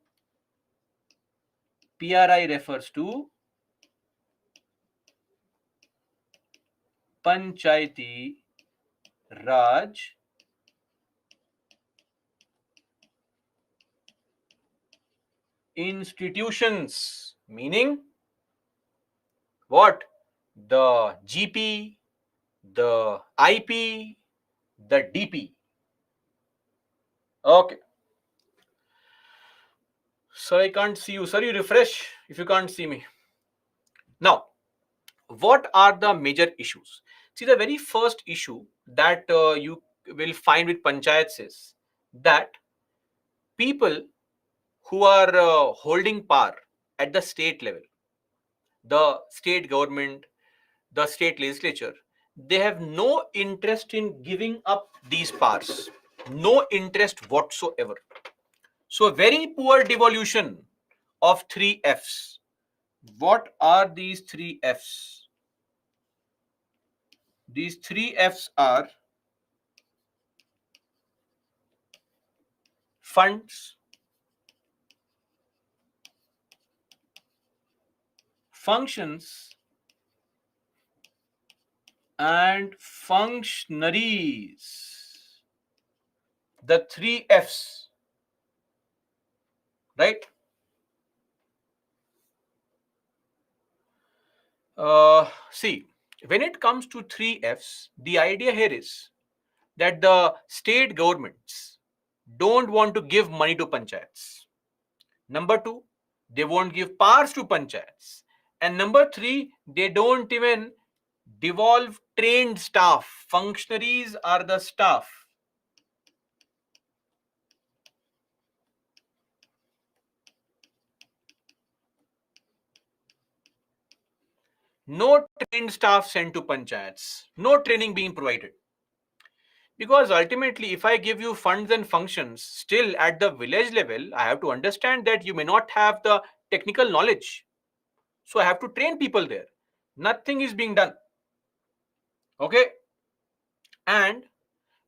PRI refers to Panchayati Raj institutions, meaning what? The GP, the IP, the DP. Okay. Sir, I can't see you. Sir, you refresh if you can't see me. Now, what are the major issues? See, the very first issue that you will find with panchayats is that people who are holding power at the state level, the state government, the state legislature, they have no interest in giving up these powers. No interest whatsoever. So, very poor devolution of three F's. What are these three F's? These three F's are funds, functions, and functionaries. The three F's, right? See, when it comes to three F's, the idea here is that the state governments don't want to give money to panchayats. Number two, they won't give powers to panchayats. And number three, they don't even devolve trained staff. Functionaries are the staff. No trained staff sent to panchayats. No training being provided. Because ultimately, if I give you funds and functions, still at the village level, I have to understand that you may not have the technical knowledge. So I have to train people there. Nothing is being done. Okay. And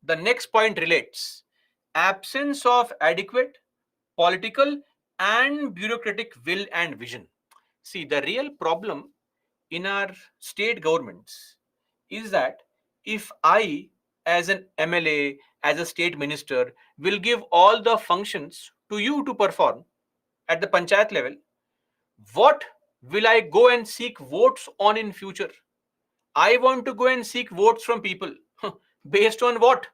the next point relates absence of adequate political and bureaucratic will and vision. See, the real problem in our state governments is that if I, as an MLA, as a state minister, will give all the functions to you to perform at the panchayat level, what will I go and seek votes on in future? I want to go and seek votes from people. Based on what?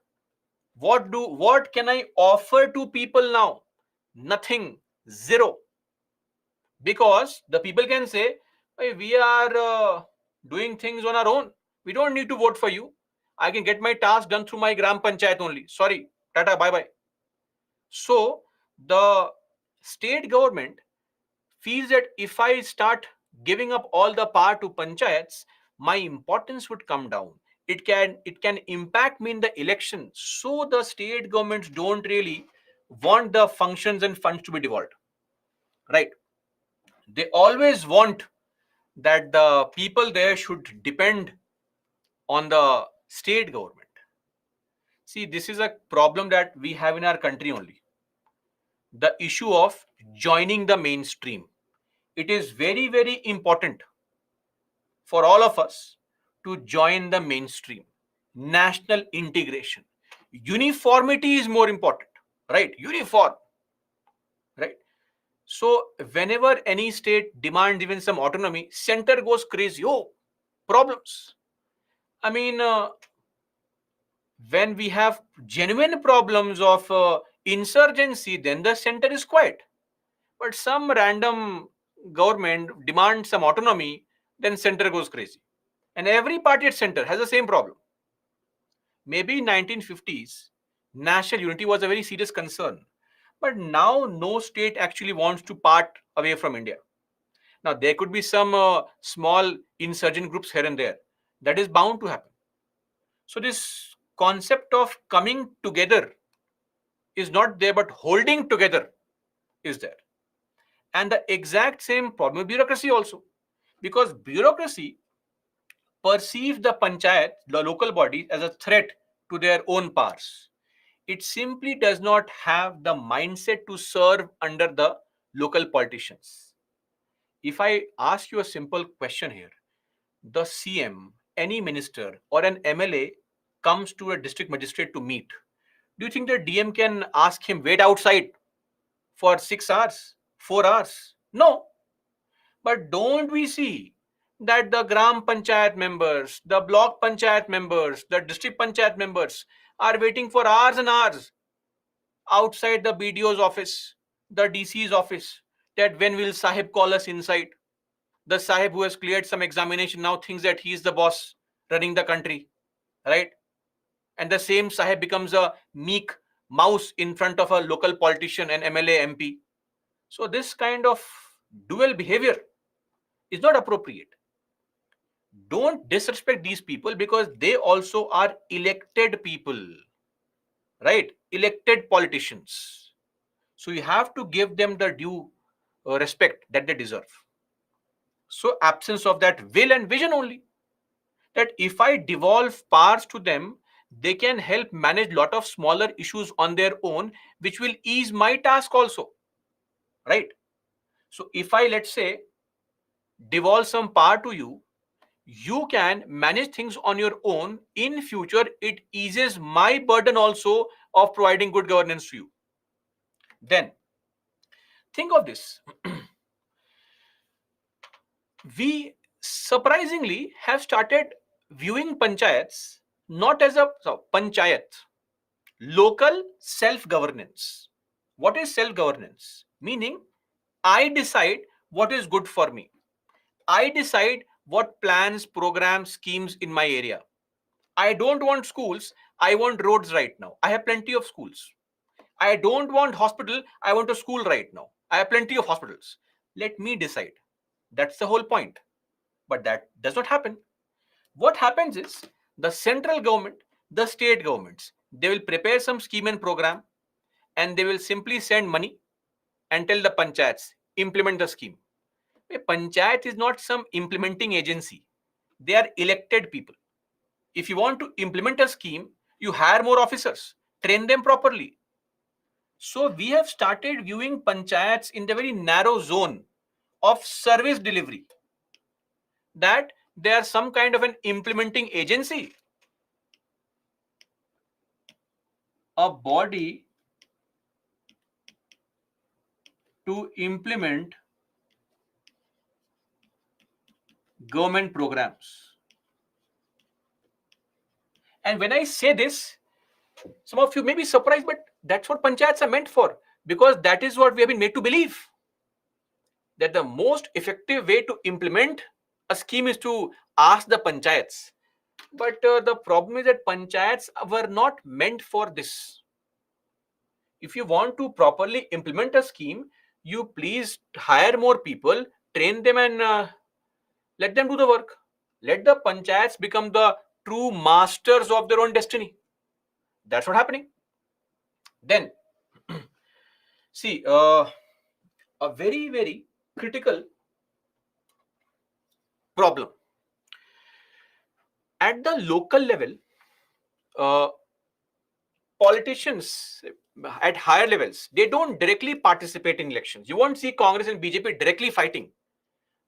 What can I offer to people now? Nothing. Zero. Because the people can say, hey, we are doing things on our own. We don't need to vote for you. I can get my task done through my gram panchayat only. Sorry. Tata, bye bye. So the state government feels that if I start giving up all the power to panchayats, my importance would come down. It can impact me in the election. So the state governments don't really want the functions and funds to be devolved. Right? They always want that the people there should depend on the state government. See, this is a problem that we have in our country only. The issue of joining the mainstream. It is very, very important for all of us to join the mainstream. National integration. Uniformity is more important, right? Uniform, right? So whenever any state demands even some autonomy, center goes crazy. Oh, problems. I mean, when we have genuine problems of insurgency, then the center is quiet. But some random government demands some autonomy, then center goes crazy. And every party at center has the same problem. Maybe in 1950s, national unity was a very serious concern. But now no state actually wants to part away from India. Now there could be some small insurgent groups here and there. That is bound to happen. So this concept of coming together is not there, but holding together is there. And the exact same problem with bureaucracy also. Because bureaucracy perceive the panchayat, the local body, as a threat to their own powers. It simply does not have the mindset to serve under the local politicians. If I ask you a simple question here, the CM, any minister, or an MLA comes to a district magistrate to meet, do you think the DM can ask him wait outside for 6 hours, 4 hours? No. But don't we see that the Gram Panchayat members, the block Panchayat members, the district Panchayat members are waiting for hours and hours outside the BDO's office, the DC's office, that when will Sahib call us inside? The Sahib who has cleared some examination now thinks that he is the boss running the country, right? And the same Sahib becomes a meek mouse in front of a local politician, an MLA, MP. So this kind of dual behavior is not appropriate. Don't disrespect these people because they also are elected people, right? Elected politicians. So you have to give them the due respect that they deserve. So absence of that will and vision only. That if I devolve powers to them, they can help manage lot of smaller issues on their own, which will ease my task also, right? So if I, let's say, devolve some power to you, you can manage things on your own. In future, it eases my burden also of providing good governance to you. Then think of this. We surprisingly have started viewing panchayats not as a panchayat, local self-governance. What is self-governance? Meaning, I decide what is good for me. I decide what plans, programs, schemes in my area. I don't want schools. I want roads right now. I have plenty of schools. I don't want hospital. I want a school right now. I have plenty of hospitals. Let me decide. That's the whole point. But that does not happen. What happens is the central government, the state governments, they will prepare some scheme and program and they will simply send money and tell the panchayats, implement the scheme. A panchayat is not some implementing agency. They are elected people. If you want to implement a scheme, you hire more officers, train them properly. So we have started viewing panchayats in the very narrow zone of service delivery, that they are some kind of an implementing agency, a body to implement government programs. And when I say this, some of you may be surprised, but that's what panchayats are meant for, because that is what we have been made to believe, that the most effective way to implement a scheme is to ask the panchayats. But the problem is that panchayats were not meant for this. If you want to properly implement a scheme, you please hire more people, train them, and let them do the work. Let the panchayats become the true masters of their own destiny. That's what's happening. Then, see, a very, very critical problem. At the local level, uh, politicians at higher levels, they don't directly participate in elections. You won't see Congress and BJP directly fighting,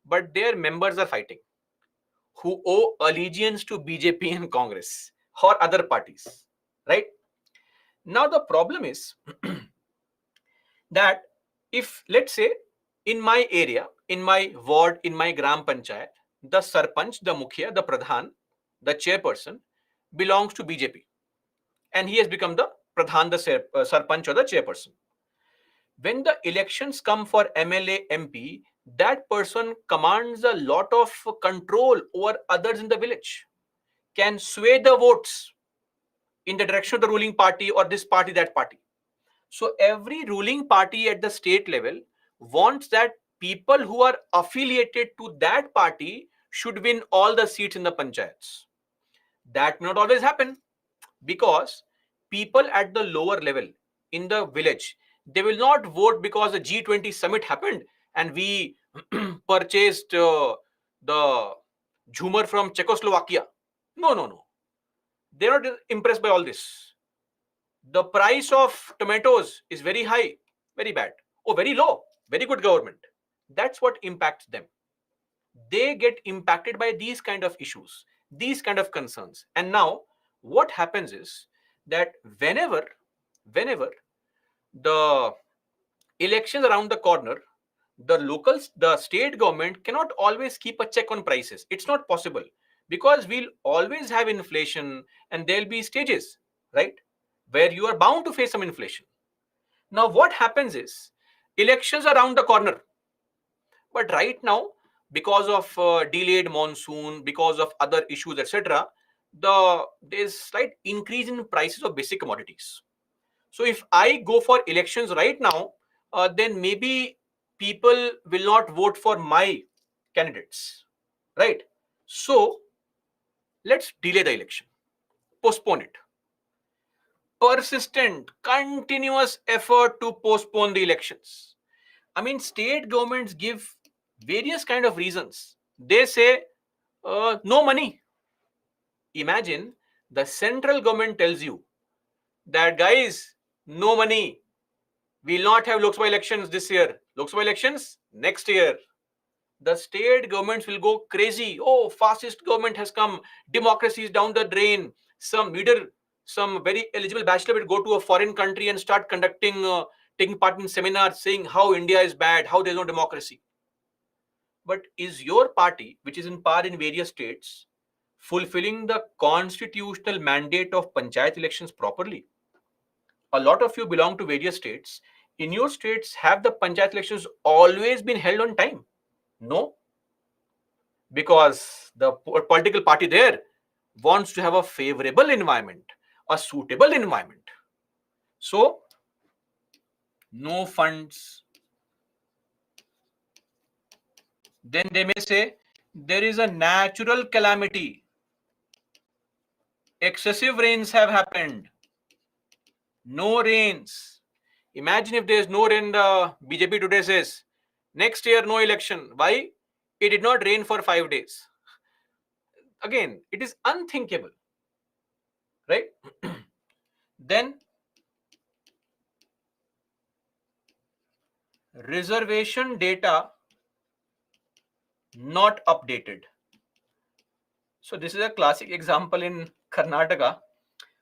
but their members are fighting, who owe allegiance to BJP and Congress or other parties, right? Now the problem is that if, let's say, in my area, in my ward, in my gram panchayat, the sarpanch, the mukhya, the pradhan, the chairperson belongs to BJP, and he has become the pradhan, the sarpanch or the chairperson. When the elections come for MLA, MP, that person commands a lot of control over others in the village, can sway the votes in the direction of the ruling party or this party, that party. So every ruling party at the state level wants that people who are affiliated to that party should win all the seats in the panchayats. That may not always happen, because people at the lower level in the village, they will not vote because the G20 summit happened and we purchased the Jhumar from Czechoslovakia. No, no, no. They're not impressed by all this. The price of tomatoes is very high, very bad. Oh, very low, very good government. That's what impacts them. They get impacted by these kind of issues, these kind of concerns. And now what happens is that whenever the elections around the corner, the state government cannot always keep a check on prices. It's not possible, because we'll always have inflation and there'll be stages, right, where you are bound to face some inflation. Now what happens is, elections are around the corner, but right now, because of delayed monsoon, because of other issues, etc., there's slight increase in prices of basic commodities. So if I go for elections right now, then maybe people will not vote for my candidates, right? So let's delay the election, postpone it. Persistent, continuous effort to postpone the elections. I mean, state governments give various kind of reasons. They say no money. Imagine the central government tells you that, guys, no money. We'll not have Lok Sabha elections this year. Lok Sabha elections next year. The state governments will go crazy. Oh, fascist government has come. Democracy is down the drain. Some leader, some very eligible bachelor will go to a foreign country and start taking part in seminars saying how India is bad, how there's no democracy. But is your party, which is in power in various states, fulfilling the constitutional mandate of panchayat elections properly? A lot of you belong to various states. In your states, have the panchayat elections always been held on time? No, because the political party there wants to have a favorable environment, a suitable environment. So, no funds. Then they may say there is a natural calamity. Excessive rains have happened. No rains. Imagine if there is no rain, the BJP today says, next year no election. Why? It did not rain for 5 days. Again, it is unthinkable, right? Then reservation data not updated. So this is a classic example in Karnataka.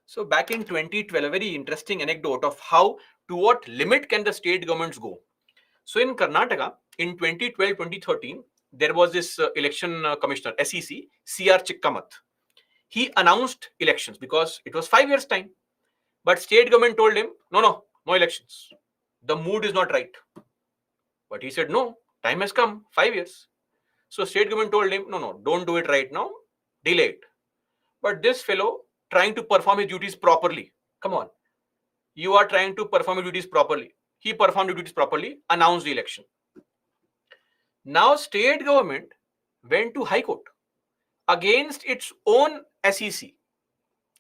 So back in 2012, a very interesting anecdote of how, to what limit can the state governments go. So in Karnataka, in 2012, 2013, there was this election commissioner, SEC, CR Chikkamath. He announced elections because it was 5 years time. But state government told him, no elections. The mood is not right. But he said, no, time has come, 5 years. So state government told him, no, don't do it right now, delay it. But this fellow, trying to perform his duties properly, come on, you are trying to perform your duties properly. He performed the duties properly, announced the election. Now state government went to High Court against its own SEC.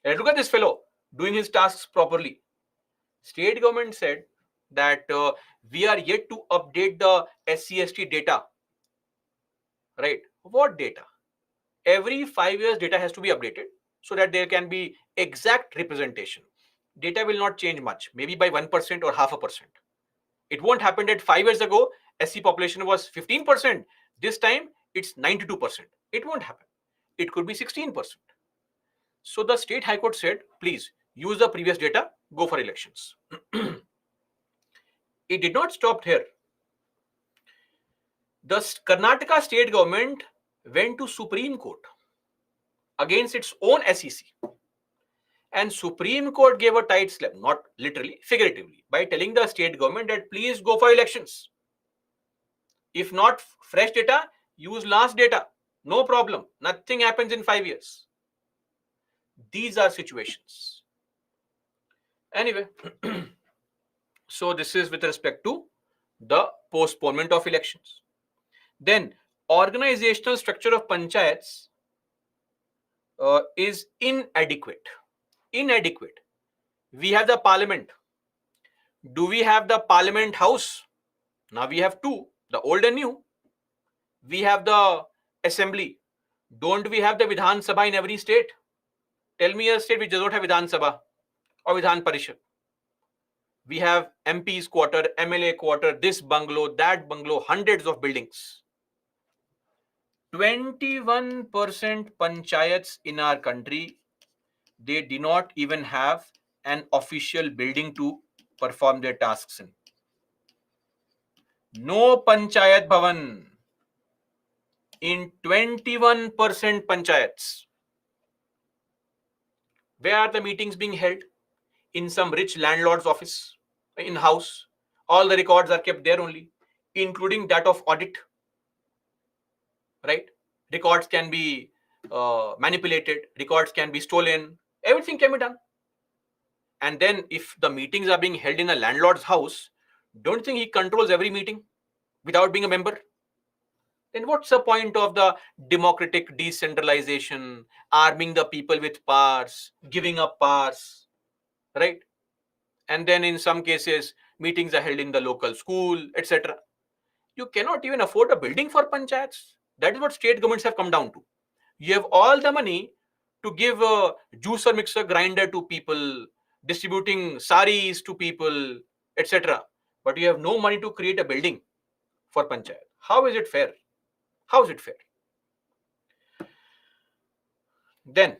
And look at this fellow doing his tasks properly. State government said that we are yet to update the SCST data. Right? What data? Every 5 years data has to be updated so that there can be exact representation. Data will not change much, maybe by 1% or 0.5%. It won't happen that 5 years ago SC population was 15%. This time it's 92%. It won't happen. It could be 16%. So the state high court said, please use the previous data, go for elections. It did not stop here. The Karnataka state government went to Supreme Court against its own SEC. And Supreme Court gave a tight slap, not literally, figuratively, by telling the state government that please go for elections. If not fresh data, use last data. No problem. Nothing happens in 5 years. These are situations. Anyway, so this is with respect to the postponement of elections. Then, organizational structure of panchayats is inadequate. Inadequate. We have the parliament. Do we have the parliament house? Now we have two, the old and new. We have the assembly. Don't we have the Vidhan Sabha in every state? Tell me a state which does not have Vidhan Sabha or Vidhan Parishad. We have MP's quarter, MLA quarter, this bungalow, that bungalow, hundreds of buildings. 21% panchayats in our country, they do not even have an official building to perform their tasks in. No panchayat bhavan in 21% panchayats. Where are the meetings being held? In some rich landlord's office, in house. All the records are kept there only, including that of audit. Right? Records can be manipulated, records can be stolen, everything can be done. And then if the meetings are being held in a landlord's house, don't think he controls every meeting without being a member? Then what's the point of the democratic decentralization, arming the people with powers, giving up powers, right? And then in some cases, meetings are held in the local school, etc. You cannot even afford a building for panchayats. That is what state governments have come down to. You have all the money to give a juicer, mixer, grinder to people, distributing saris to people, etc. But you have no money to create a building for panchayat. How is it fair? How is it fair? Then,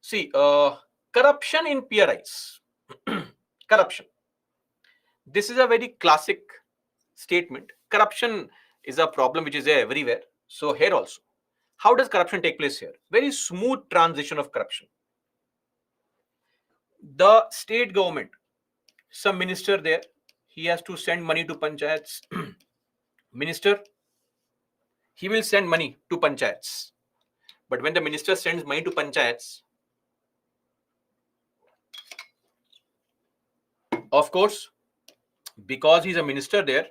see, corruption in PRIs. Corruption. This is a very classic statement. Corruption is a problem which is there everywhere. So here also. How does corruption take place here? Very smooth transition of corruption. The state government, some minister there, he has to send money to panchayats. Minister, he will send money to panchayats. But when the minister sends money to panchayats, of course, because he's a minister there,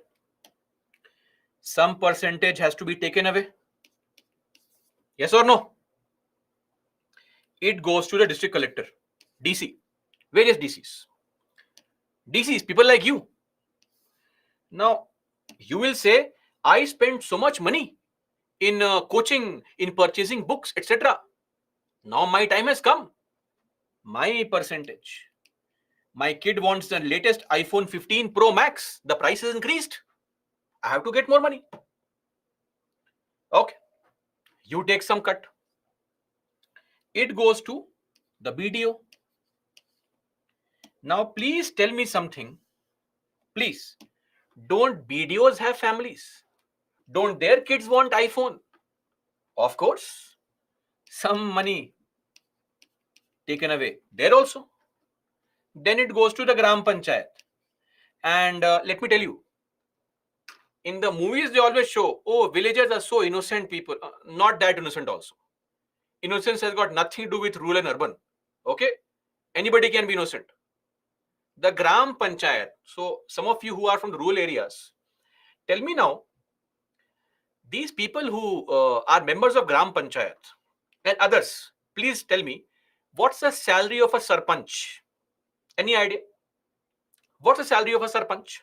some percentage has to be taken away. Yes or no? It goes to the district collector, DC, various DCs. DCs, people like you. Now, you will say, I spent so much money in coaching, in purchasing books, etc. Now my time has come. My percentage. My kid wants the latest iPhone 15 Pro Max. The price is increased. I have to get more money. Okay. You take some cut. It goes to the BDO. Now, please tell me something. Please. Don't BDOs have families? Don't their kids want iPhone? Of course. Some money taken away there also. Then it goes to the Gram Panchayat. And let me tell you, in the movies they always show, oh, villagers are so innocent people. Not that innocent also. Innocence has got nothing to do with rural and urban. Okay? Anybody can be innocent. The Gram Panchayat. So some of you who are from the rural areas, tell me now, these people who are members of Gram Panchayat and others, please tell me, what's the salary of a sarpanch? Any idea? What's the salary of a sarpanch?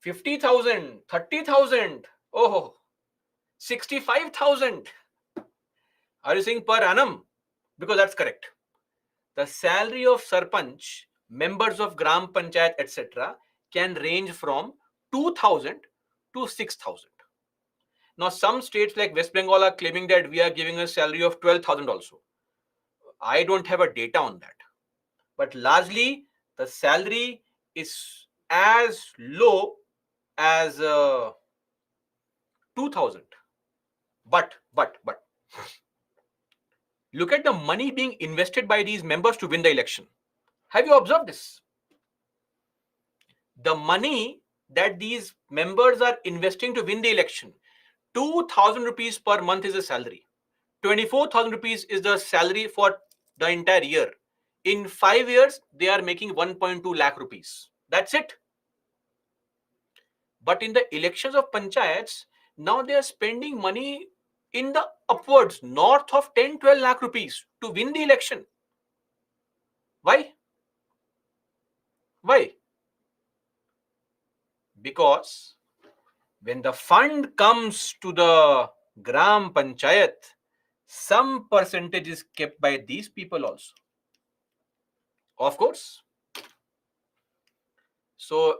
50,000, 30,000, oh, 65,000. Are you saying per annum? Because that's correct. The salary of sarpanch, members of Gram Panchayat, etc., can range from 2,000 to 6,000. Now, some states like West Bengal are claiming that we are giving a salary of 12,000 also. I don't have a data on that. But largely, the salary is as low as 2000. But look at the money being invested by these members to win the election. Have you observed this? The money that these members are investing to win the election, 2000 rupees per month is a salary. 24,000 rupees is the salary for the entire year. In 5 years, they are making 1.2 lakh rupees. That's it. But in the elections of panchayats, now they are spending money in the upwards, north of 10-12 lakh rupees to win the election. Why? Why? Because when the fund comes to the Gram Panchayat, some percentage is kept by these people also. Of course. So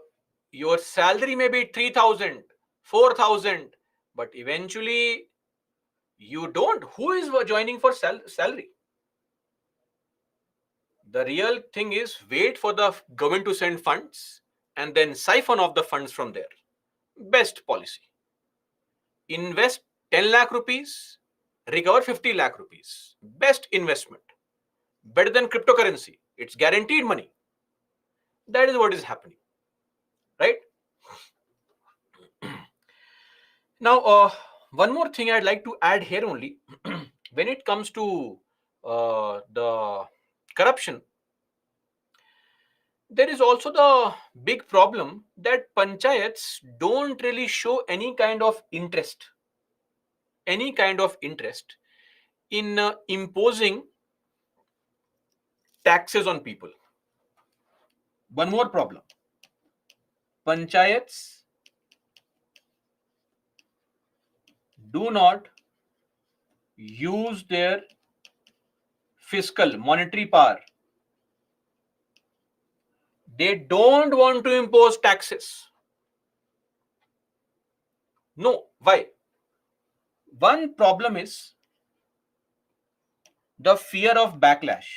your salary may be 3,000, 4,000, but eventually you don't. Who is joining for salary? The real thing is wait for the government to send funds and then siphon off the funds from there. Best policy. Invest 10 lakh rupees, recover 50 lakh rupees. Best investment. Better than cryptocurrency. It's guaranteed money. That is what is happening. Right? Now, one more thing I'd like to add here only. When it comes to the corruption, there is also the big problem that panchayats don't really show any kind of interest in imposing taxes on people. One more problem. Panchayats do not use their fiscal monetary power. They don't want to impose taxes. No. Why? One problem is the fear of backlash.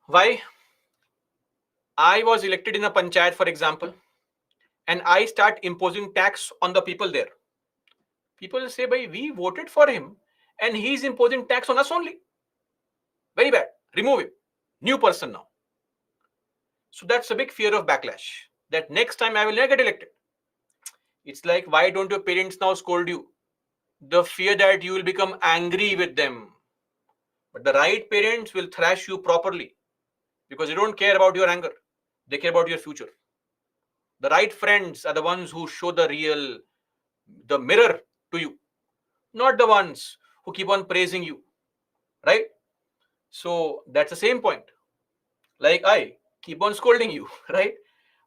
Why? I was elected in a panchayat, for example, and I start imposing tax on the people there. People will say, "Bhai, we voted for him and he's imposing tax on us only. Very bad. Remove him. New person now." So that's a big fear of backlash. That next time I will never get elected. It's like, why don't your parents now scold you? The fear that you will become angry with them. But the right parents will thrash you properly because they don't care about your anger. They care about your future. The right friends are the ones who show the mirror to you, not the ones who keep on praising you, right? So that's the same point. Like, I keep on scolding you, right?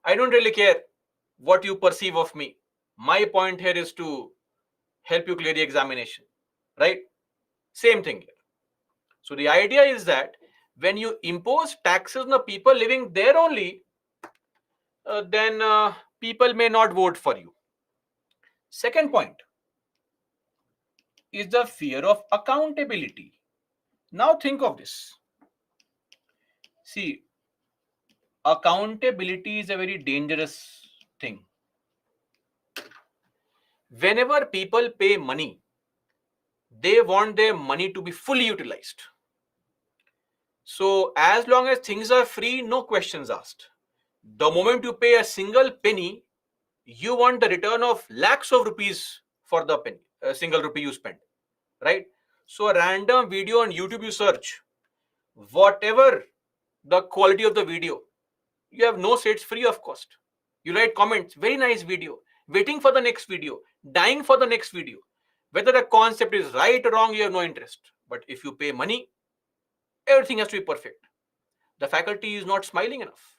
I don't really care what you perceive of me. My point here is to help you clear the examination, right? Same thing here. So the idea is that when you impose taxes on the people living there only, then people may not vote for you. Second point is the fear of accountability. Now think of this. See, accountability is a very dangerous thing. Whenever people pay money, they want their money to be fully utilized. So as long as things are free, no questions asked. The moment you pay a single penny, you want the return of lakhs of rupees for the penny, a single rupee you spend, right? So a random video on YouTube you search, whatever the quality of the video, you have no say, it's free of cost. You write comments, very nice video, waiting for the next video, dying for the next video. Whether the concept is right or wrong, you have no interest. But if you pay money, everything has to be perfect. The faculty is not smiling enough.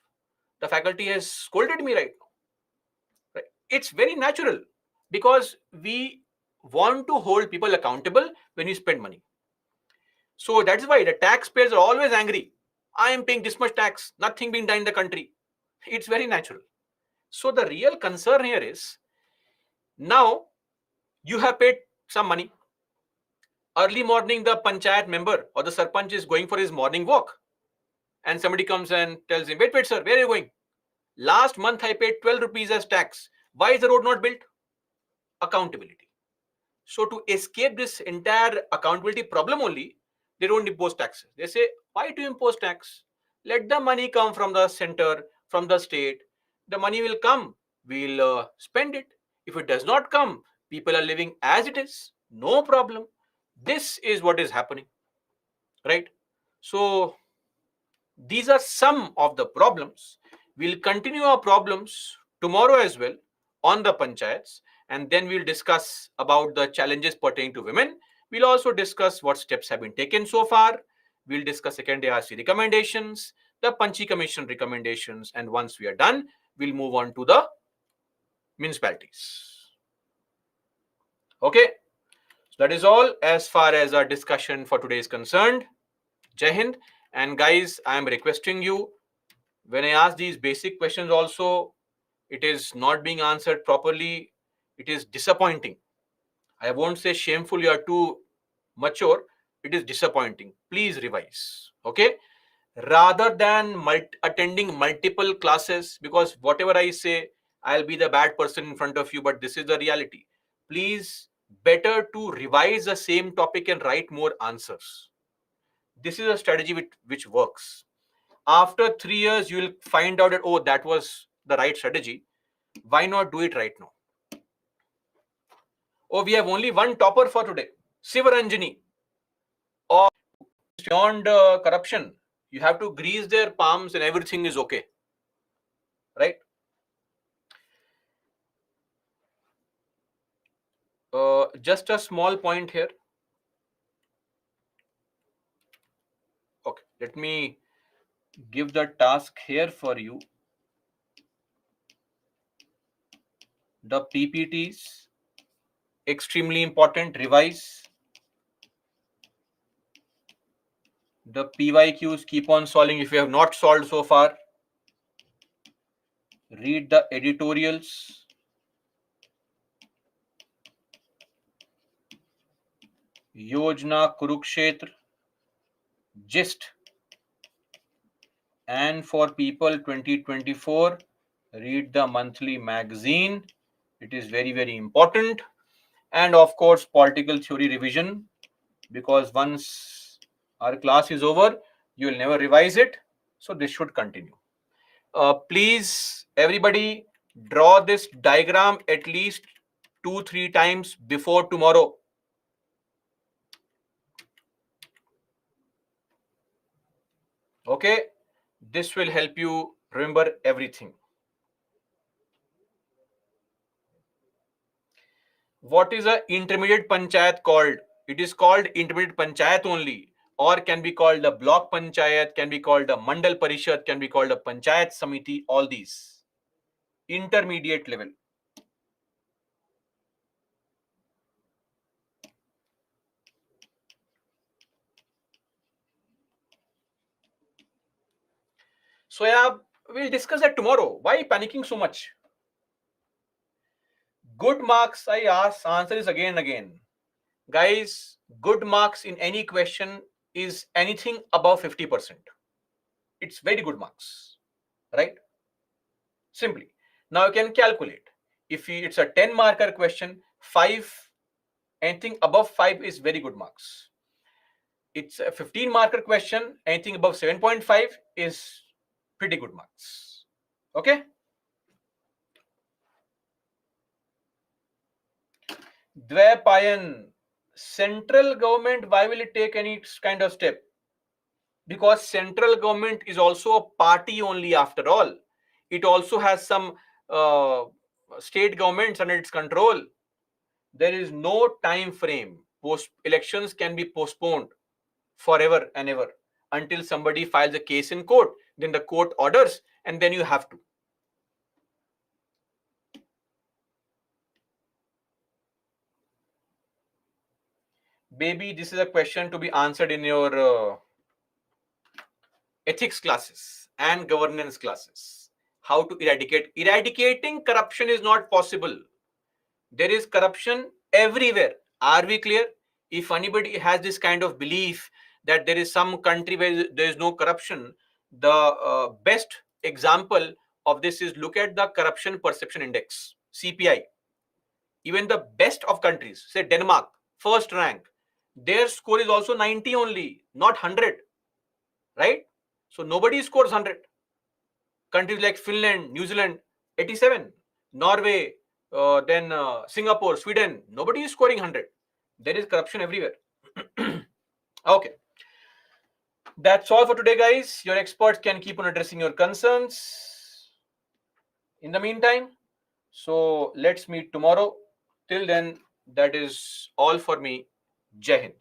The faculty has scolded me right now. Right? It's very natural because we want to hold people accountable when we spend money. So that's why the taxpayers are always angry. I am paying this much tax, nothing being done in the country. It's very natural. So the real concern here is, now you have paid some money. Early morning, the panchayat member or the sarpanch is going for his morning walk, and somebody comes and tells him, wait, sir, where are you going? Last month I paid 12 rupees as tax. Why is the road not built? Accountability. So to escape this entire accountability problem only, they don't impose taxes. They say, why to impose tax? Let the money come from the center, from the state. The money will come. We'll spend it. If it does not come, people are living as it is. No problem. This is what is happening, right? So these are some of the problems. We'll continue our problems tomorrow as well on the panchayats, and then we'll discuss about the challenges pertaining to women. We'll also discuss what steps have been taken so far. We'll discuss second ARC recommendations, the Panchi Commission recommendations, and once we are done, we'll move on to the municipalities. Okay, so that is all as far as our discussion for today is concerned. Jai Hind. And guys, I am requesting you, when I ask these basic questions also, it is not being answered properly. It is disappointing. I won't say shameful, you are too mature. It is disappointing. Please revise. Okay? Rather than attending multiple classes, because whatever I say, I'll be the bad person in front of you, but this is the reality. Please, better to revise the same topic and write more answers. This is a strategy which works. After 3 years, you will find out that, oh, that was the right strategy. Why not do it right now? Oh, we have only one topper for today, Sivaranjani. Or beyond corruption, you have to grease their palms and everything is okay, right? Just a small point here. Okay, let me give the task here for you. The PPTs, extremely important, revise. The PYQs, keep on solving if you have not solved so far. Read the editorials. Yojana, Kurukshetra, Gist. And for people 2024, read the monthly magazine. It is very, very important. And of course, political theory revision, because once our class is over, you will never revise it. So this should continue. Please, everybody, draw this diagram at least 2-3 times before tomorrow. Okay, this will help you remember everything. What is a intermediate panchayat called? It is called intermediate panchayat only, or can be called a block panchayat, can be called a mandal parishad, can be called a panchayat samiti, all these. Intermediate level. So yeah, we'll discuss that tomorrow. Why panicking so much? Good marks, I ask, answer is again and again. Guys, good marks in any question is anything above 50%. It's very good marks, right? Simply. Now you can calculate. If it's a 10 marker question, 5, anything above 5 is very good marks. It's a 15 marker question, anything above 7.5 is pretty good marks. Okay? Dvapayan, central government, why will it take any kind of step? Because central government is also a party only after all. It also has some state governments under its control. There is no time frame. Elections can be postponed forever and ever until somebody files a case in court. Then the court orders, and then you have to. Baby, this is a question to be answered in your ethics classes and governance classes. How to eradicate? Eradicating corruption is not possible. There is corruption everywhere. Are we clear? if anybody has this kind of belief that there is some country where there is no corruption, the best example of this is look at the corruption perception index, CPI. Even the best of countries, say Denmark, first rank, their score is also 90 only, not 100, right? So nobody scores 100. Countries like Finland, New Zealand, 87, Norway, then Singapore, Sweden, nobody is scoring 100. There is corruption everywhere. Okay, that's all for today, guys. Your experts can keep on addressing your concerns in the meantime. So let's meet tomorrow. Till then, that is all for me. Jai Hind.